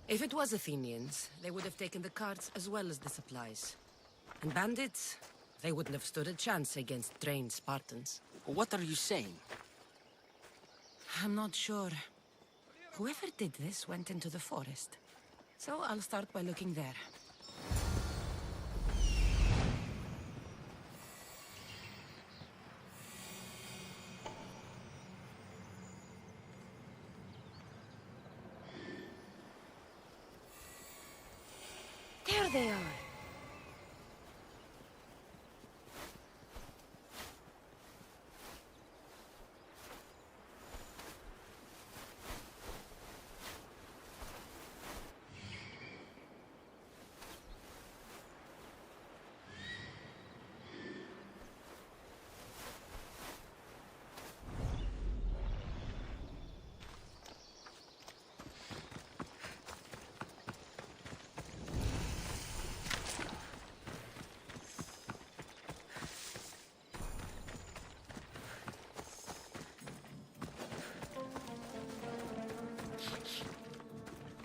If it was Athenians, they would have taken the carts as well as the supplies. And bandits, they wouldn't have stood a chance against trained Spartans. What are you saying? I'm not sure. Whoever did this went into the forest. So I'll start by looking there. There they are.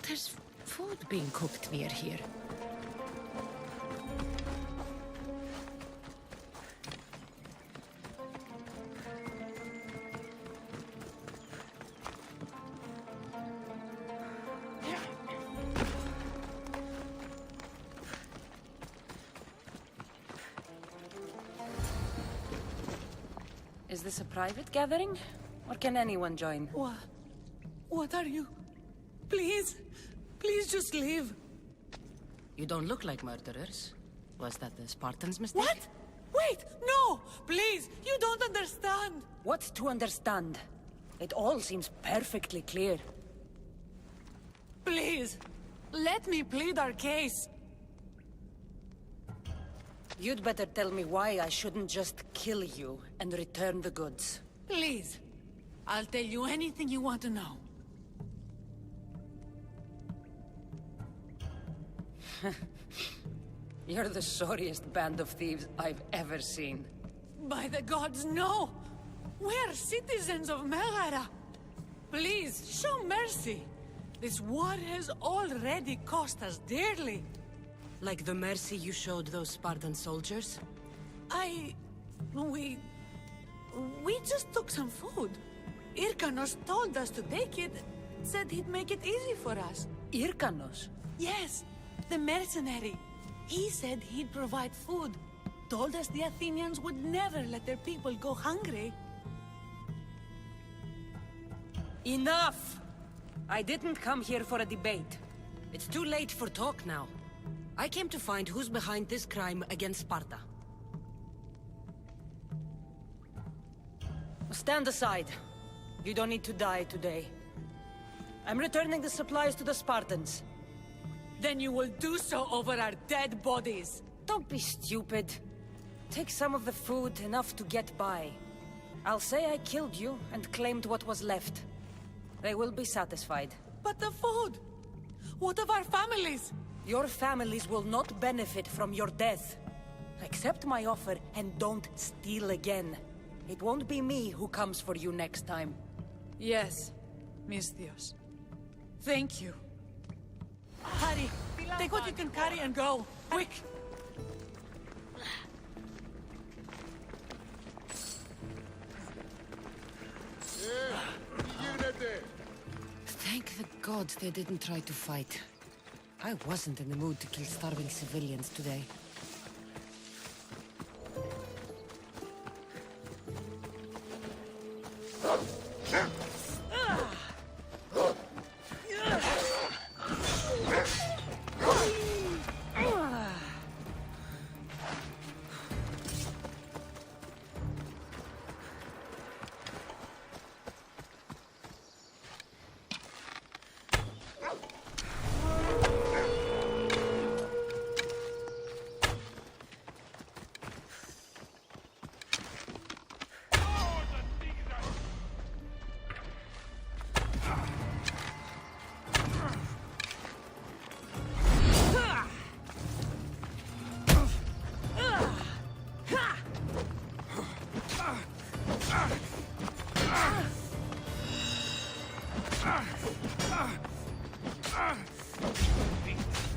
There's food being cooked near here. Is this a private gathering? Or can anyone join? What are you? Please! Please just leave! You don't look like murderers. Was that the Spartans' mistake? What? Wait! No! Please! You don't understand! What to understand? It all seems perfectly clear. Please! Let me plead our case! You'd better tell me why I shouldn't just kill you and return the goods. Please! I'll tell you anything you want to know. You're the sorriest band of thieves I've ever seen. By the gods, no! We're citizens of Megara! Please, show mercy! This war has already cost us dearly. Like the mercy you showed those Spartan soldiers? We just took some food. Irkanos told us to take it, said he'd make it easy for us. Irkanos? Yes, the mercenary. He said he'd provide food. Told us the Athenians would never let their people go hungry. Enough! I didn't come here for a debate. It's too late for talk now. I came to find who's behind this crime against Sparta. Stand aside. You don't need to die today. I'm returning the supplies to the Spartans. Then you will do so over our dead bodies. Don't be stupid. Take some of the food, enough to get by. I'll say I killed you and claimed what was left. They will be satisfied. But the food! What of our families? Your families will not benefit from your death. Accept my offer and don't steal again. It won't be me who comes for you next time. Yes, Misthios. Thank you. Hurry, take what you can carry and go. Quick! Thank the gods they didn't try to fight. I wasn't in the mood to kill starving civilians today.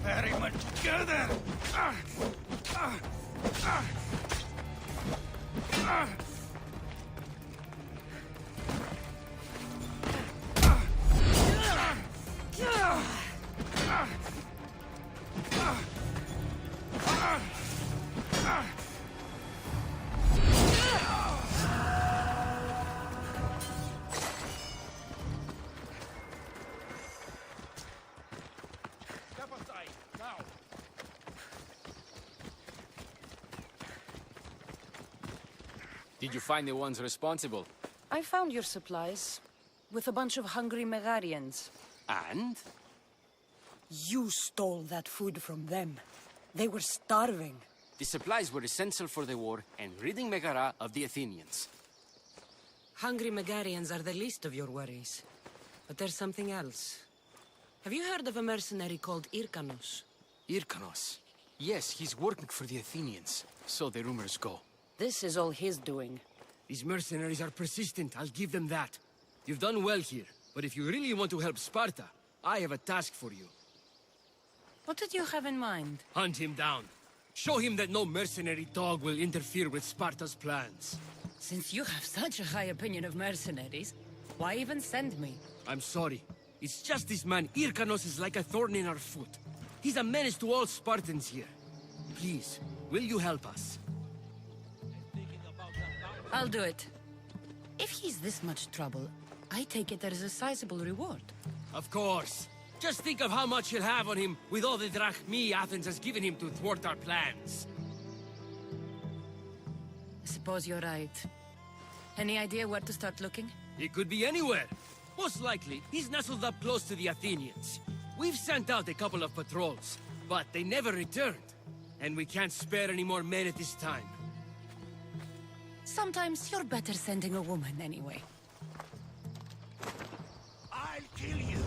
Very much together. Step aside, now. Did you find the ones responsible? I found your supplies, with a bunch of hungry Megarians. And? You stole that food from them. They were starving. The supplies were essential for the war and ridding Megara of the Athenians. Hungry Megarians are the least of your worries. But there's something else. Have you heard of a mercenary called Irkanos? Irkanos? Yes, he's working for the Athenians. So the rumors go. This is all his doing. These mercenaries are persistent, I'll give them that. You've done well here, but if you really want to help Sparta, I have a task for you. What did you have in mind? Hunt him down. Show him that no mercenary dog will interfere with Sparta's plans. Since you have such a high opinion of mercenaries, why even send me? I'm sorry. It's just this man, Irkanos, is like a thorn in our foot. He's a menace to all Spartans here. Please, will you help us? I'll do it. If he's this much trouble, I take it there's a sizable reward. Of course. Just think of how much he'll have on him with all the drachmi Athens has given him to thwart our plans. I suppose you're right. Any idea where to start looking? He could be anywhere. Most likely, he's nestled up close to the Athenians. We've sent out a couple of patrols, but they never returned. And we can't spare any more men at this time. Sometimes you're better sending a woman anyway. I'll kill you.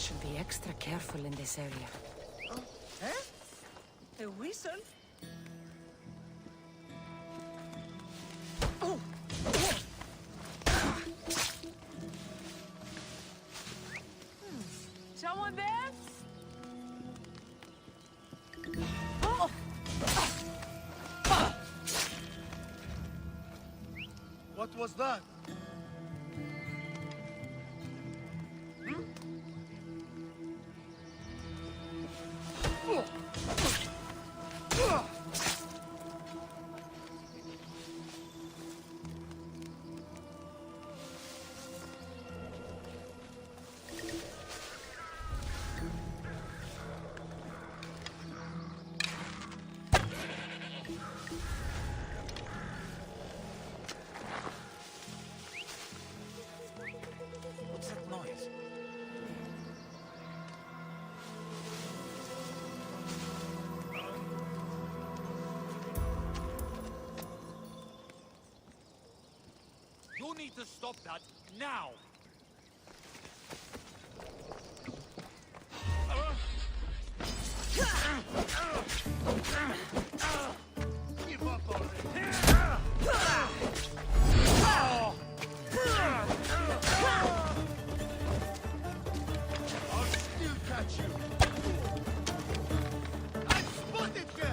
Should be extra careful in this area. Eh? A whistle? Someone there? Oh! What was that? What's that noise? You need to stop that now! Give up already. I'll still catch you. I spotted you.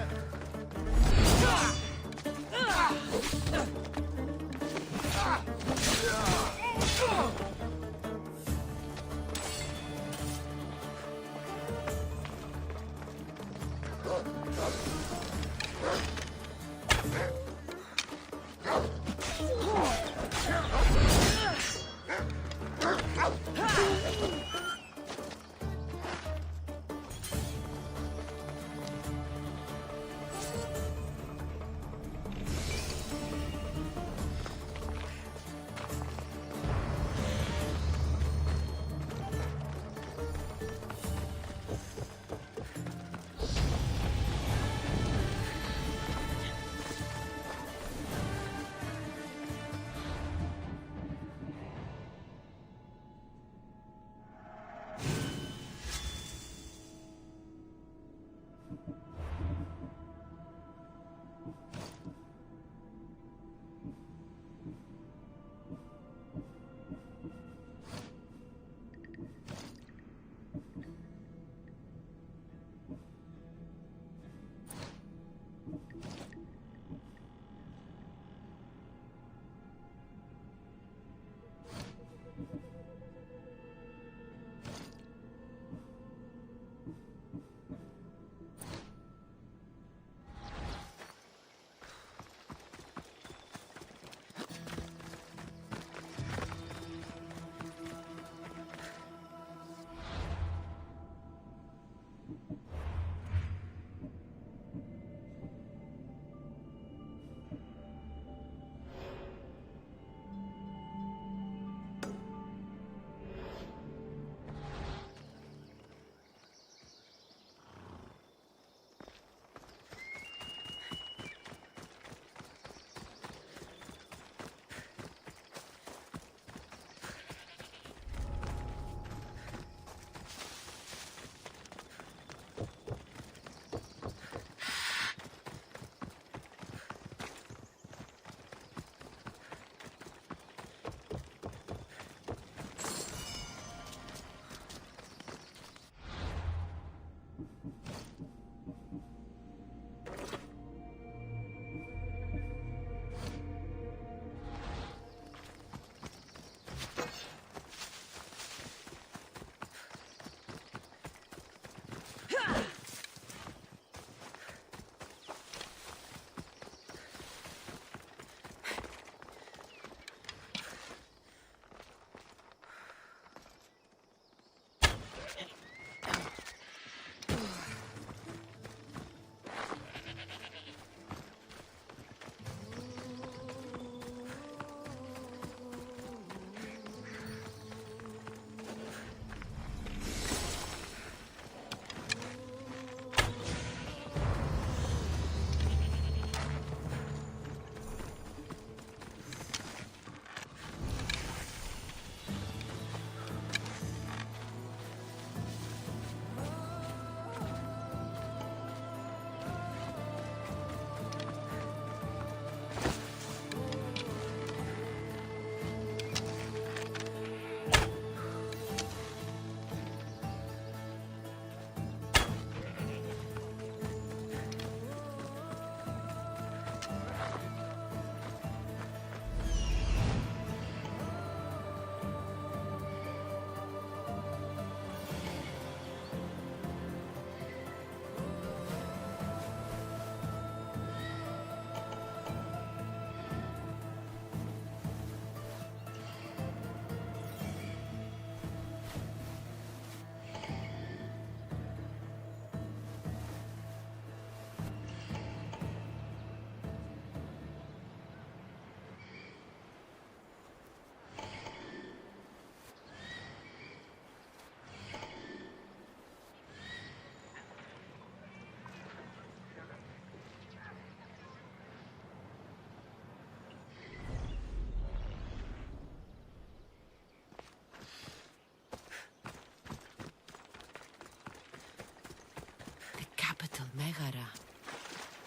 Megara.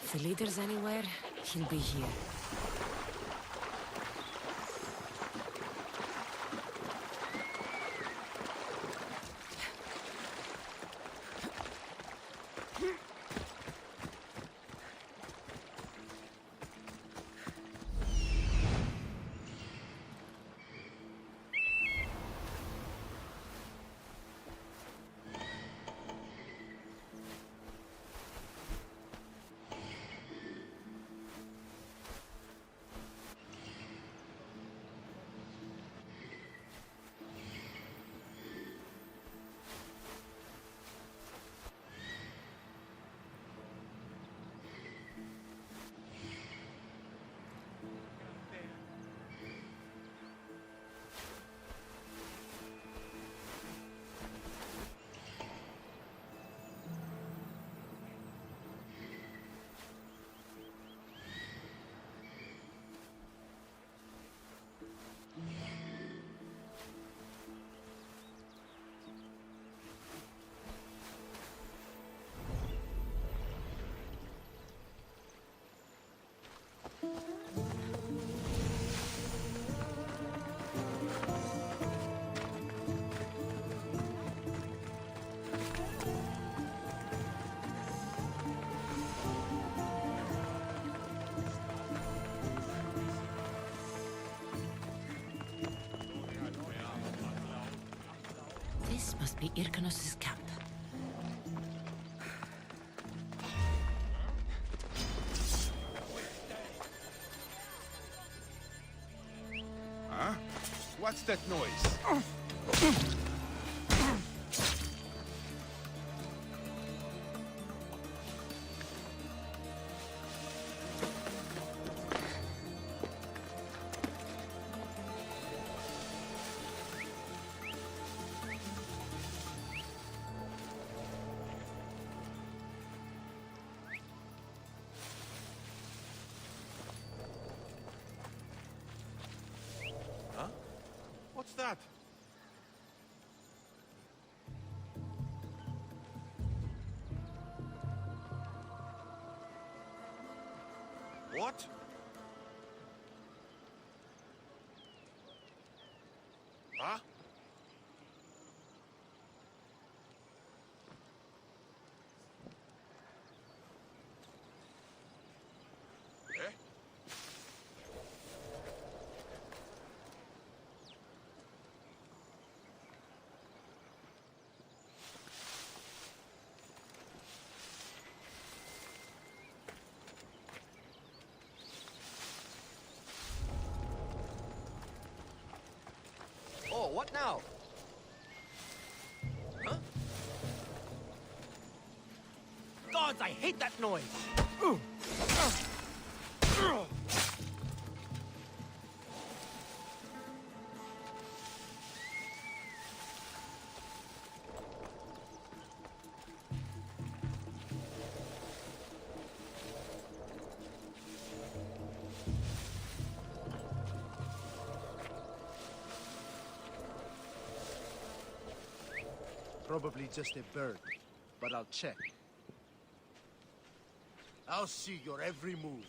If the leader's anywhere, he'll be here. This must be Irkanos' camp. Huh? What's that noise? Huh? What's that? What? Huh? Eh? Oh, what now? Huh? Gods, I hate that noise! Probably just a bird, but I'll check. I'll see your every move.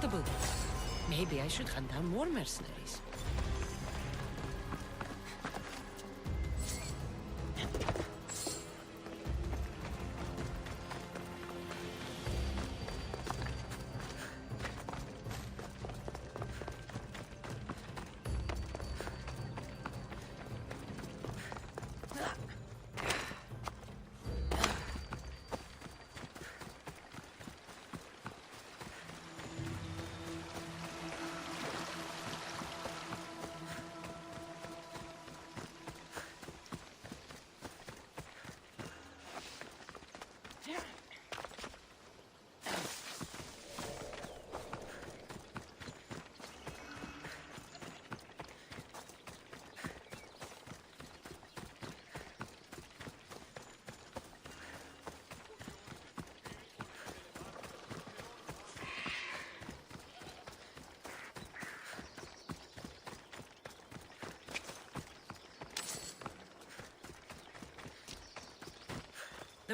comfortable. Maybe I should hunt down more mercenaries.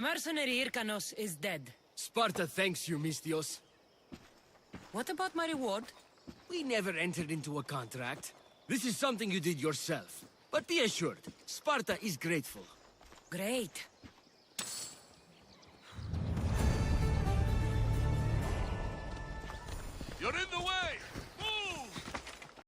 The mercenary Hyrkanos is dead. Sparta thanks you, Mistios. What about my reward? We never entered into a contract. This is something you did yourself. But be assured, Sparta is grateful. Great. You're in the way!